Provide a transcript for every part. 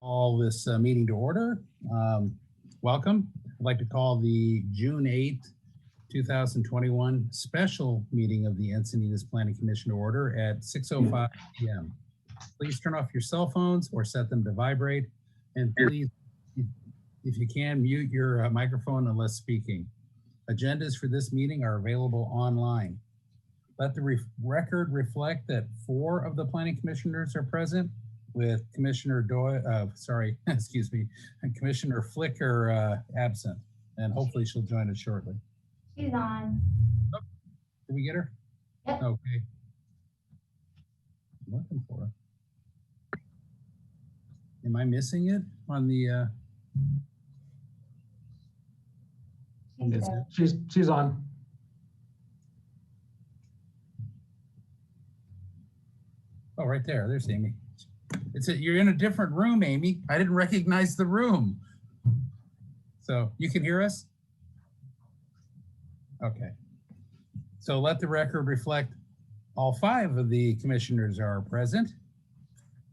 Call this meeting to order. Welcome. I'd like to call the June 8th, 2021 special meeting of the Encinitas Planning Commission to order at 6:05 p.m. Please turn off your cell phones or set them to vibrate. And please, if you can, mute your microphone unless speaking. Agendas for this meeting are available online. Let the record reflect that 4 of the planning commissioners are present, with Commissioner Commissioner Flicker absent, and hopefully she'll join us shortly. She's on. Oh, did we get her? Yep. Okay. I'm looking for her. Am I missing it on the? She's on. Oh, right there. There's Amy. You're in a different room, Amy. I didn't recognize the room. So you can hear us? Okay. So let the record reflect all 5 of the commissioners are present.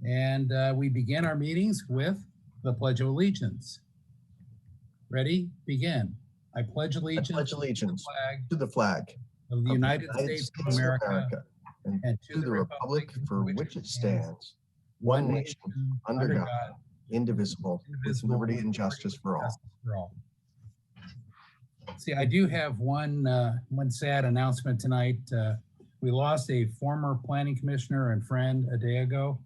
And we begin our meetings with the Pledge of Allegiance. Ready? Begin. I pledge allegiance, to the flag of the United States of America and to the republic for which it stands, one nation, under God, indivisible, with liberty and justice for all. See, I do have one sad announcement tonight. We lost a former planning commissioner and friend a day ago.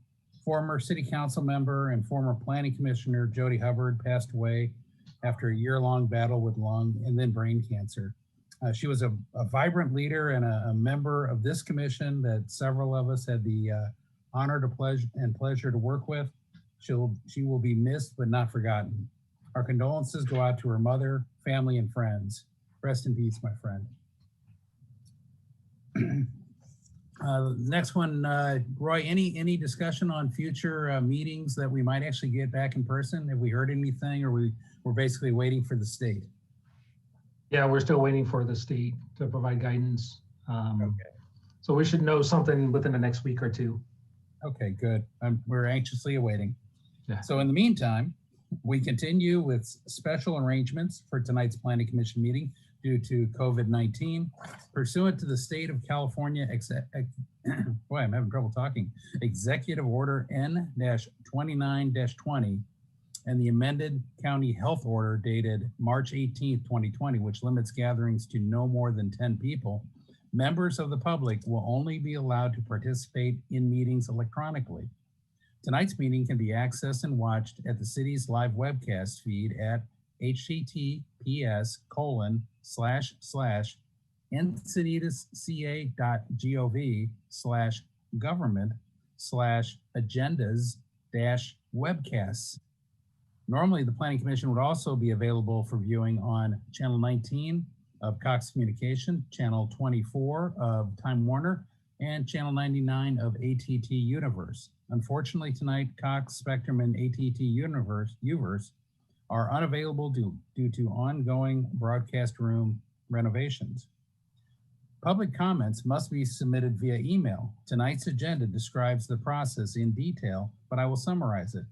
Former city council member and former planning commissioner Jody Hubbard passed away after a year-long battle with lung and then brain cancer. She was a vibrant leader and a member of this commission that several of us had the honor and pleasure to work with. She will be missed but not forgotten. Our condolences go out to her mother, family, and friends. Rest in peace, my friend. Next one, Roy, any discussion on future meetings that we might actually get back in person? Have we heard anything, or we're basically waiting for the state? Yeah, we're still waiting for the state to provide guidance. Okay. So we should know something within the next week or 2. Okay, good. We're anxiously awaiting. Yeah. So in the meantime, we continue with special arrangements for tonight's Planning Commission meeting due to COVID-19. Pursuant to the State of California, boy, I'm having trouble talking, Executive Order N-29-20 and the amended County Health Order dated March 18th, 2020, which limits gatherings to no more than 10 people, members of the public will only be allowed to participate in meetings electronically. Tonight's meeting can be accessed and watched at the city's live webcast feed at https://encinitas.gov/government/agendas-webcasts. Normally, the Planning Commission would also be available for viewing on Channel 19 of Cox Communication, Channel 24 of Time Warner, and Channel 99 of AT&T Universe. Unfortunately, tonight, Cox, Spectrum, and AT&T Universe are unavailable due to ongoing broadcast room renovations. Public comments must be submitted via email. Tonight's agenda describes the process in detail, but I will summarize it.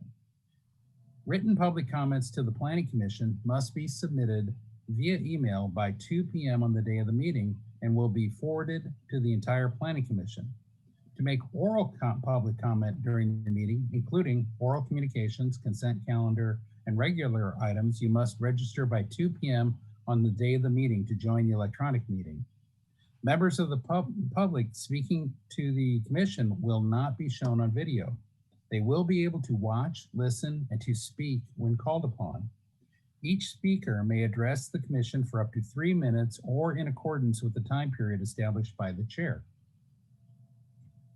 Written public comments to the Planning Commission must be submitted via email by 2 p.m. on the day of the meeting and will be forwarded to the entire Planning Commission. To make oral public comment during the meeting, including oral communications, consent calendar, and regular items, you must register by 2 p.m. on the day of the meeting to join the electronic meeting. Members of the public speaking to the commission will not be shown on video. They will be able to watch, listen, and to speak when called upon. Each speaker may address the commission for up to 3 minutes or in accordance with the time period established by the chair.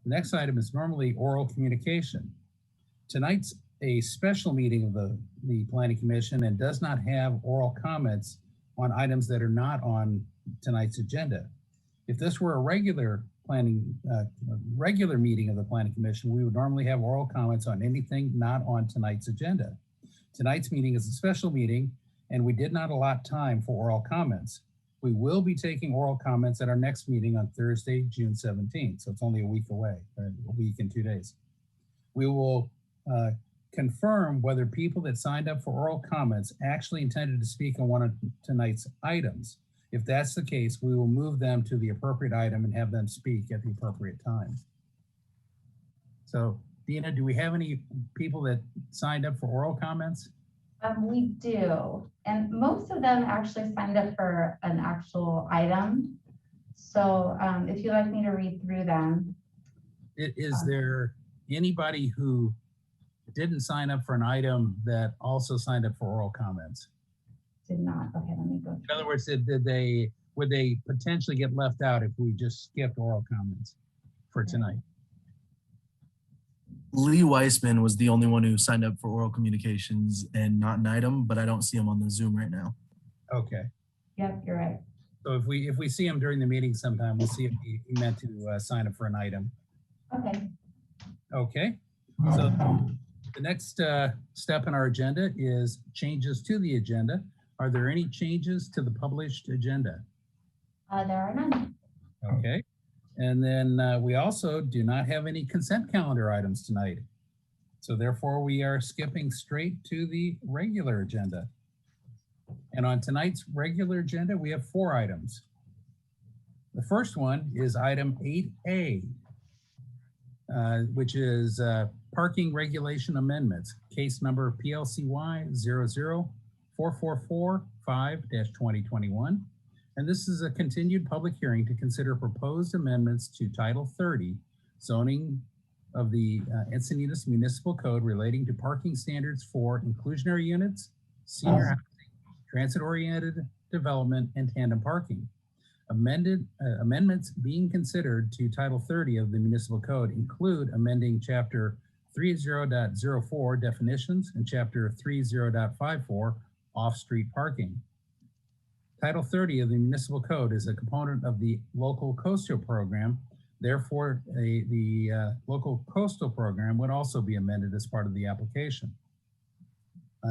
The next item is normally oral communication. Tonight's a special meeting of the Planning Commission and does not have oral comments on items that are not on tonight's agenda. If this were a regular meeting of the Planning Commission, we would normally have oral comments on anything not on tonight's agenda. Tonight's meeting is a special meeting and we did not allot time for oral comments. We will be taking oral comments at our next meeting on Thursday, June 17th. So it's only a week away, or a week and 2 days. We will confirm whether people that signed up for oral comments actually intended to speak on one of tonight's items. If that's the case, we will move them to the appropriate item and have them speak at the appropriate time. So, Dina, do we have any people that signed up for oral comments? We do, and most of them actually signed up for an actual item. So if you'd like me to read through them. Is there anybody who didn't sign up for an item that also signed up for oral comments? Did not. Okay, let me go. In other words, would they potentially get left out if we just skipped oral comments for tonight? Lee Weissman was the only one who signed up for oral communications and not an item, but I don't see him on the Zoom right now. Okay. Yep, you're right. So if we see him during the meeting sometime, we'll see if he meant to sign up for an item. Okay. Okay. So the next step in our agenda is changes to the agenda. Are there any changes to the published agenda? There are none. Okay. And then we also do not have any consent calendar items tonight. So therefore we are skipping straight to the regular agenda. And on tonight's regular agenda, we have 4 items. The first one is item 8A, which is parking regulation amendments, case number PLCY 0044445-2021. And this is a continued public hearing to consider proposed amendments to Title 30, zoning of the Encinitas Municipal Code relating to parking standards for inclusionary units, senior housing, transit-oriented development, and tandem parking. Amendments being considered to Title 30 of the Municipal Code include amending Chapter 30.04 definitions and Chapter 30.54 off-street parking. Title 30 of the Municipal Code is a component of the Local Coastal Program. Therefore, the Local Coastal Program would also be amended as part of the application.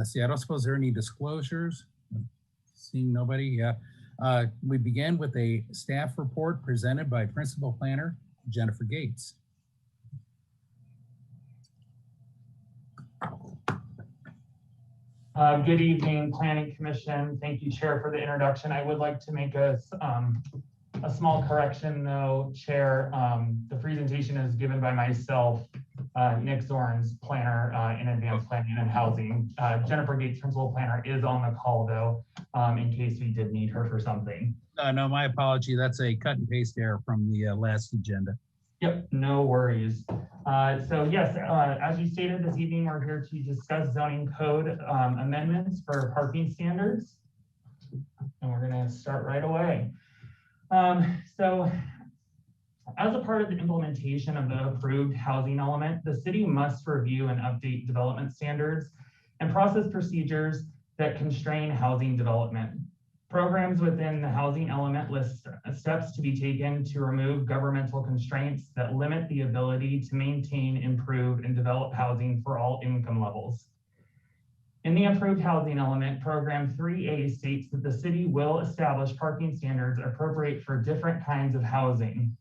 See, I don't suppose there are any disclosures. Seeing nobody, yeah. We begin with a staff report presented by Principal Planner Jennifer Gates. Good evening, Planning Commission. Thank you, Chair, for the introduction. I would like to make a small correction, though, Chair. The presentation is given by myself, Nick Zorn's planner in advanced planning and housing. Jennifer Gates, Principal Planner, is on the call, though, in case we did need her for something. No, my apology. That's a cut and paste error from the last agenda. Yep, no worries. So yes, as you stated this evening, we're here to discuss zoning code amendments for parking standards. And we're gonna start right away. So as a part of the implementation of the approved housing element, the city must review and update development standards and process procedures that constrain housing development. Programs within the housing element list steps to be taken to remove governmental constraints that limit the ability to maintain, improve, and develop housing for all income levels. In the approved housing element, Program 3A states that the city will establish parking standards appropriate for different kinds of housing.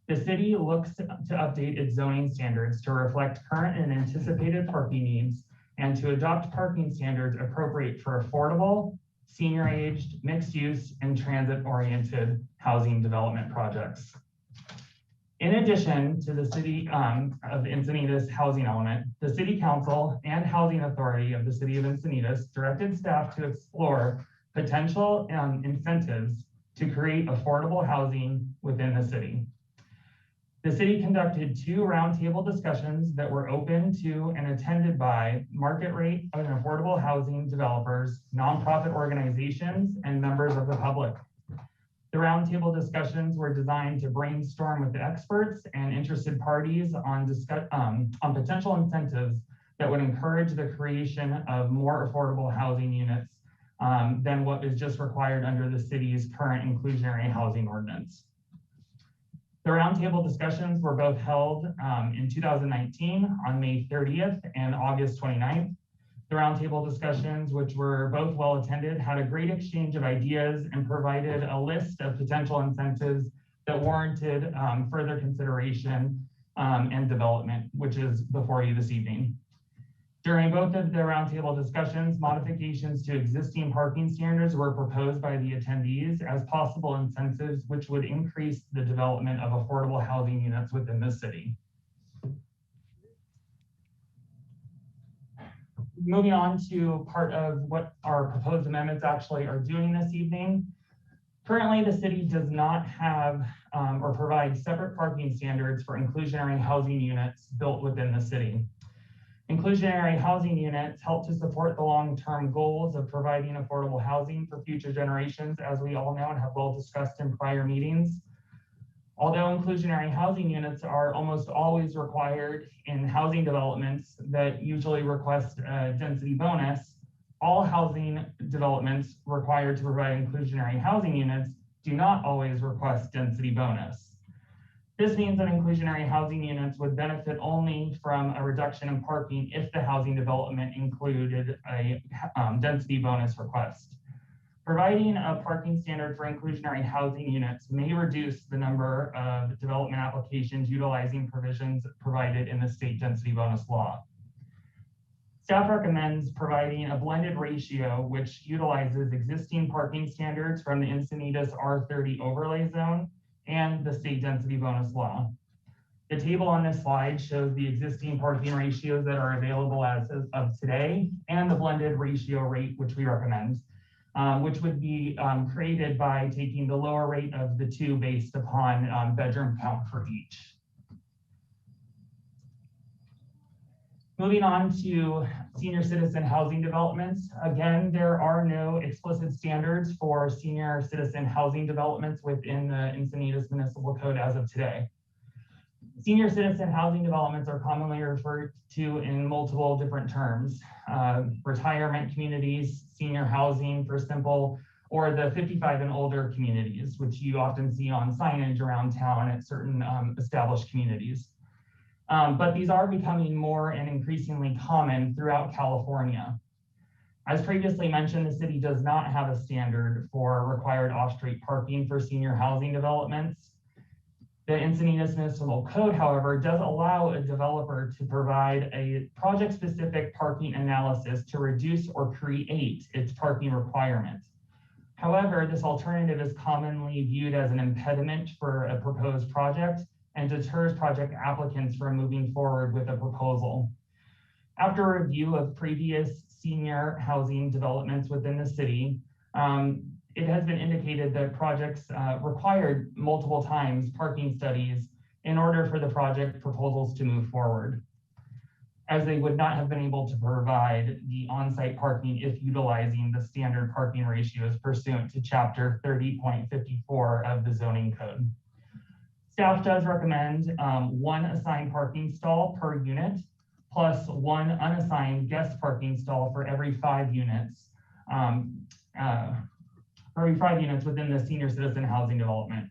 The city looks to update its zoning standards to reflect current and anticipated parking needs and to adopt parking standards appropriate for affordable, senior-aged, mixed-use, and transit-oriented housing development projects. In addition to the city of Encinitas housing element, the City Council and Housing Authority of the City of Encinitas directed staff to explore potential incentives to create affordable housing within the city. The city conducted 2 roundtable discussions that were open to and attended by market rate and affordable housing developers, nonprofit organizations, and members of the public. The roundtable discussions were designed to brainstorm with the experts and interested parties on potential incentives that would encourage the creation of more affordable housing units than what is just required under the city's current inclusionary housing ordinance. The roundtable discussions were both held in 2019 on May 30th and August 29th. The roundtable discussions, which were both well attended, had a great exchange of ideas and provided a list of potential incentives that warranted further consideration and development, which is before you this evening. During both of the roundtable discussions, modifications to existing parking standards were proposed by the attendees as possible incentives which would increase the development of affordable housing units within the city. Moving on to part of what our proposed amendments actually are doing this evening. Currently, the city does not have or provide separate parking standards for inclusionary housing units built within the city. Inclusionary housing units help to support the long-term goals of providing affordable housing for future generations, as we all know and have well discussed in prior meetings. Although inclusionary housing units are almost always required in housing developments that usually request a density bonus, all housing developments required to provide inclusionary housing units do not always request density bonus. This means that inclusionary housing units would benefit only from a reduction in parking if the housing development included a density bonus request. Providing a parking standard for inclusionary housing units may reduce the number of development applications utilizing provisions provided in the state density bonus law. Staff recommends providing a blended ratio which utilizes existing parking standards from the Encinitas R30 overlay zone and the state density bonus law. The table on this slide shows the existing parking ratios that are available as of today and the blended ratio rate which we recommend, which would be created by taking the lower rate of the two based upon bedroom count for each. Moving on to senior citizen housing developments. Again, there are no explicit standards for senior citizen housing developments within the Encinitas Municipal Code as of today. Senior citizen housing developments are commonly referred to in multiple different terms. Retirement communities, senior housing for simple, or the 55 and older communities, which you often see on signage around town at certain established communities. But these are becoming more and increasingly common throughout California. As previously mentioned, the city does not have a standard for required off-street parking for senior housing developments. The Encinitas Municipal Code, however, does allow a developer to provide a project-specific parking analysis to reduce or create its parking requirement. However, this alternative is commonly viewed as an impediment for a proposed project and deters project applicants from moving forward with a proposal. After a review of previous senior housing developments within the city, it has been indicated that projects required multiple times parking studies in order for the project proposals to move forward, as they would not have been able to provide the on-site parking if utilizing the standard parking ratios pursuant to Chapter 30.54 of the zoning code. Staff does recommend one assigned parking stall per unit, plus one unassigned guest parking stall for every 5 units, within the senior citizen housing development.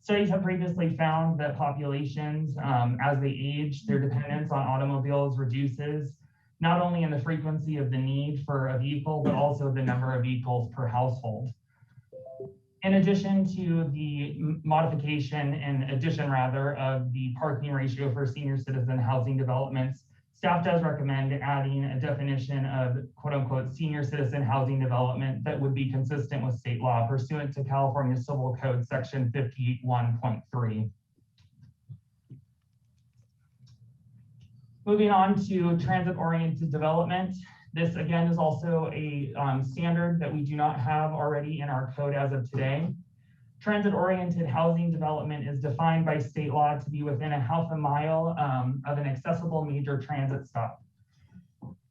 Studies have previously found that populations, as they age, their dependence on automobiles reduces, not only in the frequency of the need for a vehicle, but also the number of vehicles per household. In addition to the modification and addition rather of the parking ratio for senior citizen housing developments, staff does recommend adding a definition of quote unquote senior citizen housing development that would be consistent with state law pursuant to California Civil Code section 51.3. Moving on to transit-oriented development. This again is also a standard that we do not have already in our code as of today. Transit-oriented housing development is defined by state law to be within a half a mile of an accessible major transit stop.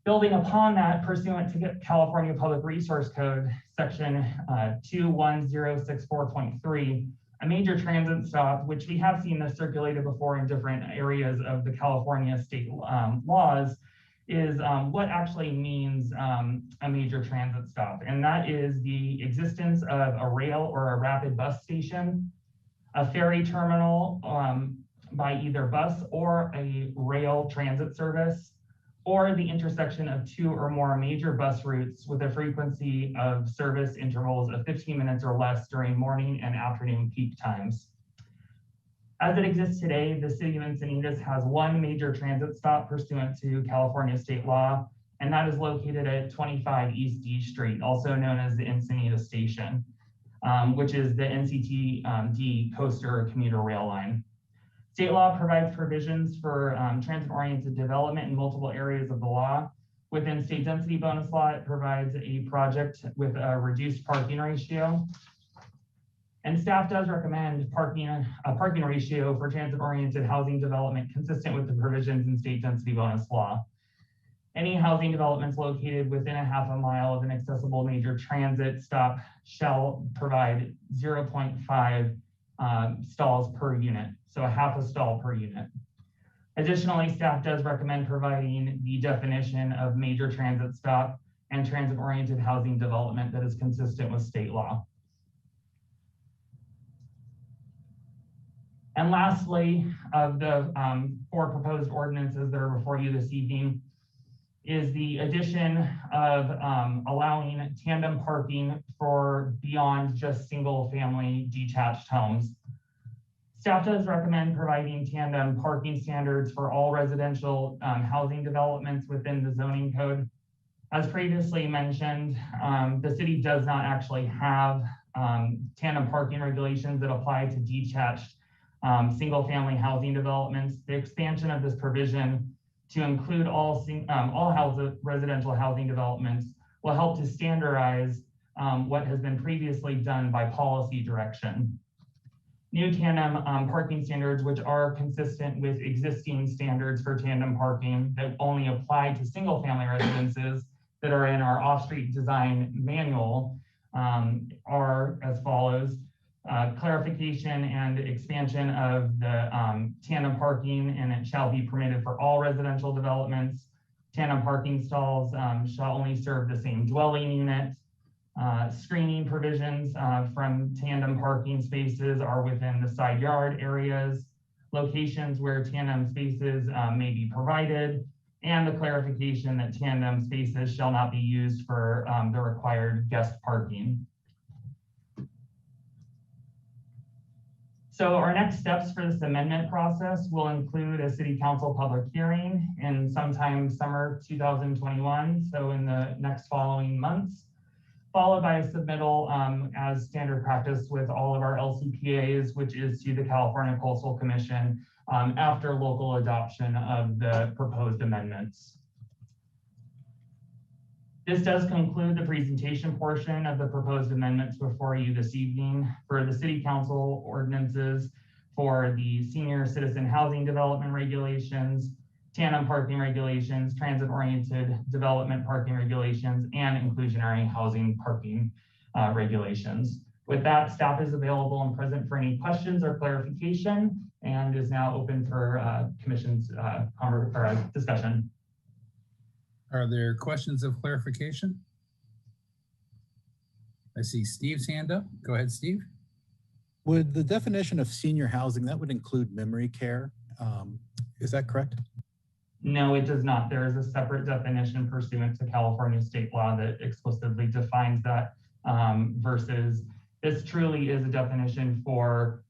Building upon that, pursuant to California Public Resource Code, section 21064.3, a major transit stop, which we have seen this circulated before in different areas of the California state laws, is what actually means a major transit stop. And that is the existence of a rail or a rapid bus station, a ferry terminal by either bus or a rail transit service, or the intersection of 2 or more major bus routes with a frequency of service intervals of 15 minutes or less during morning and afternoon peak times. As it exists today, the city of Encinitas has one major transit stop pursuant to California state law, and that is located at 25 East D Street, also known as the Encinitas Station, which is the NCT coaster commuter rail line. State law provides provisions for transit-oriented development in multiple areas of the law. Within state density bonus law, it provides a project with a reduced parking ratio. And staff does recommend a parking ratio for transit-oriented housing development consistent with the provisions in state density bonus law. Any housing developments located within a half a mile of an accessible major transit stop shall provide 0.5 stalls per unit, so a half a stall per unit. Additionally, staff does recommend providing the definition of major transit stop and transit-oriented housing development that is consistent with state law. And lastly, of the 4 proposed ordinances that are before you this evening is the addition of allowing tandem parking for beyond just single-family detached homes. Staff does recommend providing tandem parking standards for all residential housing developments within the zoning code. As previously mentioned, the city does not actually have tandem parking regulations that apply to detached single-family housing developments. The expansion of this provision to include all residential housing developments will help to standardize what has been previously done by policy direction. New tandem parking standards, which are consistent with existing standards for tandem parking that only apply to single-family residences that are in our off-street design manual, are as follows. Clarification and expansion of the tandem parking, and it shall be permitted for all residential developments. Tandem parking stalls shall only serve the same dwelling unit. Screening provisions from tandem parking spaces are within the side yard areas, locations where tandem spaces may be provided, and the clarification that tandem spaces shall not be used for the required guest parking. So our next steps for this amendment process will include a city council public hearing in sometime summer 2021, so in the next following months, followed by a submittal as standard practice with all of our LCPAs, which is to the California Coastal Commission after local adoption of the proposed amendments. This does conclude the presentation portion of the proposed amendments before you this evening for the City Council ordinances for the Senior Citizen Housing Development Regulations, tandem parking regulations, transit-oriented development parking regulations, and inclusionary housing parking regulations. With that, staff is available and present for any questions or clarification and is now open for commission's discussion. Are there questions of clarification? I see Steve's hand up. Go ahead, Steve. Would the definition of senior housing, that would include memory care? Is that correct? No, it does not. There is a separate definition pursuant to California state law that explicitly defines that versus this truly is a definition for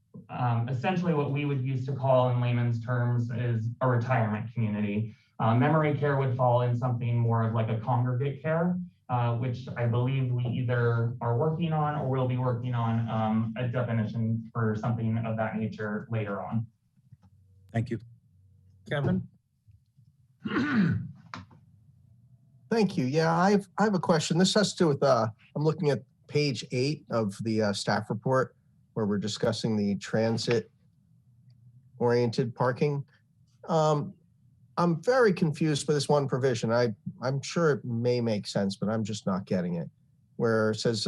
essentially what we would use to call in layman's terms is a retirement community. Memory care would fall in something more of like a congregate care, which I believe we either are working on or will be working on a definition for something of that nature later on. Thank you. Kevin? Thank you. Yeah, I have a question. This has to do with, I'm looking at page 8 of the staff report where we're discussing the transit-oriented parking. I'm very confused by this one provision. I'm sure it may make sense, but I'm just not getting it. Where it says,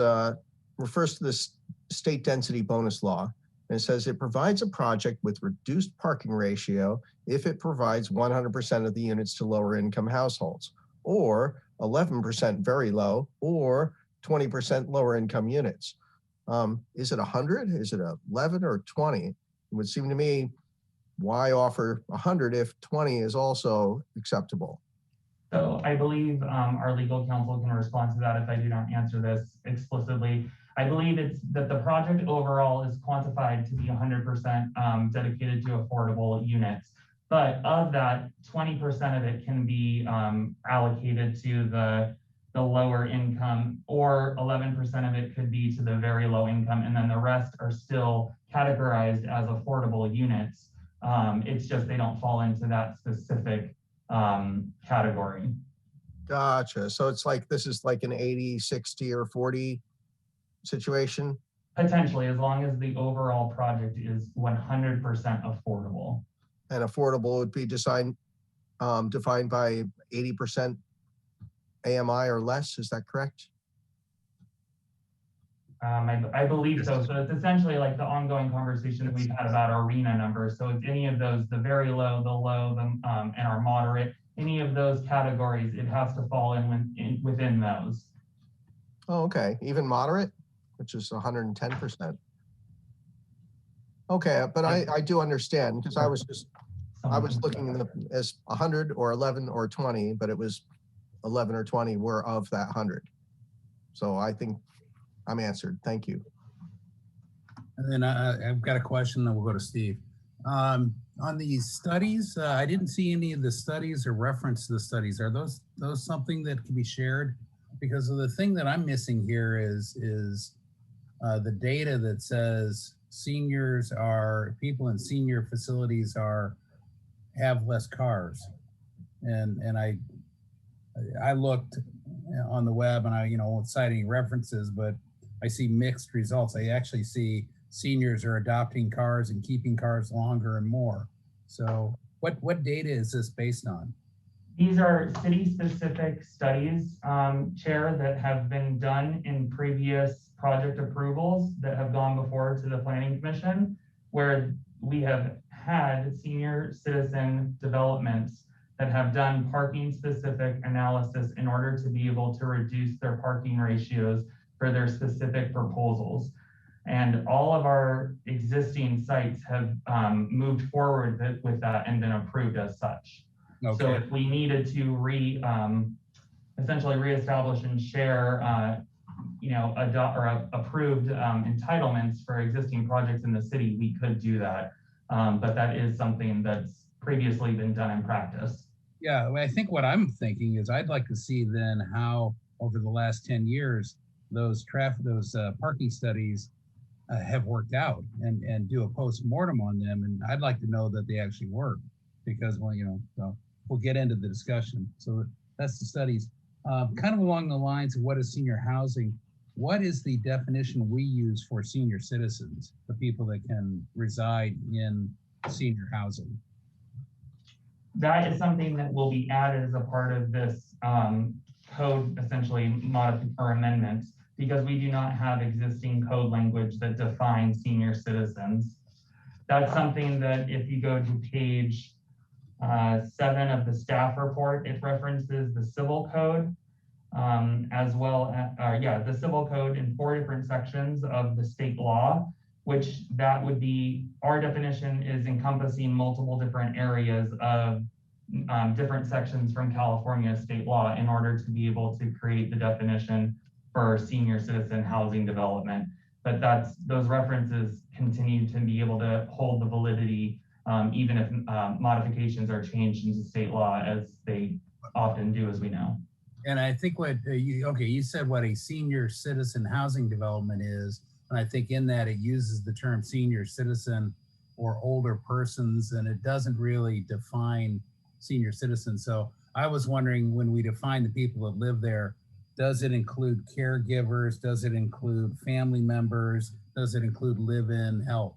refers to this state density bonus law. And it says it provides a project with reduced parking ratio if it provides 100% of the units to lower income households, or 11% very low, or 20% lower income units. Is it 100? Is it 11 or 20? It would seem to me, why offer 100 if 20 is also acceptable? So I believe our legal counsel can respond to that if I do not answer this explicitly. I believe it's that the project overall is quantified to be 100% dedicated to affordable units. But of that, 20% of it can be allocated to the lower income, or 11% of it could be to the very low income, and then the rest are still categorized as affordable units. It's just they don't fall into that specific category. Gotcha. So it's like, this is like an 80, 60, or 40 situation? Potentially, as long as the overall project is 100% affordable. And affordable would be defined by 80% AMI or less, is that correct? I believe so. So it's essentially like the ongoing conversation that we've had about our arena numbers. So it's any of those, the very low, and our moderate, any of those categories, it has to fall within those. Oh, okay. Even moderate, which is 110%. Okay, but I do understand, because I was looking as 100 or 11 or 20, but it was 11 or 20 were of that 100. So I think I'm answered. Thank you. And then I've got a question, then we'll go to Steve. On these studies, I didn't see any of the studies or reference to the studies. Are those something that can be shared? Because of the thing that I'm missing here is the data that says people in senior facilities have less cars. And I looked on the web, and I won't cite any references, but I see mixed results. I actually see seniors are adopting cars and keeping cars longer and more. So what data is this based on? These are city-specific studies, Chair, that have been done in previous project approvals that have gone before to the Planning Commission, where we have had senior citizen developments that have done parking-specific analysis in order to be able to reduce their parking ratios for their specific proposals. And all of our existing sites have moved forward with that and been approved as such. Okay. So if we needed to essentially reestablish and share, adopt or approved entitlements for existing projects in the city, we could do that. But that is something that's previously been done in practice. Yeah, I think what I'm thinking is I'd like to see then how over the last 10 years, those parking studies have worked out, and do a post-mortem on them. And I'd like to know that they actually work, because, well, so we'll get into the discussion. So that's the studies. Kind of along the lines of what is senior housing, what is the definition we use for senior citizens, the people that can reside in senior housing? That is something that will be added as a part of this code, essentially or amendments, because we do not have existing code language that defines senior citizens. That's something that if you go to page 7 of the staff report, it references the civil code, as well as, the civil code in 4 different sections of the state law, which that would be, our definition is encompassing multiple different areas of different sections from California state law in order to be able to create the definition for senior citizen housing development. But those references continue to be able to hold the validity, even if modifications are changed into state law, as they often do, as we know. And I think you said what a senior citizen housing development is. And I think in that it uses the term senior citizen or older persons, and it doesn't really define senior citizens. So I was wondering, when we define the people that live there, does it include caregivers? Does it include family members? Does it include live-in help?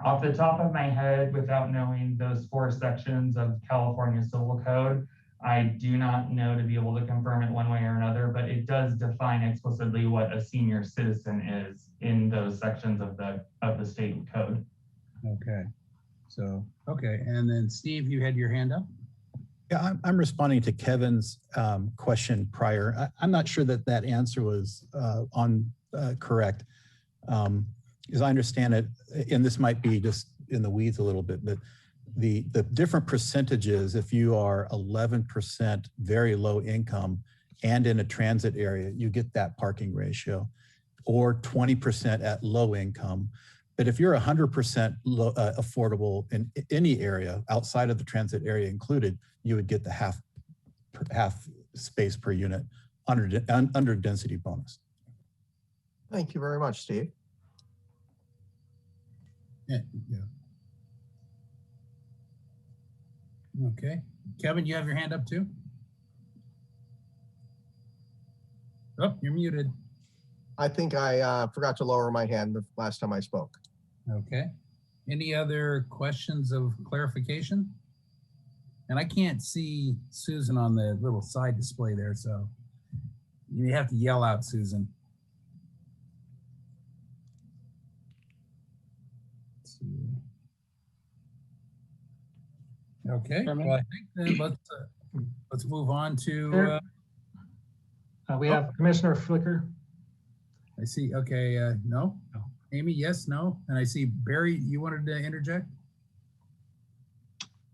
Off the top of my head, without knowing those 4 sections of California Civil Code, I do not know to be able to confirm it one way or another, but it does define explicitly what a senior citizen is in those sections of the state code. Okay. So, okay. And then Steve, you had your hand up? Yeah, I'm responding to Kevin's question prior. I'm not sure that answer was correct. As I understand it, and this might be just in the weeds a little bit, but the different percentages, if you are 11% very low income, and in a transit area, you get that parking ratio, or 20% at low income. But if you're 100% affordable in any area outside of the transit area included, you would get the half space per unit under density bonus. Thank you very much, Steve. Yeah. Okay. Kevin, you have your hand up too? Oh, you're muted. I think I forgot to lower my hand the last time I spoke. Okay. Any other questions of clarification? And I can't see Susan on the little side display there, so you have to yell out, Susan. Let's see. Okay, well, I think then let's move on to. We have Commissioner Flicker. I see. Okay, no. Amy, yes, no. And I see Barry, you wanted to interject?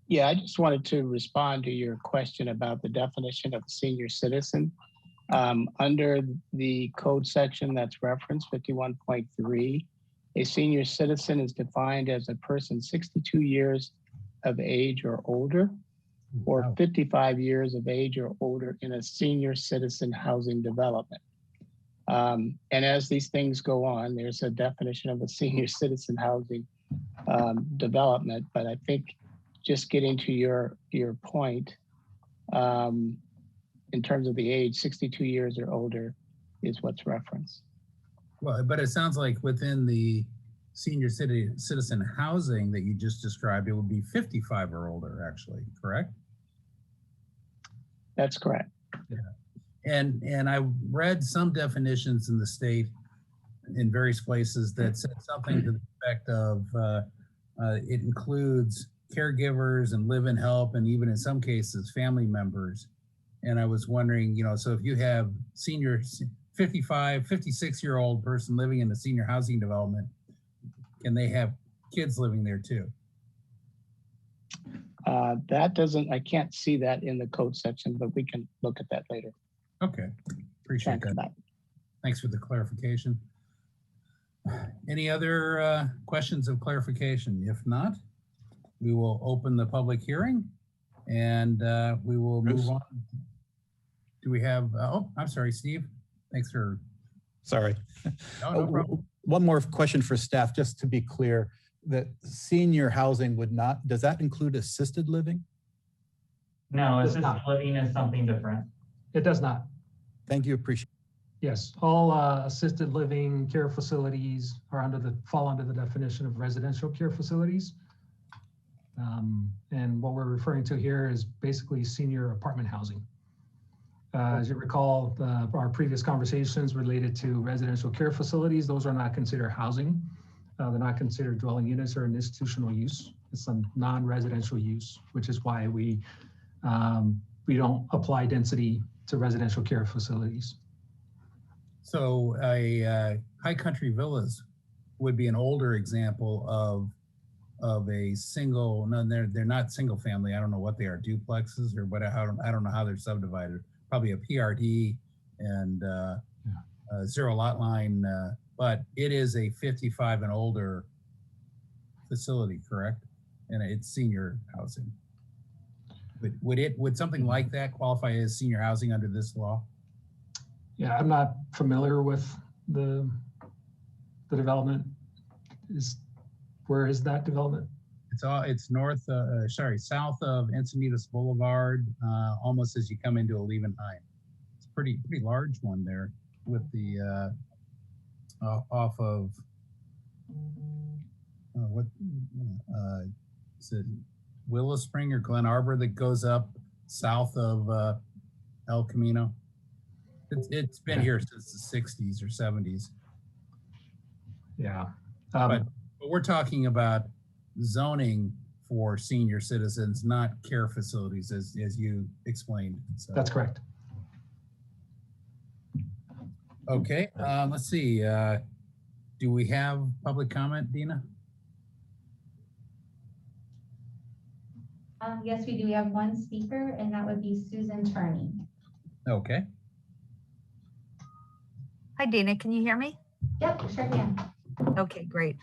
Yeah, I just wanted to respond to your question about the definition of senior citizen. Under the code section that's referenced 51.3, a senior citizen is defined as a person 62 years of age or older, or 55 years of age or older in a senior citizen housing development. And as these things go on, there's a definition of a senior citizen housing development, but I think just getting to your point, in terms of the age, 62 years or older is what's referenced. Well, but it sounds like within the senior citizen housing that you just described, it would be 55 or older, actually, correct? That's correct. Yeah. And I read some definitions in the state in various places that said something to the effect of it includes caregivers and live-in help, and even in some cases, family members. And I was wondering, so if you have senior 55, 56-year-old person living in a senior housing development, can they have kids living there too? I can't see that in the code section, but we can look at that later. Okay, appreciate that. Thanks for the clarification. Any other questions of clarification? If not, we will open the public hearing and we will move on. Do we have, oh, I'm sorry, Steve. Thanks for. Sorry. No problem. One more question for staff, just to be clear, that senior housing would not, does that include assisted living? No, assisted living is something different. It does not. Thank you, appreciate it. Yes, all assisted living care facilities are fall under the definition of residential care facilities. And what we're referring to here is basically senior apartment housing. As you recall, our previous conversations related to residential care facilities, those are not considered housing. They're not considered dwelling units or an institutional use. It's a non-residential use, which is why we don't apply density to residential care facilities. So a High Country Villas would be an older example of a single, no, they're not single family. I don't know what they are, duplexes or what, I don't know how they're subdivided. Probably a PRD and zero lot line, but it is a 55 and older facility, correct? And it's senior housing. But would something like that qualify as senior housing under this law? Yeah, I'm not familiar with the development. Where is that development? It's south of Encinitas Boulevard, almost as you come into Olevenheim. It's a pretty large one there with the off of is it Willow Spring or Glen Arbor that goes up south of El Camino? It's been here since the 60s or 70s. Yeah. But we're talking about zoning for senior citizens, not care facilities, as you explained. So. That's correct. Okay, let's see. Do we have public comment, Dina? Yes, we do. We have one speaker, and that would be Susan Turney. Okay. Hi, Dana, can you hear me? Yep, sure can. Okay, great.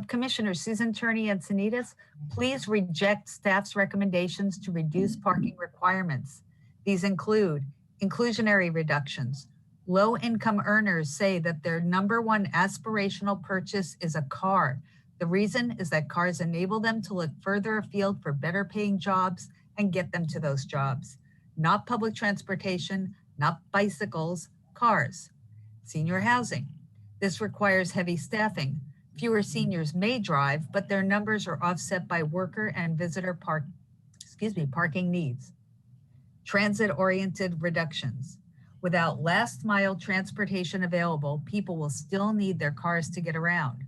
Commissioner Susan Turney Encinitas, please reject staff's recommendations to reduce parking requirements. These include inclusionary reductions. Low-income earners say that their number one aspirational purchase is a car. The reason is that cars enable them to look further afield for better paying jobs and get them to those jobs. Not public transportation, not bicycles, cars. Senior housing. This requires heavy staffing. Fewer seniors may drive, but their numbers are offset by worker and visitor parking needs. Transit-oriented reductions. Without last mile transportation available, people will still need their cars to get around.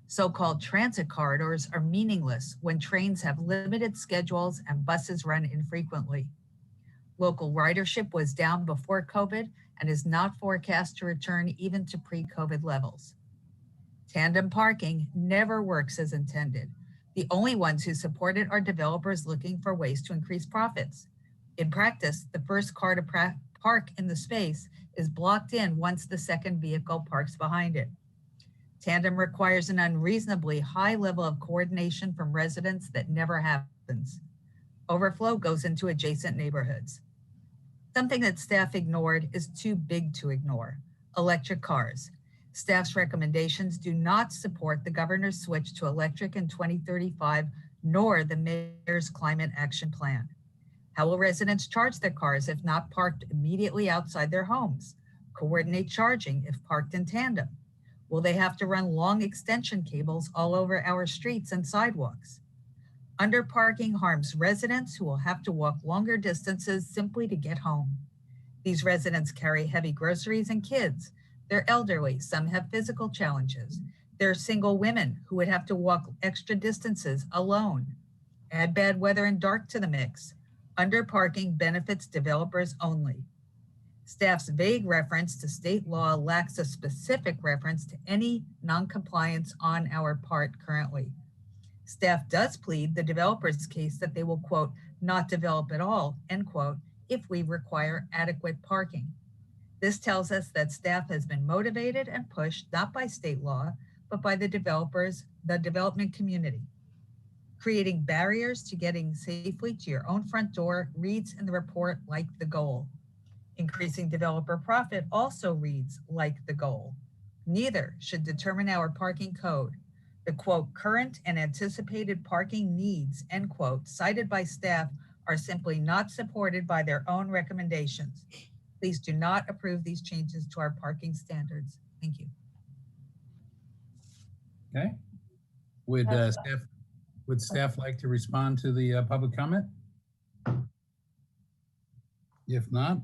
So-called transit corridors are meaningless when trains have limited schedules and buses run infrequently. Local ridership was down before COVID and is not forecast to return even to pre-COVID levels. Tandem parking never works as intended. The only ones who support it are developers looking for ways to increase profits. In practice, the first car to park in the space is blocked in once the second vehicle parks behind it. Tandem requires an unreasonably high level of coordination from residents that never happens. Overflow goes into adjacent neighborhoods. Something that staff ignored is too big to ignore: electric cars. Staff's recommendations do not support the governor's switch to electric in 2035, nor the mayor's climate action plan. How will residents charge their cars if not parked immediately outside their homes? Coordinate charging if parked in tandem? Will they have to run long extension cables all over our streets and sidewalks? Underparking harms residents who will have to walk longer distances simply to get home. These residents carry heavy groceries and kids. They're elderly, some have physical challenges. They're single women who would have to walk extra distances alone. Add bad weather and dark to the mix. Underparking benefits developers only. Staff's vague reference to state law lacks a specific reference to any noncompliance on our part currently. Staff does plead the developer's case that they will, quote, not develop at all, end quote, if we require adequate parking. This tells us that staff has been motivated and pushed not by state law, but by the developers, the development community. Creating barriers to getting safely to your own front door reads in the report like the goal. Increasing developer profit also reads like the goal. Neither should determine our parking code. The quote, current and anticipated parking needs, end quote, cited by staff are simply not supported by their own recommendations. Please do not approve these changes to our parking standards. Thank you. Okay. Would staff like to respond to the public comment? If not,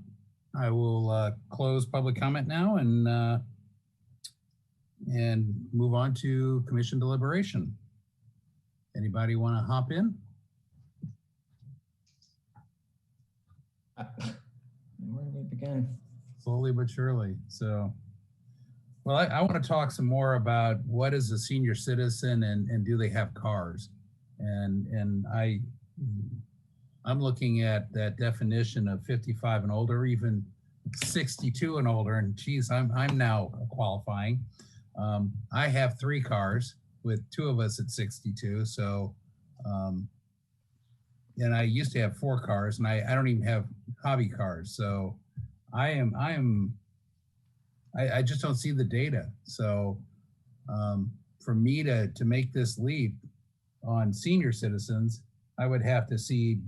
I will close public comment now and move on to commission deliberation. Anybody want to hop in? Where do we begin? Slowly but surely. So, well, I want to talk some more about what is a senior citizen and do they have cars? And I'm looking at that definition of 55 and older, even 62 and older. And geez, I'm now qualifying. I have 3 cars with 2 of us at 62. So, and I used to have 4 cars, and I don't even have hobby cars. So I just don't see the data. So for me to make this leap on senior citizens, I would have to see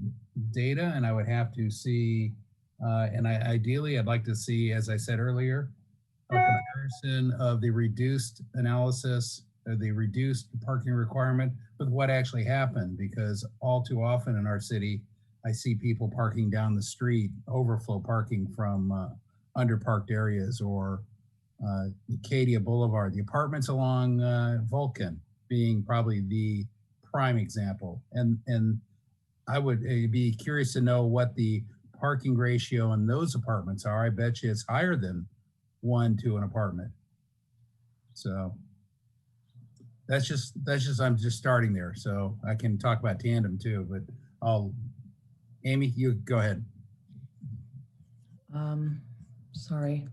data, and I would have to see, ideally I'd like to see, as I said earlier, a comparison of the reduced analysis, or the reduced parking requirement with what actually happened, because all too often in our city, I see people parking down the street, overflow parking from underparked areas, or Acadia Boulevard, the apartments along Vulcan being probably the prime example. And I would be curious to know what the parking ratio in those apartments are. I bet you it's higher than 1 to an apartment. So that's just I'm just starting there. So I can talk about tandem too, but Amy, you go ahead. Sorry.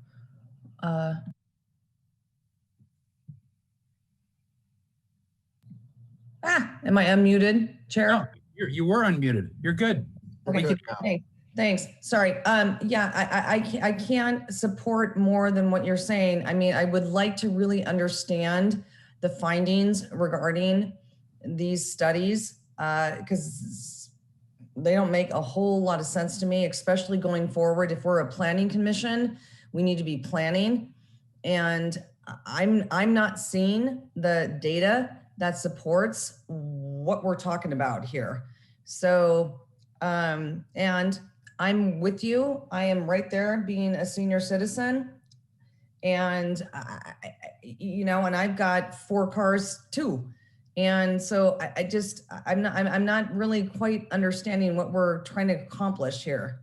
Am I unmuted, Chair? No, you were unmuted. You're good. Okay, Good. thanks. Sorry. Yeah, I can't support more than what you're saying. I mean, I would like to really understand the findings regarding these studies because they don't make a whole lot of sense to me, especially going forward. If we're a planning commission, we need to be planning. And I'm not seeing the data that supports what we're talking about here. So, and I'm with you. I am right there being a senior citizen. And, and I've got 4 cars too. And so I'm not really quite understanding what we're trying to accomplish here.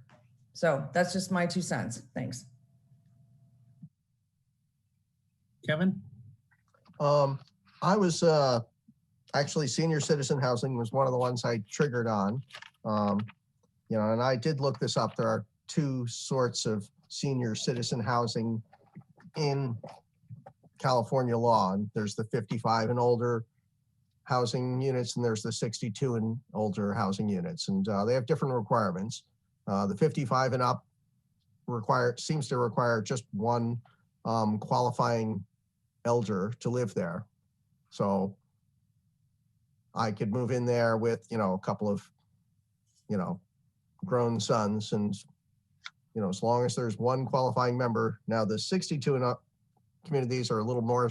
So that's just my 2 cents. Thanks. Kevin? I was actually senior citizen housing was one of the ones I triggered on. And I did look this up. There are 2 sorts of senior citizen housing in California law. And there's the 55 and older housing units, and there's the 62 and older housing units. And they have different requirements. The 55 and up seems to require just one qualifying elder to live there. So I could move in there with, a couple of, grown sons, and, as long as there's one qualifying member. Now the 62 and up communities are a little more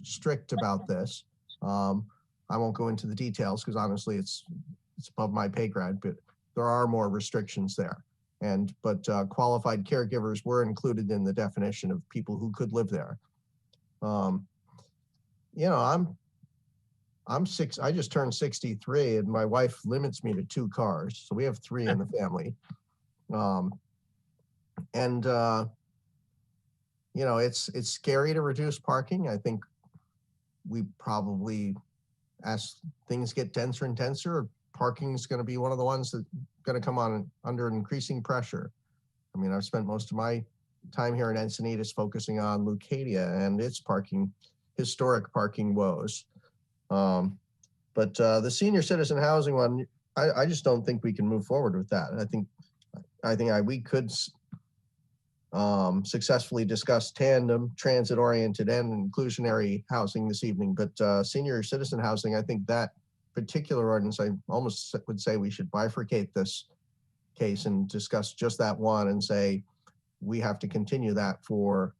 strict about this. I won't go into the details because honestly it's above my pay grade, but there are more restrictions there. But qualified caregivers were included in the definition of people who could live there. I just turned 63 and my wife limits me to 2 cars. So we have 3 in the family. It's scary to reduce parking. I think we probably, as things get denser and denser, parking is going to be one of the ones that's going to come on under increasing pressure. I mean, I've spent most of my time here in Encinitas focusing on Leucadia and its historic parking woes. But the senior citizen housing one, I just don't think we can move forward with that. I think we could successfully discuss tandem, transit-oriented, and inclusionary housing this evening. But senior citizen housing, I think that particular ordinance, I almost would say we should bifurcate this case and discuss just that one and say we have to continue that for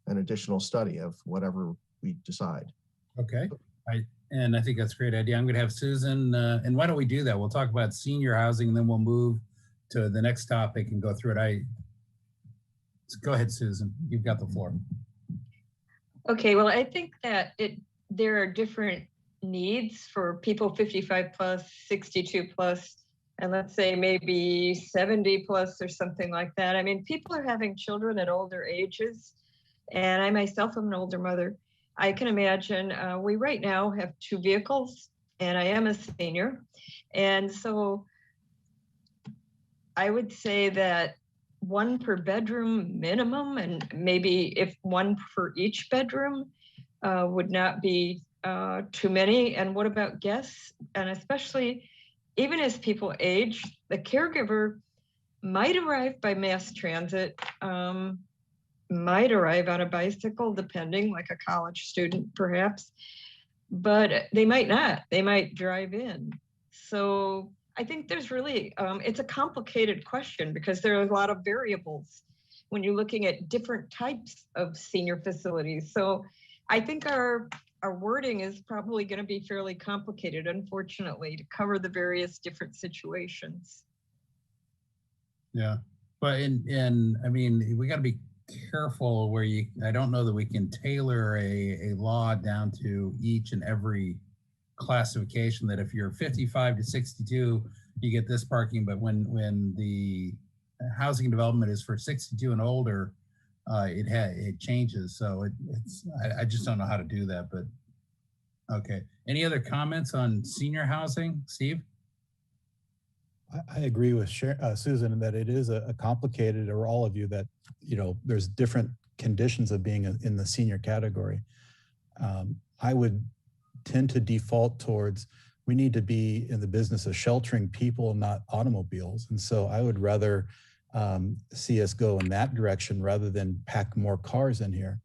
an additional study of whatever we decide. Okay. I think that's a great idea. I'm going to have Susan, and why don't we do that? We'll talk about senior housing and then we'll move to the next topic and go through it. Go ahead, Susan. You've got the floor. Okay, well, I think that there are different needs for people 55 plus, 62 plus, and let's say maybe 70 plus or something like that. I mean, people are having children at older ages, and I myself am an older mother. I can imagine we right now have 2 vehicles, and I am a senior. And so I would say that 1 per bedroom minimum, and maybe if 1 for each bedroom would not be too many. And what about guests? And especially even as people age, the caregiver might arrive by mass transit, might arrive on a bicycle, depending, like a college student perhaps, but they might not. They might drive in. So I think there's really, it's a complicated question because there are a lot of variables when you're looking at different types of senior facilities. So I think our wording is probably going to be fairly complicated, unfortunately, to cover the various different situations. Yeah, but I mean, we got to be careful where I don't know that we can tailor a law down to each and every classification, that if you're 55 to 62, you get this parking, but when the housing development is for 62 and older, it changes. So I just don't know how to do that, but okay. Any other comments on senior housing, Steve? I agree with Susan that it is a complicated, or all of you, that, there's different conditions of being in the senior category. I would tend to default towards, we need to be in the business of sheltering people, not automobiles. And so I would rather see us go in that direction rather than pack more cars in here.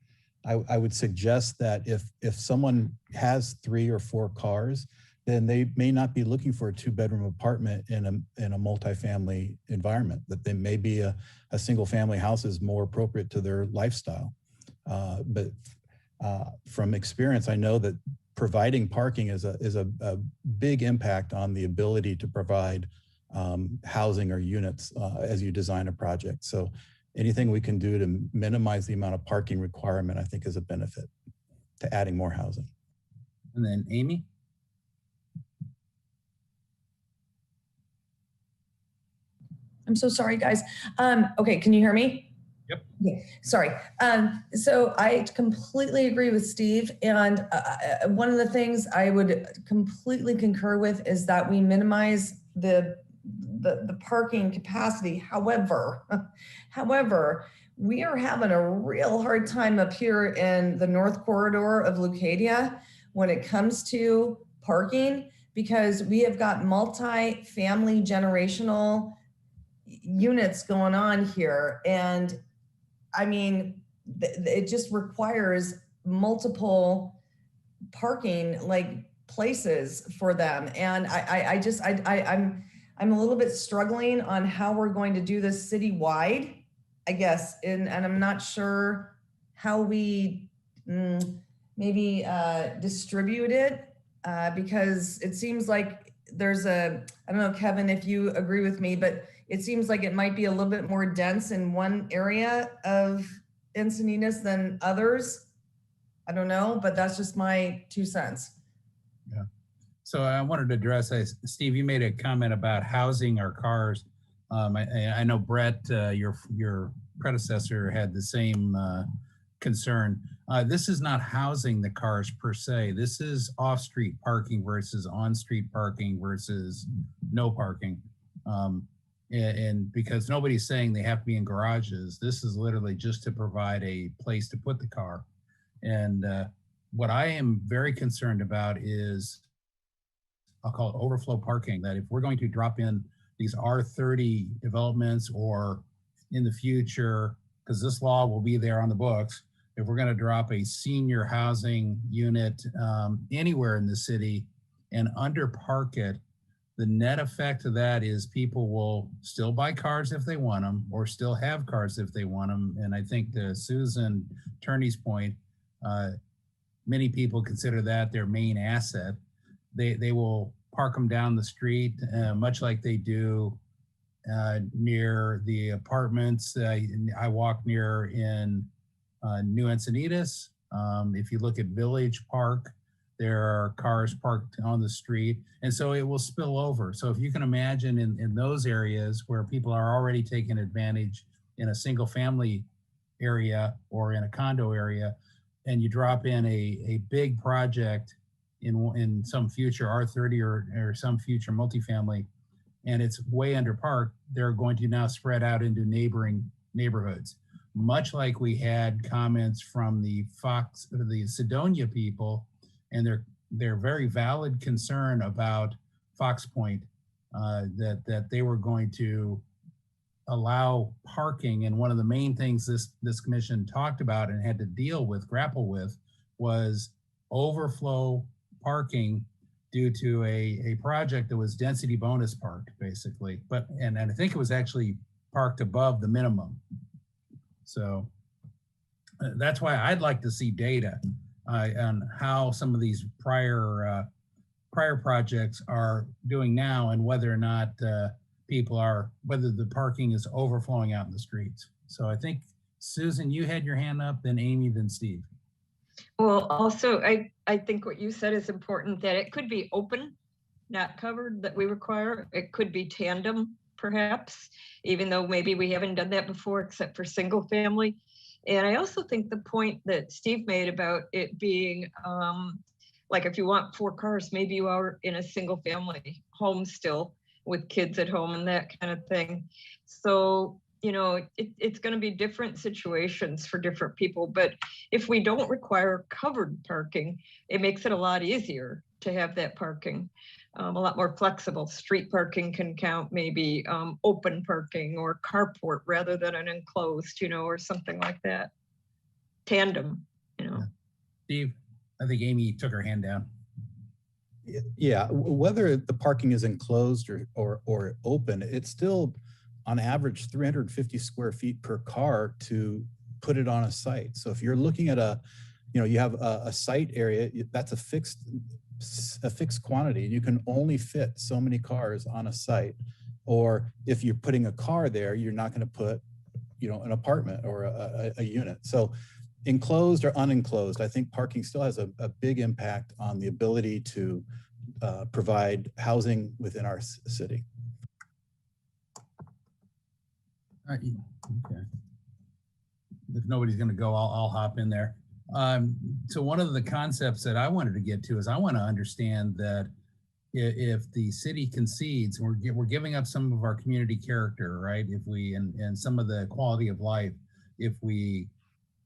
I would suggest that if someone has 3 or 4 cars, then they may not be looking for a 2-bedroom apartment in a multifamily environment, that they may be a single family house is more appropriate to their lifestyle. But from experience, I know that providing parking is a big impact on the ability to provide housing or units as you design a project. So anything we can do to minimize the amount of parking requirement, I think, is a benefit to adding more housing. And then Amy? I'm so sorry, guys. Okay, can you hear me? Yep. Okay, sorry. So I completely agree with Steve. And one of the things I would completely concur with is that we minimize the parking capacity. However, we are having a real hard time up here in the North Corridor of Leucadia when it comes to parking, because we have got multi-family generational units going on here. And I mean, it just requires multiple parking like places for them. And I'm a little bit struggling on how we're going to do this citywide, I guess. And I'm not sure how we maybe distribute it because it seems like there's I don't know, Kevin, if you agree with me, but it seems like it might be a little bit more dense in one area of Encinitas than others. I don't know, but that's just my 2 cents. Yeah. So I wanted to address, Steve, you made a comment about housing our cars. I know Brett, your predecessor, had the same concern. This is not housing the cars per se. This is off-street parking versus on-street parking versus no parking. And because nobody's saying they have to be in garages, this is literally just to provide a place to put the car. And what I am very concerned about is, I'll call it overflow parking, that if we're going to drop in these R30 developments, or in the future, because this law will be there on the books, if we're going to drop a senior housing unit anywhere in the city and underpark it, the net effect of that is people will still buy cars if they want them, or still have cars if they want them. And I think to Susan Turney's point, many people consider that their main asset. They will park them down the street, much like they do near the apartments I walk near in New Encinitas. If you look at Village Park, there are cars parked on the street, and so it will spill over. So if you can imagine in those areas where people are already taking advantage in a single family area or in a condo area, and you drop in a big project in some future R30 or some future multifamily, and it's way under parked, they're going to now spread out into neighboring neighborhoods. Much like we had comments from the Sedonia people, and their very valid concern about Fox Point, that they were going to allow parking. And one of the main things this commission talked about and had to grapple with, was overflow parking due to a project that was density bonus parked, basically. And I think it was actually parked above the minimum. So that's why I'd like to see data on how some of these prior projects are doing now, and whether or not whether the parking is overflowing out in the streets. So I think, Susan, you had your hand up, then Amy, then Steve. Well, also, I think what you said is important, that it could be open, not covered, that we require. It could be tandem, perhaps, even though maybe we haven't done that before, except for single family. And I also think the point that Steve made about it being like, if you want 4 cars, maybe you are in a single family home still with kids at home and that kind of thing. So you know, it's going to be different situations for different people. But if we don't require covered parking, it makes it a lot easier to have that parking. A lot more flexible. Street parking can count maybe open parking or carport rather than an enclosed, you know, or something like that. Tandem, you know. Steve, I think Amy took her hand down. Yeah, whether the parking is enclosed or open, it's still on average 350 square feet per car to put it on a site. So if you're looking at you have a site area, that's a fixed quantity, and you can only fit so many cars on a site. Or if you're putting a car there, you're not going to put, an apartment or a unit. So enclosed or unenclosed, I think parking still has a big impact on the ability to provide housing within our city. Okay. If nobody's going to go, I'll hop in there. So one of the concepts that I wanted to get to is I want to understand that if the city concedes, we're giving up some of our community character, right? If we and some of the quality of life, if we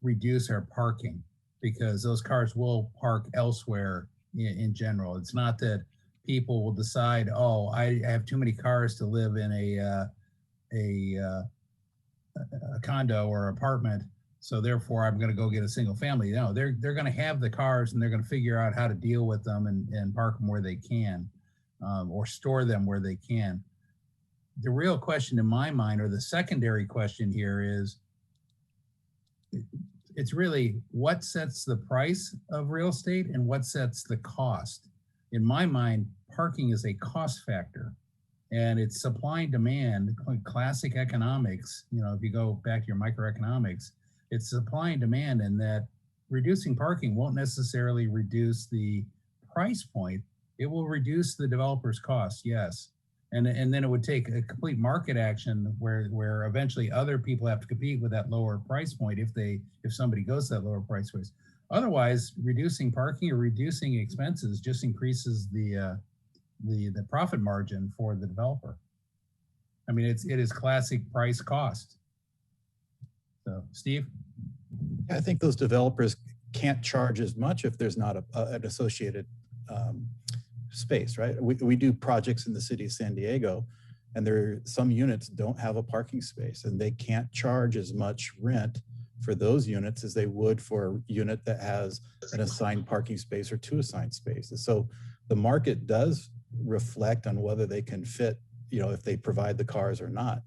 reduce our parking, because those cars will park elsewhere in general. It's not that people will decide, oh, I have too many cars to live in a condo or apartment, so therefore I'm going to go get a single family. No, they're going to have the cars and they're going to figure out how to deal with them and park them where they can, or store them where they can. The real question in my mind, or the secondary question here, is it's really what sets the price of real estate and what sets the cost. In my mind, parking is a cost factor. And it's supply and demand, classic economics. If you go back to your microeconomics, it's supply and demand, and that reducing parking won't necessarily reduce the price point. It will reduce the developer's cost, yes. And then it would take a complete market action where eventually other people have to compete with that lower price point if somebody goes to that lower price point. Otherwise, reducing parking or reducing expenses just increases the profit margin for the developer. I mean, it is classic price cost. So, Steve? I think those developers can't charge as much if there's not an associated space, right? We do projects in the city of San Diego, and some units don't have a parking space, and they can't charge as much rent for those units as they would for a unit that has an assigned parking space or two assigned spaces. So the market does reflect on whether they can fit, if they provide the cars or not.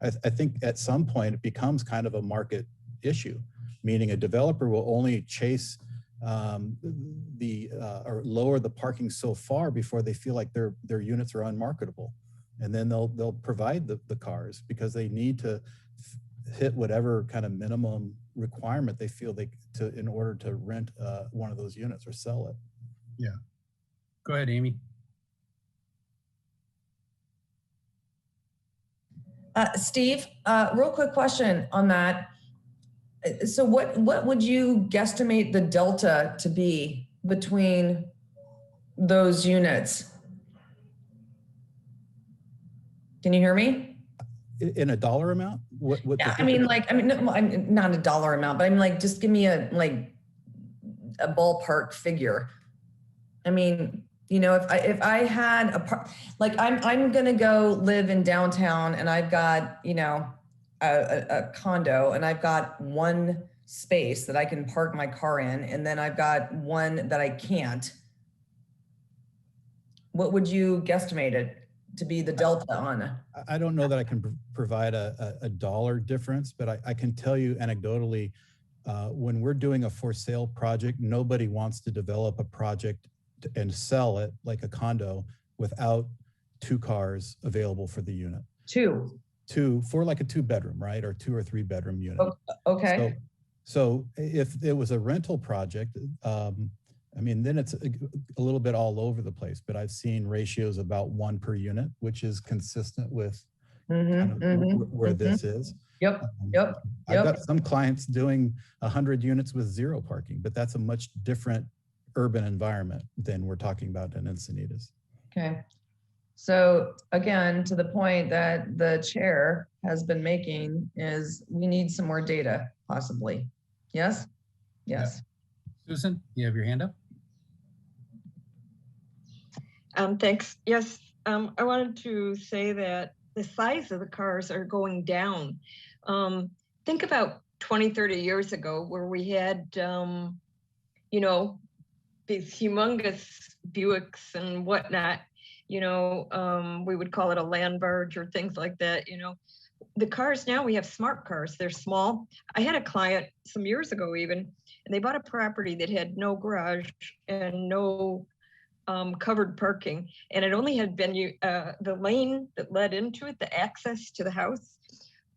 I think at some point it becomes kind of a market issue, meaning a developer will only chase or lower the parking so far before they feel like their units are unmarketable, and then they'll provide the cars because they need to hit whatever kind of minimum requirement they feel in order to rent one of those units or sell it. Yeah. Go ahead, Amy. Steve, real quick question on that. So what would you guesstimate the delta to be between those units? Can you hear me? In a dollar amount? Yeah, not a dollar amount, but I'm like, just give me a ballpark figure. I mean, if I had I'm gonna go live in downtown, and I've got a condo, and I've got one space that I can park my car in, and then I've got one that I can't. What would you guesstimate it to be the delta on? I don't know that I can provide a dollar difference, but I can tell you anecdotally, when we're doing a for sale project, nobody wants to develop a project and sell it like a condo without two cars available for the unit. Two for like a 2-bedroom, right? Or 2 or 3 bedroom unit. Okay. So if it was a rental project, then it's a little bit all over the place, but I've seen ratios about 1 per unit, which is consistent with where this is. Yep. I've got some clients doing 100 units with 0 parking, but that's a much different urban environment than we're talking about in Encinitas. Okay. So again, to the point that the chair has been making is we need some more data possibly. Yes? Yes. Susan, you have your hand up? Thanks. Yes, I wanted to say that the size of the cars are going down. Think about 20, 30 years ago where we had, you know, these humongous Buicks and whatnot, you know, we would call it a land barge or things like that, you know. The cars now, we have smart cars, they're small. I had a client some years ago even, and they bought a property that had no garage and no covered parking, and it only had been the lane that led into it, the access to the house,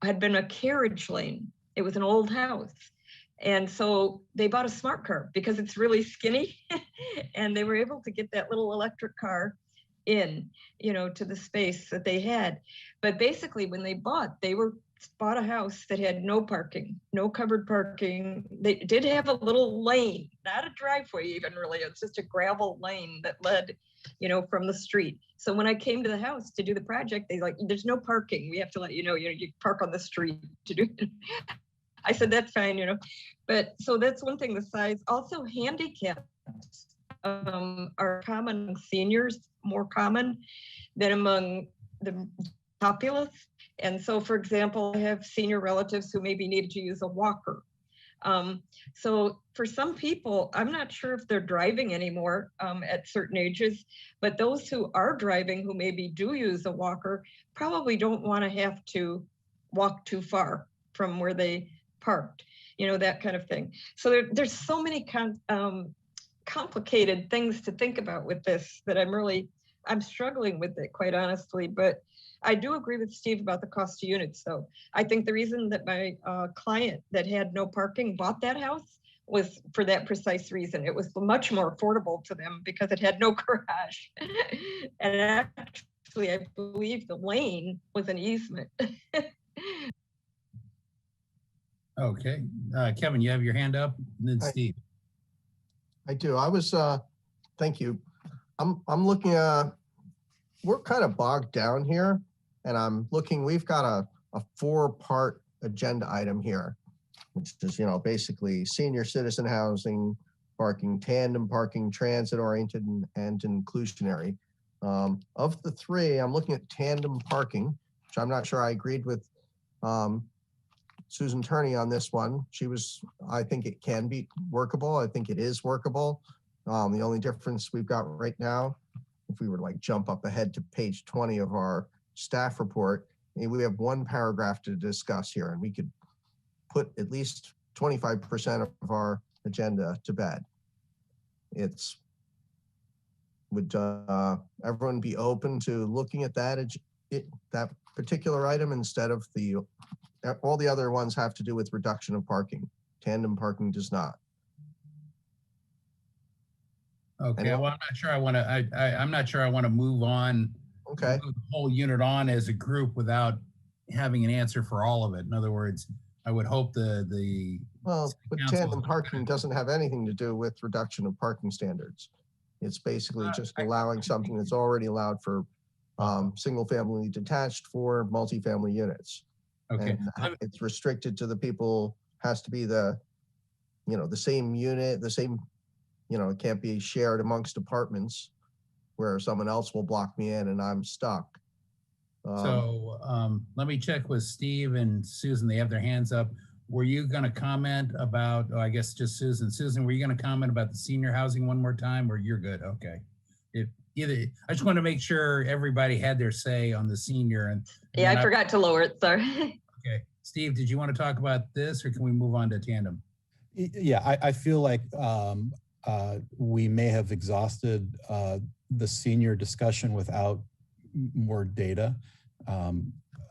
had been a carriage lane. It was an old house. And so they bought a smart car because it's really skinny and they were able to get that little electric car in, you know, to the space that they had. But basically when they bought a house that had no parking, no covered parking. They did have a little lane, not a driveway even really, it's just a gravel lane that led, you know, from the street. So when I came to the house to do the project, they like, there's no parking. We have to let you know, you park on the street to do it. I said, that's fine, you know. But so that's one thing, the size. Also handicaps are common among seniors, more common than among the populace. And so, for example, I have senior relatives who maybe needed to use a walker. So for some people, I'm not sure if they're driving anymore at certain ages, but those who are driving, who maybe do use a walker, probably don't want to have to walk too far from where they parked, you know, that kind of thing. So there's so many complicated things to think about with this that I'm struggling with it, quite honestly. But I do agree with Steve about the cost of units, though. I think the reason that my client that had no parking bought that house was for that precise reason. It was much more affordable to them because it had no garage. And actually, I believe the lane was an easement. Okay, Kevin, you have your hand up, and then Steve. I do. I was, thank you. I'm looking at, we're kind of bogged down here, and I'm looking, we've got a 4-part agenda item here, which is, you know, basically senior citizen housing, parking, tandem parking, transit oriented and inclusionary. Of the 3, I'm looking at tandem parking, which I'm not sure I agreed with Susan Turney on this one. I think it can be workable. I think it is workable. The only difference we've got right now, if we were to like jump up ahead to page 20 of our staff report, we have 1 paragraph to discuss here, and we could put at least 25% of our agenda to bed. Would everyone be open to looking at that particular item instead of all the other ones have to do with reduction of parking. Tandem parking does not. Okay, well, I'm not sure I want to move on. Okay. Move the whole unit on as a group without having an answer for all of it. In other words, I would hope but tandem parking doesn't have anything to do with reduction of parking standards. It's basically just allowing something that's already allowed for single family detached for multifamily units. Okay. And it's restricted to the people, has to be the same unit, the same, it can't be shared amongst apartments where someone else will block me in and I'm stuck. So let me check with Steve and Susan. They have their hands up. Were you going to comment about, I guess just Susan. Susan, were you going to comment about the senior housing one more time, or you're good? Okay. I just want to make sure everybody had their say on the senior. And yeah, I forgot to lower it, sorry. Okay. Steve, did you want to talk about this, or can we move on to tandem? Yeah, I feel like we may have exhausted the senior discussion without more data.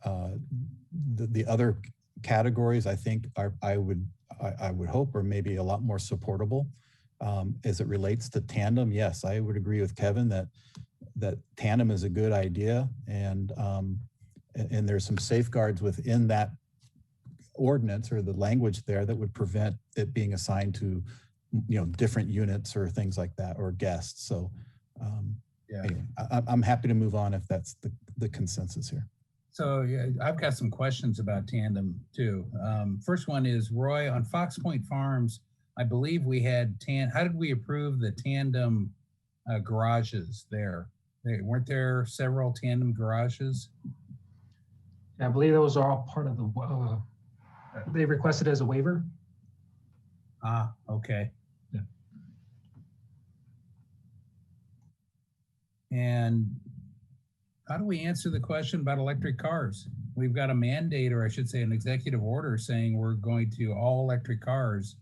The other categories, I think, I would hope are maybe a lot more supportable as it relates to tandem. Yes, I would agree with Kevin that tandem is a good idea, and there's some safeguards within that ordinance or the language there that would prevent it being assigned to different units or things like that, or guests. So Yeah. Anyway, I'm happy to move on if that's the consensus here. So yeah, I've got some questions about tandem too. First one is, Roy, on Fox Point Farms, I believe we had how did we approve the tandem garages there? Weren't there several tandem garages? I believe those are all part of the, they requested as a waiver. Ah, okay. Yeah. And how do we answer the question about electric cars? We've got a mandate, or I should say an executive order saying we're going to all electric cars.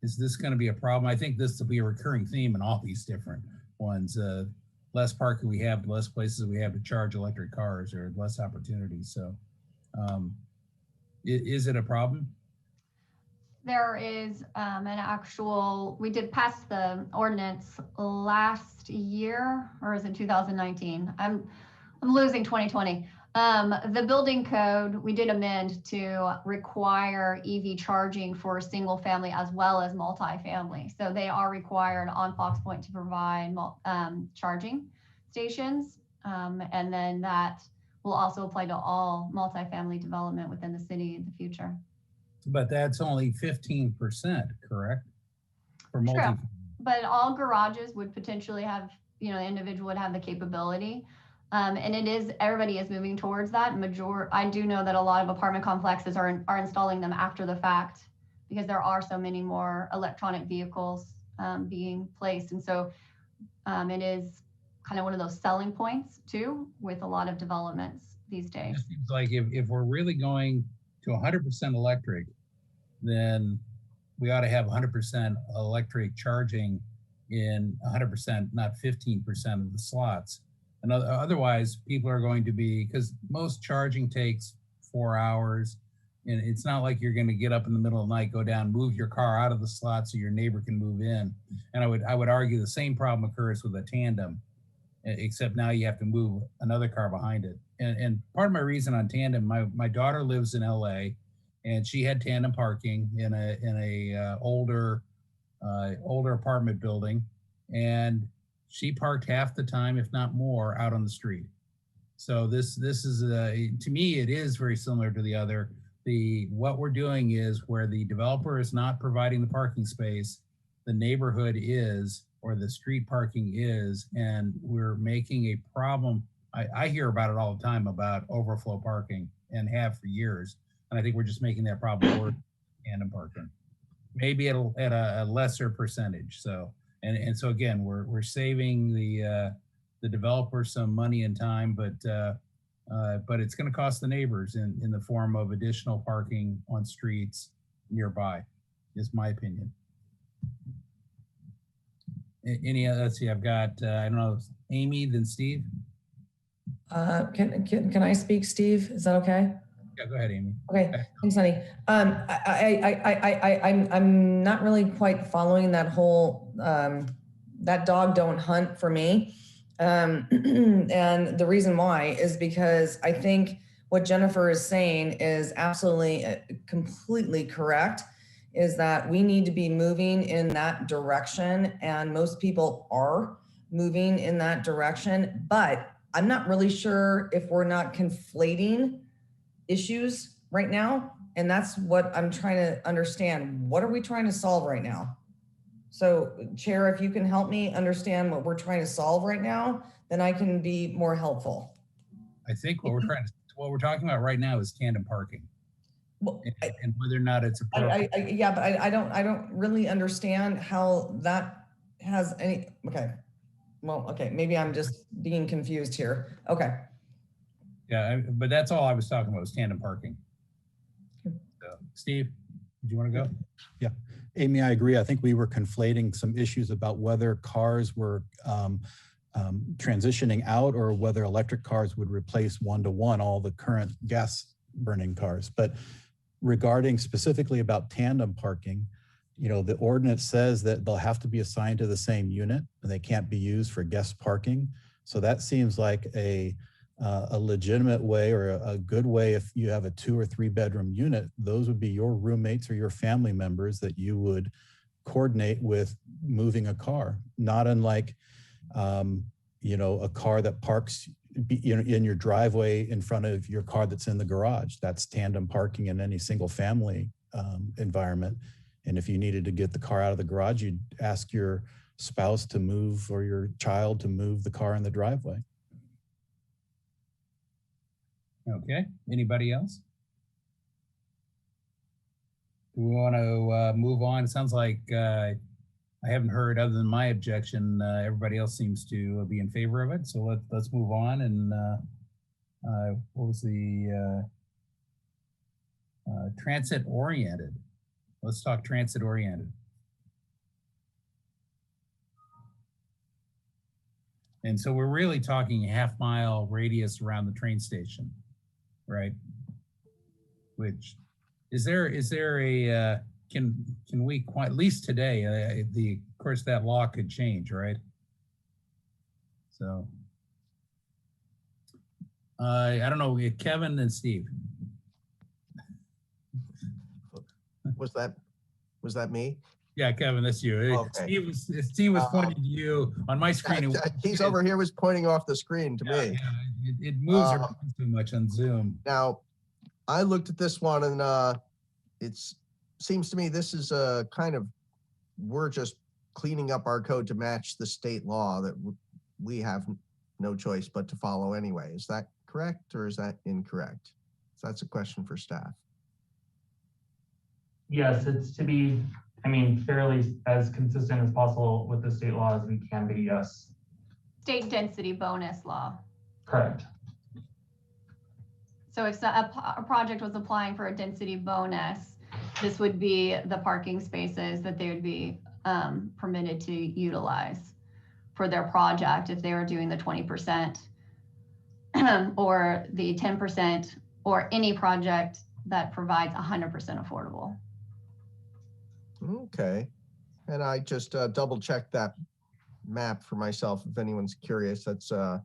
Is this going to be a problem? I think this will be a recurring theme in all these different ones. Less parking we have, less places we have to charge electric cars, or less opportunities. So is it a problem? There is an actual, we did pass the ordinance last year, or is it 2019? I'm losing 2020. The building code, we did amend to require EV charging for single family as well as multifamily. So they are required on Fox Point to provide charging stations. And then that will also apply to all multifamily development within the city in the future. But that's only 15%, correct? For True. But all garages would potentially have, you know, the individual would have the capability. And it is, everybody is moving towards that. I do know that a lot of apartment complexes are installing them after the fact, because there are so many more electronic vehicles being placed. And so it is kind of one of those selling points too, with a lot of developments these days. It seems like if we're really going to 100% electric, then we ought to have 100% electric charging in 100%, not 15% of the slots. And otherwise, people are going to be, because most charging takes 4 hours, and it's not like you're going to get up in the middle of the night, go down, move your car out of the slot so your neighbor can move in. And I would argue the same problem occurs with a tandem, except now you have to move another car behind it. And part of my reason on tandem, my daughter lives in LA, and she had tandem parking in a older apartment building, and she parked half the time, if not more, out on the street. So this is to me, it is very similar to the other. What we're doing is, where the developer is not providing the parking space, the neighborhood is, or the street parking is, and we're making a problem. I hear about it all the time about overflow parking, and have for years. And I think we're just making that problem worse. Tandem parking, maybe at a lesser percentage. So, and so again, we're saving the developer some money and time, but it's going to cost the neighbors in the form of additional parking on streets nearby, is my opinion. Any other? Let's see. I've got I don't know, Amy, then Steve. Can I speak, Steve? Is that okay? Yeah, go ahead, Amy. Okay, thanks, honey. I'm not really quite following that whole that dog don't hunt for me, and the reason why is because I think what Jennifer is saying is absolutely completely correct. Is that we need to be moving in that direction, and most people are moving in that direction, but I'm not really sure if we're not conflating issues right now. And that's what I'm trying to understand. What are we trying to solve right now? So Chair, if you can help me understand what we're trying to solve right now, then I can be more helpful. I think what we're talking about right now is tandem parking. Well, and whether or not it's a yeah, but I don't really understand how that has any, okay. Well, okay, maybe I'm just being confused here. Okay. Yeah, but that's all I was talking about, was tandem parking. So, Steve, did you want to go? Yeah, Amy, I agree. I think we were conflating some issues about whether cars were transitioning out, or whether electric cars would replace one-to-one all the current gas burning cars. But regarding specifically about tandem parking, you know, the ordinance says that they'll have to be assigned to the same unit, and they can't be used for guest parking. So that seems like a legitimate way, or a good way. If you have a 2 or 3 bedroom unit, those would be your roommates or your family members that you would coordinate with moving a car. Not unlike You know, a car that parks in your driveway in front of your car that's in the garage. That's tandem parking in any single family environment. And if you needed to get the car out of the garage, you'd ask your spouse to move or your child to move the car in the driveway. Okay, anybody else? Do we want to move on? It sounds like I haven't heard, other than my objection, everybody else seems to be in favor of it. So let's move on. And what was the transit oriented? Let's talk transit oriented. And so we're really talking a half-mile radius around the train station, right? Which is there a can we quite, at least today, of course that law could change, right? So I don't know, Kevin and Steve. Was that me? Yeah, Kevin, that's you. Okay. Steve was pointing to you on my screen. He's over here was pointing off the screen to me. Yeah, it moves around too much on Zoom. Now, I looked at this one and it seems to me this is a kind of, we're just cleaning up our code to match the state law that we have no choice but to follow anyway. Is that correct or is that incorrect? So that's a question for staff. Yes, it's to be, I mean, fairly as consistent as possible with the state law as we can be, yes. State density bonus law. Correct. So if a project was applying for a density bonus, this would be the parking spaces that they would be permitted to utilize for their project if they were doing the 20% or the 10% or any project that provides 100% affordable. Okay. And I just double checked that map for myself. If anyone's curious, that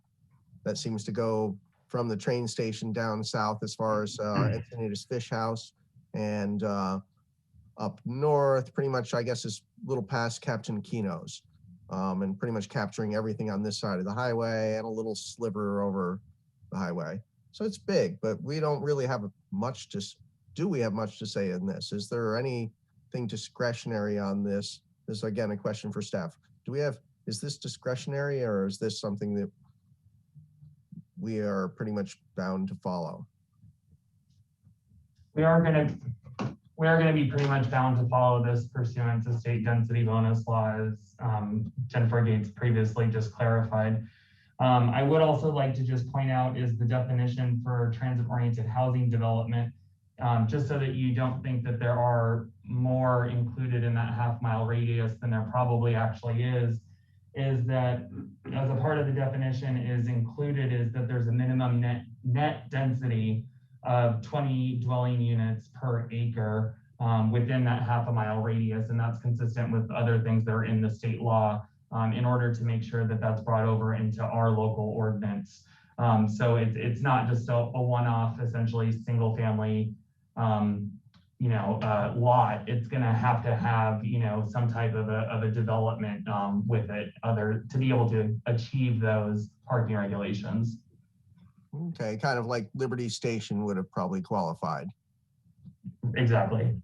seems to go from the train station down south as far as Encinitas Fish House, and up north, pretty much, I guess, is a little past Captain Keno's, and pretty much capturing everything on this side of the highway and a little sliver over the highway. So it's big, but we don't really have much to, do we have much to say in this? Is there anything discretionary on this? This is again a question for staff. Do we have, is this discretionary or is this something that we are pretty much bound to follow? We are going to be pretty much bound to follow this pursuant to state density bonus laws. Jennifer Gates previously just clarified. I would also like to just point out is the definition for transit-oriented housing development, just so that you don't think that there are more included in that half-mile radius than there probably actually is that as a part of the definition is included is that there's a minimum net density of 20 dwelling units per acre within that half-a-mile radius, and that's consistent with other things that are in the state law in order to make sure that that's brought over into our local ordinance. So it's not just a one-off, essentially single-family lot. It's going to have some type of a development with it to be able to achieve those parking regulations. Okay, kind of like Liberty Station would have probably qualified. Exactly.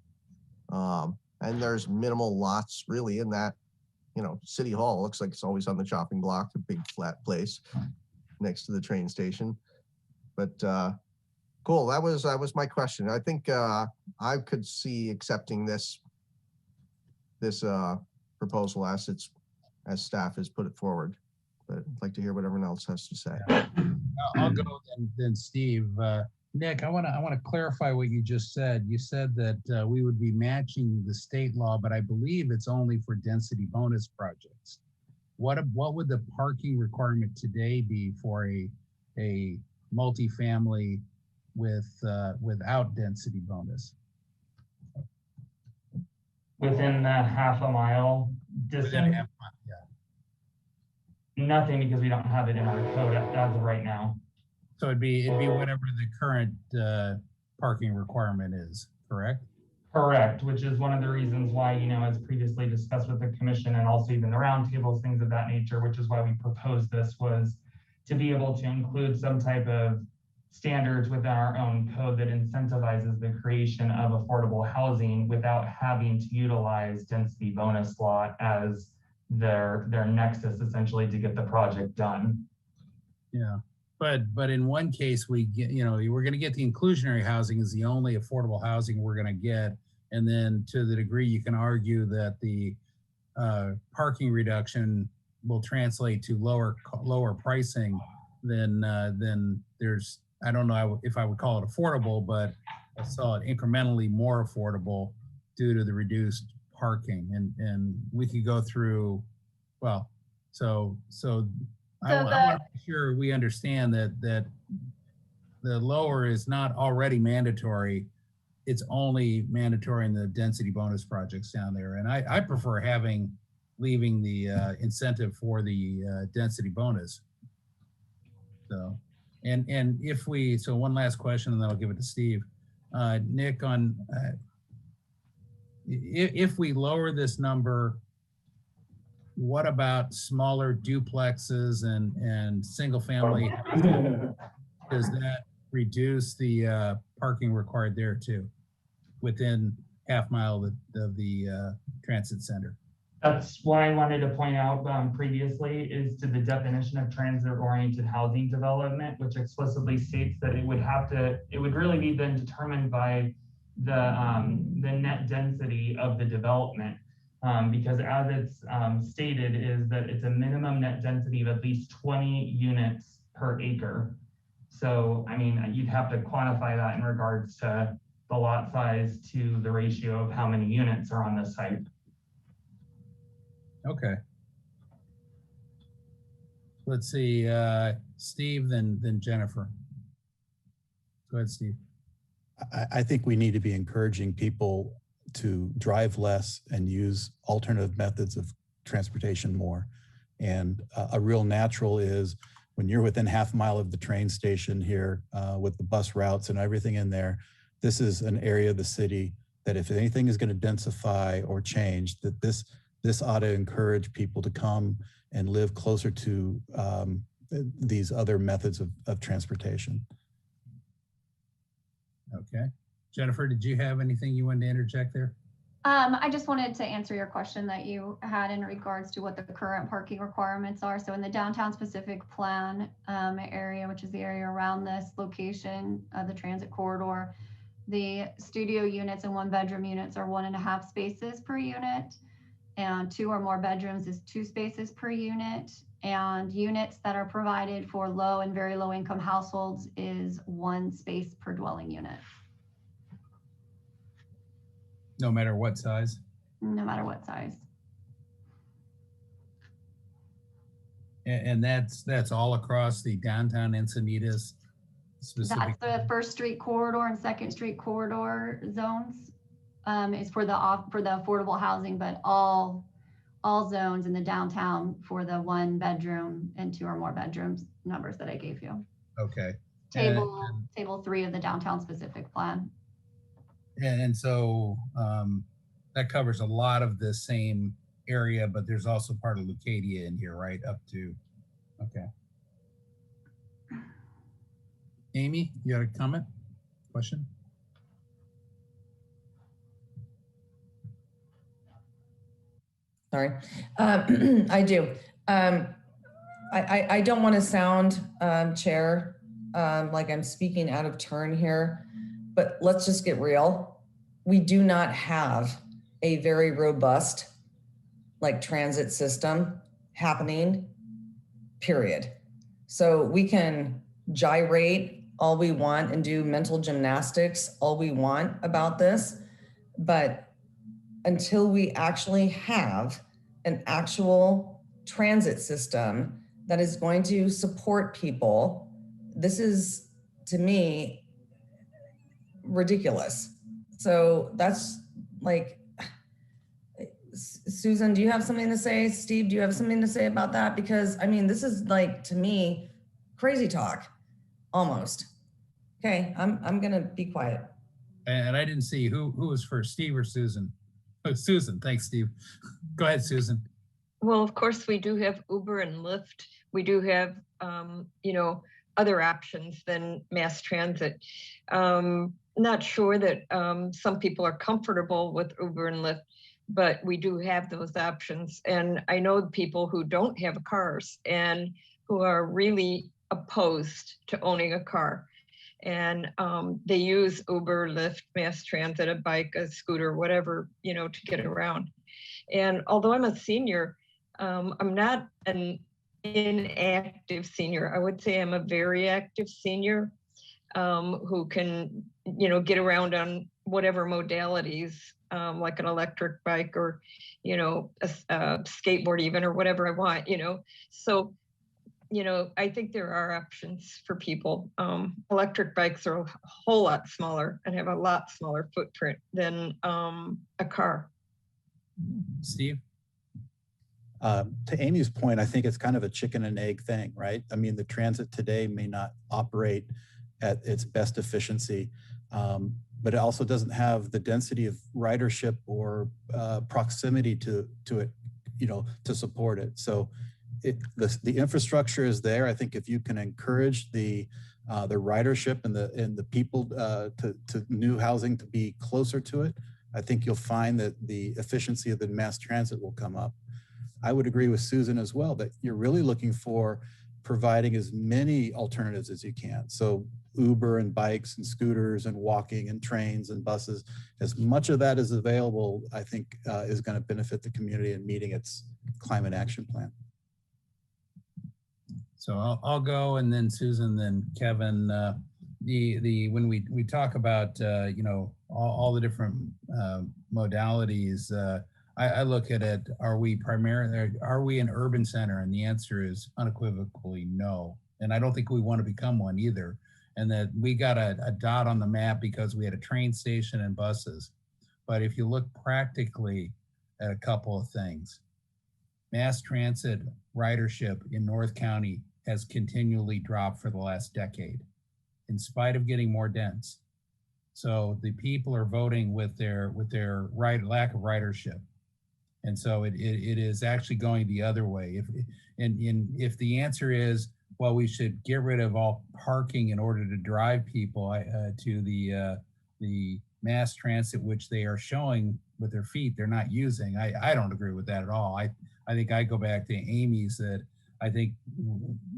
And there's minimal lots really in that, City Hall looks like it's always on the chopping block, a big flat place next to the train station. But cool, that was my question. I think I could see accepting this proposal as staff has put it forward. But I'd like to hear what everyone else has to say. I'll go then Steve. Nick, I want to clarify what you just said. You said that we would be matching the state law, but I believe it's only for density bonus projects. What would the parking requirement today be for a multifamily without density bonus? Within the half-a-mile distance? Within a half mile, yeah. Nothing, because we don't have it in our code as of right now. So it'd be whatever the current parking requirement is, correct? Correct, which is one of the reasons why, as previously discussed with the commission and also even the roundtables, things of that nature, which is why we proposed this, was to be able to include some type of standards within our own code that incentivizes the creation of affordable housing without having to utilize density bonus law as their nexus essentially to get the project done. Yeah, but in one case we get, we're going to get the inclusionary housing is the only affordable housing we're going to get. And then to the degree you can argue that the parking reduction will translate to lower pricing, then there's, I don't know if I would call it affordable, but I saw it incrementally more affordable due to the reduced parking. And we could go through, well, so I want to make sure we understand that the lower is not already mandatory. It's only mandatory in the density bonus projects down there. And I prefer leaving the incentive for the density bonus. So, and so one last question and then I'll give it to Steve. Nick, on if we lower this number, what about smaller duplexes and single family? Does that reduce the parking required there too, within half mile of the transit center? That's what I wanted to point out previously is to the definition of transit-oriented housing development, which explicitly states that it would really be then determined by the net density of the development. Because as it's stated is that it's a minimum net density of at least 20 units per acre. So, I mean, you'd have to quantify that in regards to the lot size to the ratio of how many units are on the site. Okay. Let's see, Steve, then Jennifer. Go ahead, Steve. I think we need to be encouraging people to drive less and use alternative methods of transportation more. And a real natural is when you're within half a mile of the train station here with the bus routes and everything in there, this is an area of the city that if anything is going to densify or change, that this ought to encourage people to come and live closer to these other methods of transportation. Okay. Jennifer, did you have anything you wanted to interject there? I just wanted to answer your question that you had in regards to what the current parking requirements are. So in the downtown specific plan area, which is the area around this location of the transit corridor, the studio units and 1-bedroom units are 1.5 spaces per unit, and 2 or more bedrooms is 2 spaces per unit. And units that are provided for low and very low income households is 1 space per dwelling unit. No matter what size? No matter what size. And that's all across the downtown Encinitas specific? That's the 1st Street corridor and 2nd Street corridor zones. Is for the affordable housing, but all zones in the downtown for the 1-bedroom and 2 or more bedrooms numbers that I gave you. Okay. Table 3 of the downtown specific plan. And so that covers a lot of the same area, but there's also part of Leucadia in here, right? Up to, okay. Amy, you had a comment, question? Sorry, I do. I don't want to sound, Chair, like I'm speaking out of turn here, but let's just get real. We do not have a very robust transit system happening, period. So we can gyrate all we want and do mental gymnastics all we want about this, but until we actually have an actual transit system that is going to support people, this is, to me, ridiculous. So that's Susan, do you have something to say? Steve, do you have something to say about that? Because I mean, this is to me, crazy talk, almost. Okay, I'm gonna be quiet. And I didn't see who was first, Steve or Susan? Oh, Susan, thanks, Steve. Go ahead, Susan. Well, of course, we do have Uber and Lyft. We do have, other options than mass transit. Not sure that some people are comfortable with Uber and Lyft, but we do have those options. And I know people who don't have cars and who are really opposed to owning a car. And they use Uber, Lyft, mass transit, a bike, a scooter, whatever, to get around. And although I'm a senior, I'm not an inactive senior. I would say I'm a very active senior who can, get around on whatever modalities, like an electric bike or, a skateboard even, or whatever I want, So, I think there are options for people. Electric bikes are a whole lot smaller and have a lot smaller footprint than a car. Steve? To Amy's point, I think it's kind of a chicken and egg thing, right? I mean, the transit today may not operate at its best efficiency, but it also doesn't have the density of ridership or proximity to it, to support it. So the infrastructure is there. I think if you can encourage the ridership and the people to new housing to be closer to it, I think you'll find that the efficiency of the mass transit will come up. I would agree with Susan as well that you're really looking for providing as many alternatives as you can. So Uber and bikes and scooters and walking and trains and buses, as much of that is available, I think is going to benefit the community in meeting its climate action plan. So I'll go, and then Susan, then Kevin. When we talk about all the different modalities, I look at it. Are we an urban center? And the answer is unequivocally no. And I don't think we want to become one either. And that we got a dot on the map because we had a train station and buses. But if you look practically at a couple of things, mass transit ridership in North County has continually dropped for the last decade, in spite of getting more dense. So the people are voting with their lack of ridership. And so it is actually going the other way. If the answer is, well, we should get rid of all parking in order to drive people to the mass transit, which they are showing with their feet they're not using, I don't agree with that at all. I think I go back to Amy's that I think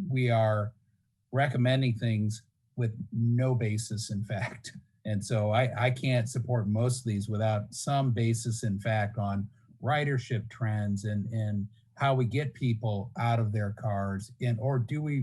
we are recommending things with no basis in fact. And so I can't support most of these without some basis in fact on ridership trends and how we get people out of their cars, or do we,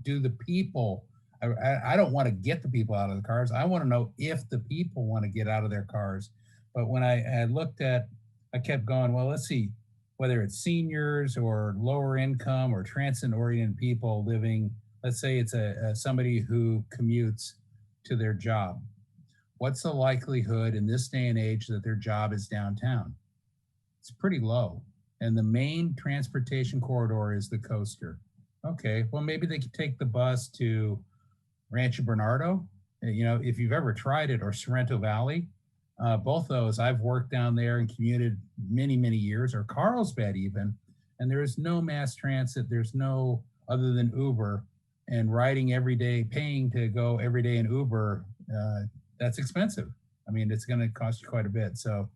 do the people, I don't want to get the people out of the cars. I want to know if the people want to get out of their cars. But when I looked at, I kept going, well, let's see, whether it's seniors or lower income or transit-oriented people living, let's say it's somebody who commutes to their job. What's the likelihood in this day and age that their job is downtown? It's pretty low. And the main transportation corridor is the coaster. Okay, well, maybe they could take the bus to Rancho Bernardo, if you've ever tried it, or Sorrento Valley. Both those, I've worked down there and commuted many, many years, or Carlsbad even, and there is no mass transit. There's no, other than Uber, and riding every day, paying to go every day in Uber, that's expensive. I mean, it's going to cost you quite a bit. So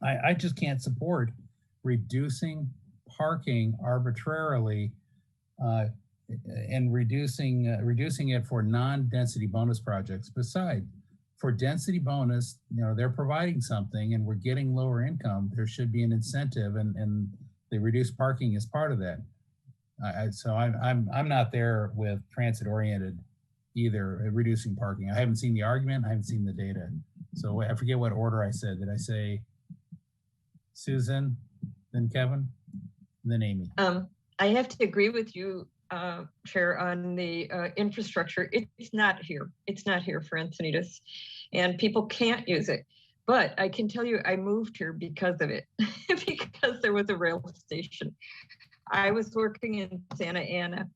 I just can't support reducing parking arbitrarily and reducing it for non-density bonus projects. Besides, for density bonus, they're providing something and we're getting lower income. There should be an incentive, and the reduced parking is part of that. So I'm not there with transit-oriented either, reducing parking. I haven't seen the argument. I haven't seen the data. So I forget what order I said. Did I say Susan, then Kevin, then Amy? I have to agree with you, Chair, on the infrastructure. It's not here. It's not here for Encinitas, and people can't use it. But I can tell you, I moved here because of it, because there was a rail station. I was working in Santa Ana,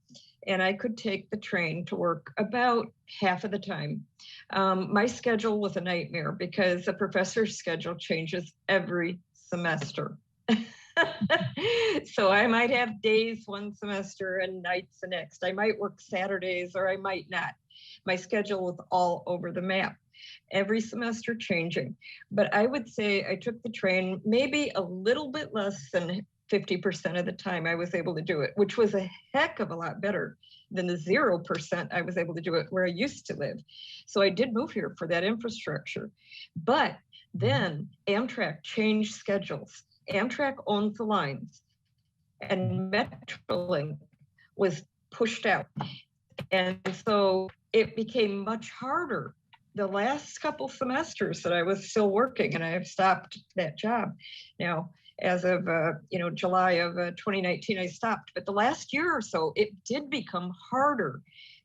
and I could take the train to work about half of the time. My schedule was a nightmare because the professor's schedule changes every semester. So I might have days one semester and nights the next. I might work Saturdays or I might not. My schedule was all over the map, every semester changing. But I would say I took the train maybe a little bit less than 50% of the time I was able to do it, which was a heck of a lot better than the 0% I was able to do it where I used to live. So I did move here for that infrastructure. But then Amtrak changed schedules. Amtrak owns the lines, and Metrolink was pushed out. And so it became much harder. The last couple semesters that I was still working, and I have stopped that job now as of July of 2019, I stopped. But the last year or so, it did become harder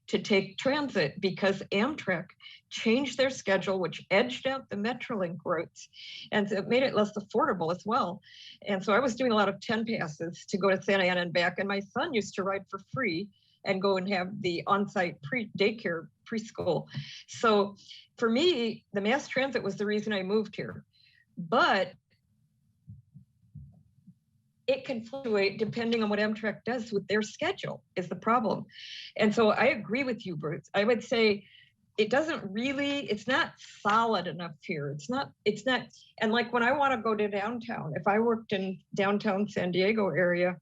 to take transit because Amtrak changed their schedule, which edged out the Metrolink routes. And so it made it less affordable as well. And so I was doing a lot of 10 passes to go to Santa Ana and back. And my son used to ride for free and go and have the on-site daycare preschool. So for me, the mass transit was the reason I moved here. But it can fluctuate depending on what Amtrak does with their schedule is the problem. And so I agree with you, Bruce. I would say it doesn't really, it's not solid enough here. It's not, and like when I want to go to downtown, if I worked in downtown San Diego area,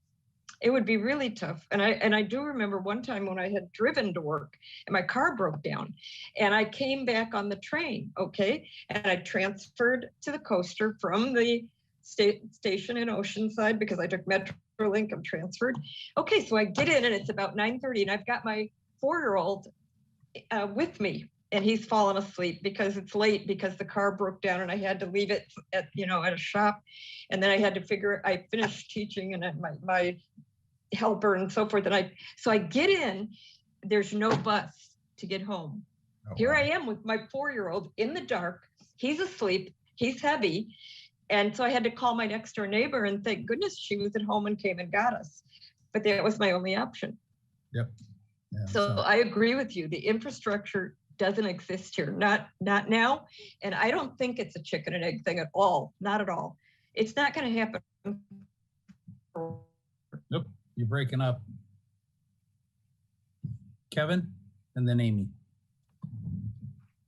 it would be really tough. And I do remember one time when I had driven to work and my car broke down and I came back on the train, okay? And I transferred to the coaster from the station in Oceanside because I took Metrolink, I'm transferred. Okay, so I get in and it's about 9:30 and I've got my 4-year-old with me and he's fallen asleep because it's late because the car broke down and I had to leave it at a shop. And then I had to I finished teaching and my helper and so forth. And so I get in, there's no bus to get home. Oh, here wow. I am with my 4-year-old in the dark. He's asleep, he's heavy. And so I had to call my next door neighbor and thank goodness she was at home and came and got us. But that was my only option. Yep. Yeah, so I agree with you. The infrastructure doesn't exist here, not now. And I don't think it's a chicken and egg thing at all. Not at all. It's not going to happen. Nope. You're breaking up. Kevin and then Amy.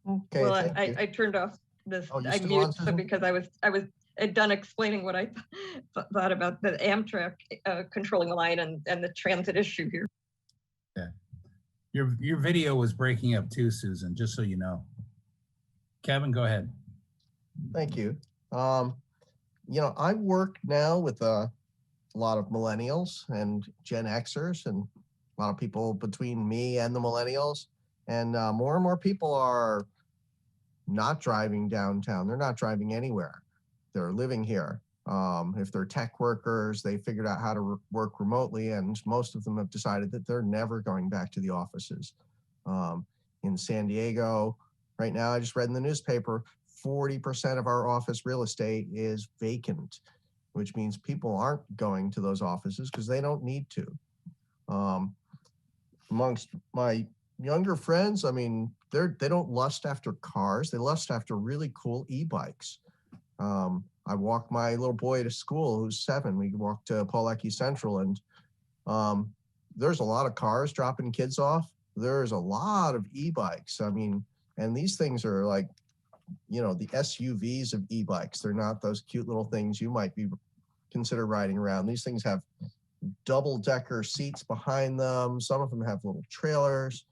Okay. Well, I turned off this. Oh, I muted because I was done explaining what I thought about the Amtrak controlling the line and the transit issue here. Yeah. Your video was breaking up too, Susan, just so you know. Kevin, go ahead. Thank you. I work now with a lot of millennials and Gen Xers and a lot of people between me and the millennials. And more and more people are not driving downtown. They're not driving anywhere. They're living here. If they're tech workers, they figured out how to work remotely, and most of them have decided that they're never going back to the offices. In San Diego, right now, I just read in the newspaper, 40% of our office real estate is vacant, which means people aren't going to those offices because they don't need to. Amongst my younger friends, I mean, they don't lust after cars. They lust after really cool e-bikes. I walk my little boy to school who's 7. We walk to Pawlecki Central, and there's a lot of cars dropping kids off. There's a lot of e-bikes. I mean, and these things are like, the SUVs of e-bikes. They're not those cute little things you might be consider riding around. These things have double-decker seats behind them. Some of them have little trailers.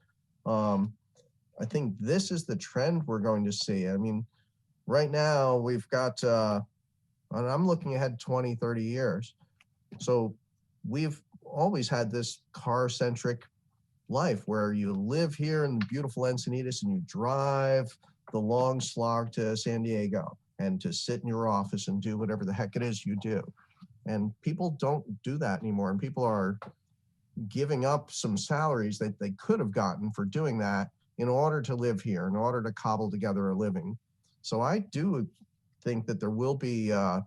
I think this is the trend we're going to see. I mean, right now we've got, and I'm looking ahead 20, 30 years. So we've always had this car-centric life where you live here in the beautiful Encinitas and you drive the long slog to San Diego and to sit in your office and do whatever the heck it is you do. And people don't do that anymore. And people are giving up some salaries that they could have gotten for doing that in order to live here, in order to cobble together a living. So I do think that there will be a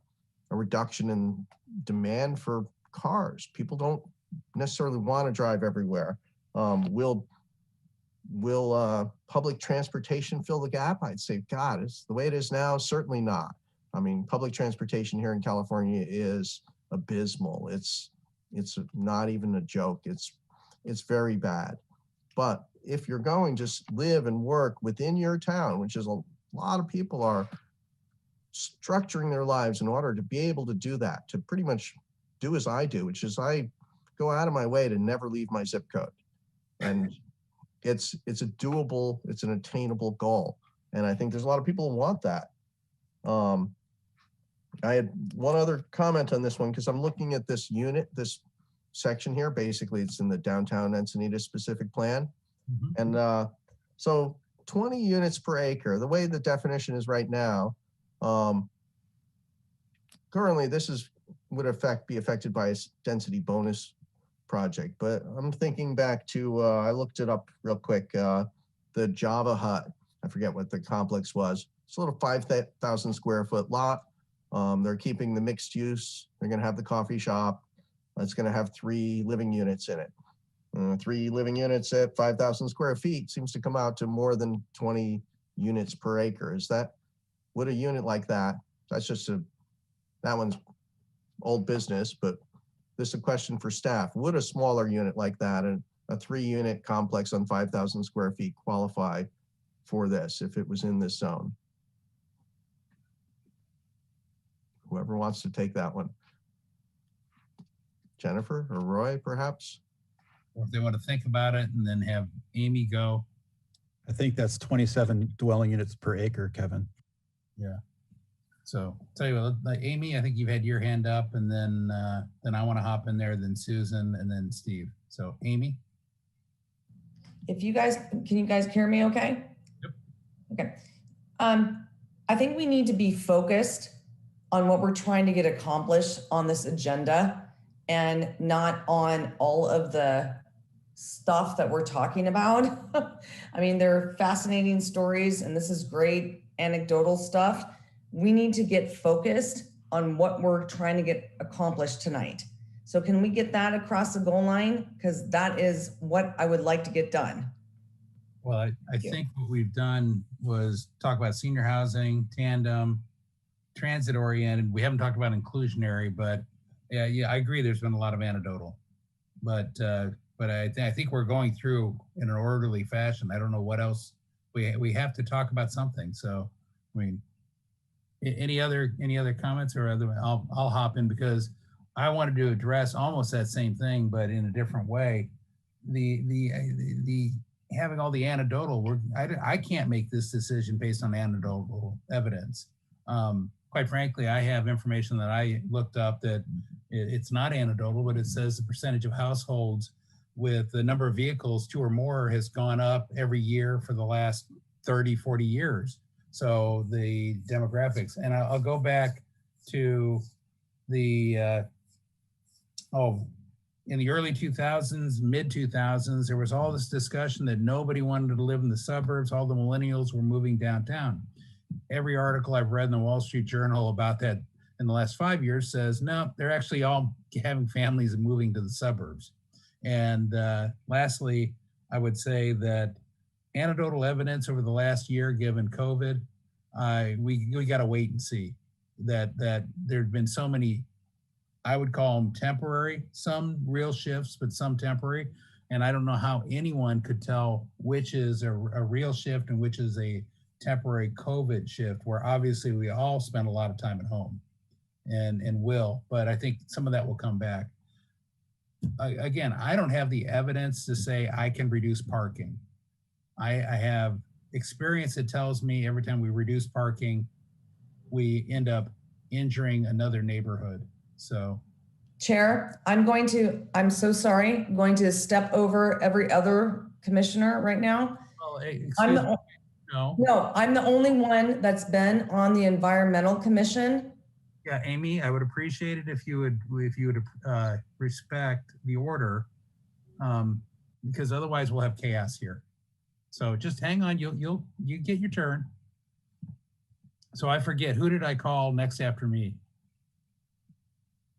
reduction in demand for cars. People don't necessarily want to drive everywhere. Will public transportation fill the gap? I'd say, God, it's the way it is now, certainly not. I mean, public transportation here in California is abysmal. It's not even a joke. It's very bad. But if you're going, just live and work within your town, which is a lot of people are structuring their lives in order to be able to do that, to pretty much do as I do, which is I go out of my way to never leave my zip code. And it's a doable, it's an attainable goal. And I think there's a lot of people who want that. I had one other comment on this one, because I'm looking at this unit, this section here. Basically, it's in the downtown Encinitas specific plan. Mhm. And so 20 units per acre, the way the definition is right now, currently this would be affected by a density bonus project. But I'm thinking back to, I looked it up real quick, the Java Hut. I forget what the complex was. It's a little 5,000 square foot lot. They're keeping the mixed use. They're going to have the coffee shop. It's going to have 3 living units in it. 3 living units at 5,000 square feet seems to come out to more than 20 units per acre. Would a unit like that, that's just that one's old business, but this is a question for staff. Would a smaller unit like that, a 3-unit complex on 5,000 square feet, qualify for this if it was in this zone? Whoever wants to take that one. Jennifer or Roy, perhaps? Or if they want to think about it and then have Amy go. I think that's 27 dwelling units per acre, Kevin. Yeah. So tell you what, Amy, I think you've had your hand up, and then I want to hop in there, then Susan, and then Steve. So Amy. If you guys, can you guys hear me okay? Yep. Okay. I think we need to be focused on what we're trying to get accomplished on this agenda and not on all of the stuff that we're talking about. I mean, they're fascinating stories and this is great anecdotal stuff. We need to get focused on what we're trying to get accomplished tonight. So can we get that across the goal line? Because that is what I would like to get done. Well, I think what we've done was talk about senior housing, tandem, transit oriented. We haven't talked about inclusionary, but yeah, I agree. There's been a lot of anecdotal, but I think we're going through in an orderly fashion. I don't know what else we have to talk about something. So, I mean, any other comments or other? I'll hop in because I wanted to address almost that same thing, but in a different way. The having all the anecdotal, I can't make this decision based on anecdotal evidence. Quite frankly, I have information that I looked up that it's not anecdotal, but it says the percentage of households with the number of vehicles 2 or more has gone up every year for the last 30, 40 years. So the demographics, and I'll go back to the, in the early 2000s, mid 2000s, there was all this discussion that nobody wanted to live in the suburbs. All the millennials were moving downtown. Every article I've read in the Wall Street Journal about that in the last 5 years says, no, they're actually all having families and moving to the suburbs. And lastly, I would say that anecdotal evidence over the last year, given COVID, we got to wait and see that there've been so many, I would call them temporary, some real shifts, but some temporary. And I don't know how anyone could tell which is a real shift and which is a temporary COVID shift, where obviously we all spend a lot of time at home and will, but I think some of that will come back. Again, I don't have the evidence to say I can reduce parking. I have experience that tells me every time we reduce parking, we end up injuring another neighborhood. So, Chair, I'm so sorry, I'm going to step over every other commissioner right now. well, hey, No, I'm the only one that's been on the Environmental Commission. Yeah, Amy, I would appreciate it if you would respect the order, because otherwise we'll have chaos here. So just hang on, you get your turn. So I forget, who did I call next after me?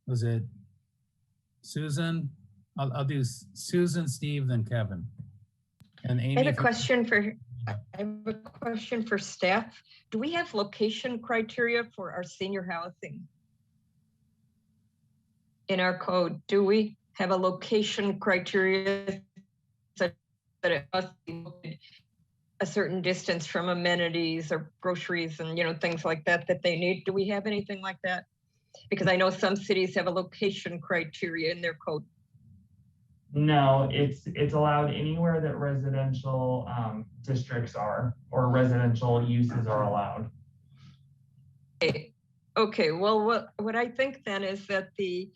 Was it Susan? I'll do Susan, Steve, then Kevin. And Amy. I have a if you- question for, I have a question for staff. Do we have location criteria for our senior housing? In our code, do we have a location criteria such that it must be a certain distance from amenities or groceries and, you know, things like that that they need? Do we have anything like that? Because I know some cities have a location criteria in their code. No, it's allowed anywhere that residential districts are, or residential uses are allowed. Okay, well, what I think then is that the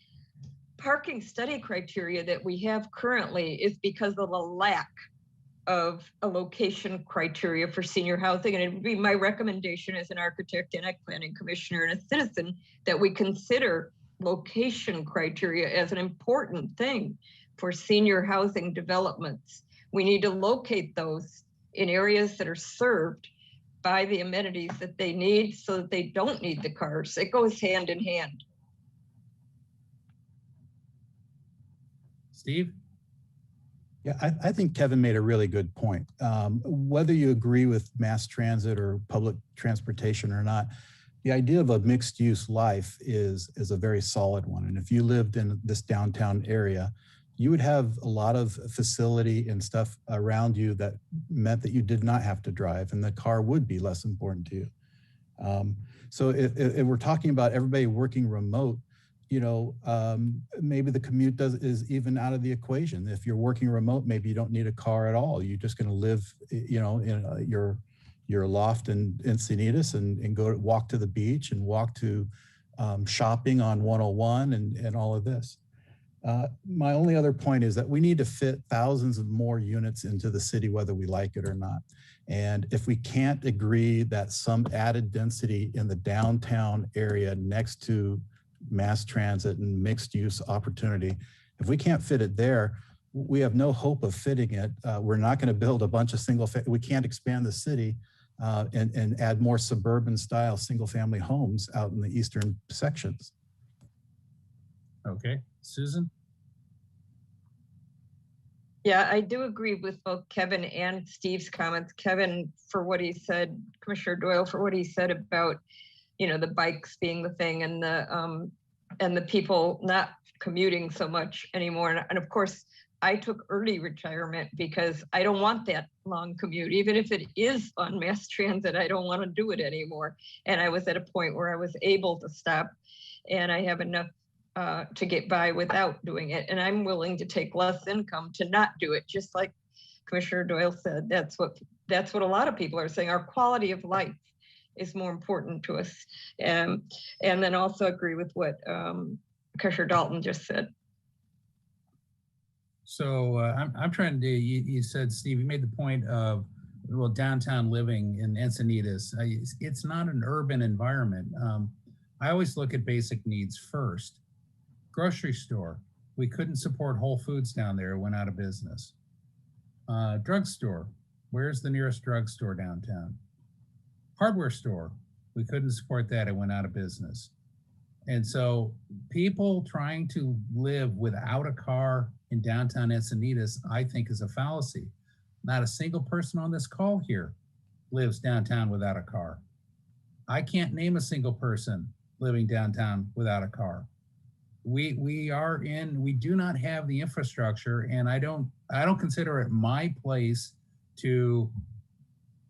parking study criteria that we have currently is because of the lack of a location criteria for senior housing. And it would be my recommendation as an architect and a planning commissioner and a citizen that we consider location criteria as an important thing for senior housing developments. We need to locate those in areas that are served by the amenities that they need so that they don't need the cars. It goes hand in hand. Steve? Yeah, I think Kevin made a really good point. Whether you agree with mass transit or public transportation or not, the idea of a mixed use life is a very solid one. And if you lived in this downtown area, you would have a lot of facility and stuff around you that meant that you did not have to drive and the car would be less important to you. So if we're talking about everybody working remote, you know, maybe the commute is even out of the equation. If you're working remote, maybe you don't need a car at all. You're just going to live, you know, in your loft in Encinitas and go walk to the beach and walk to shopping on 101 and all of this. My only other point is that we need to fit thousands of more units into the city, whether we like it or not. And if we can't agree that some added density in the downtown area next to mass transit and mixed use opportunity, if we can't fit it there, we have no hope of fitting it. We're not going to build a bunch of we can't expand the city and add more suburban style single family homes out in the eastern sections. Okay, Susan? Yeah, I do agree with both Kevin and Steve's comments. Kevin, for what he said, Commissioner Doyle, for what he said about, you know, the bikes being the thing and the people not commuting so much anymore. And of course, I took early retirement because I don't want that long commute. Even if it is on mass transit, I don't want to do it anymore. And I was at a point where I was able to stop and I have enough to get by without doing it. And I'm willing to take less income to not do it. Just like Commissioner Doyle said, that's what a lot of people are saying. Our quality of life is more important to us. And then also agree with what Commissioner Dalton just said. So I'm trying to, you said, Steve, you made the point of, well, downtown living in Encinitas. It's not an urban environment. I always look at basic needs first. Grocery store, we couldn't support Whole Foods down there, it went out of business. Drugstore, where's the nearest drugstore downtown? Hardware store, we couldn't support that, it went out of business. And so people trying to live without a car in downtown Encinitas, I think is a fallacy. Not a single person on this call here lives downtown without a car. I can't name a single person living downtown without a car. We do not have the infrastructure, and I don't consider it my place to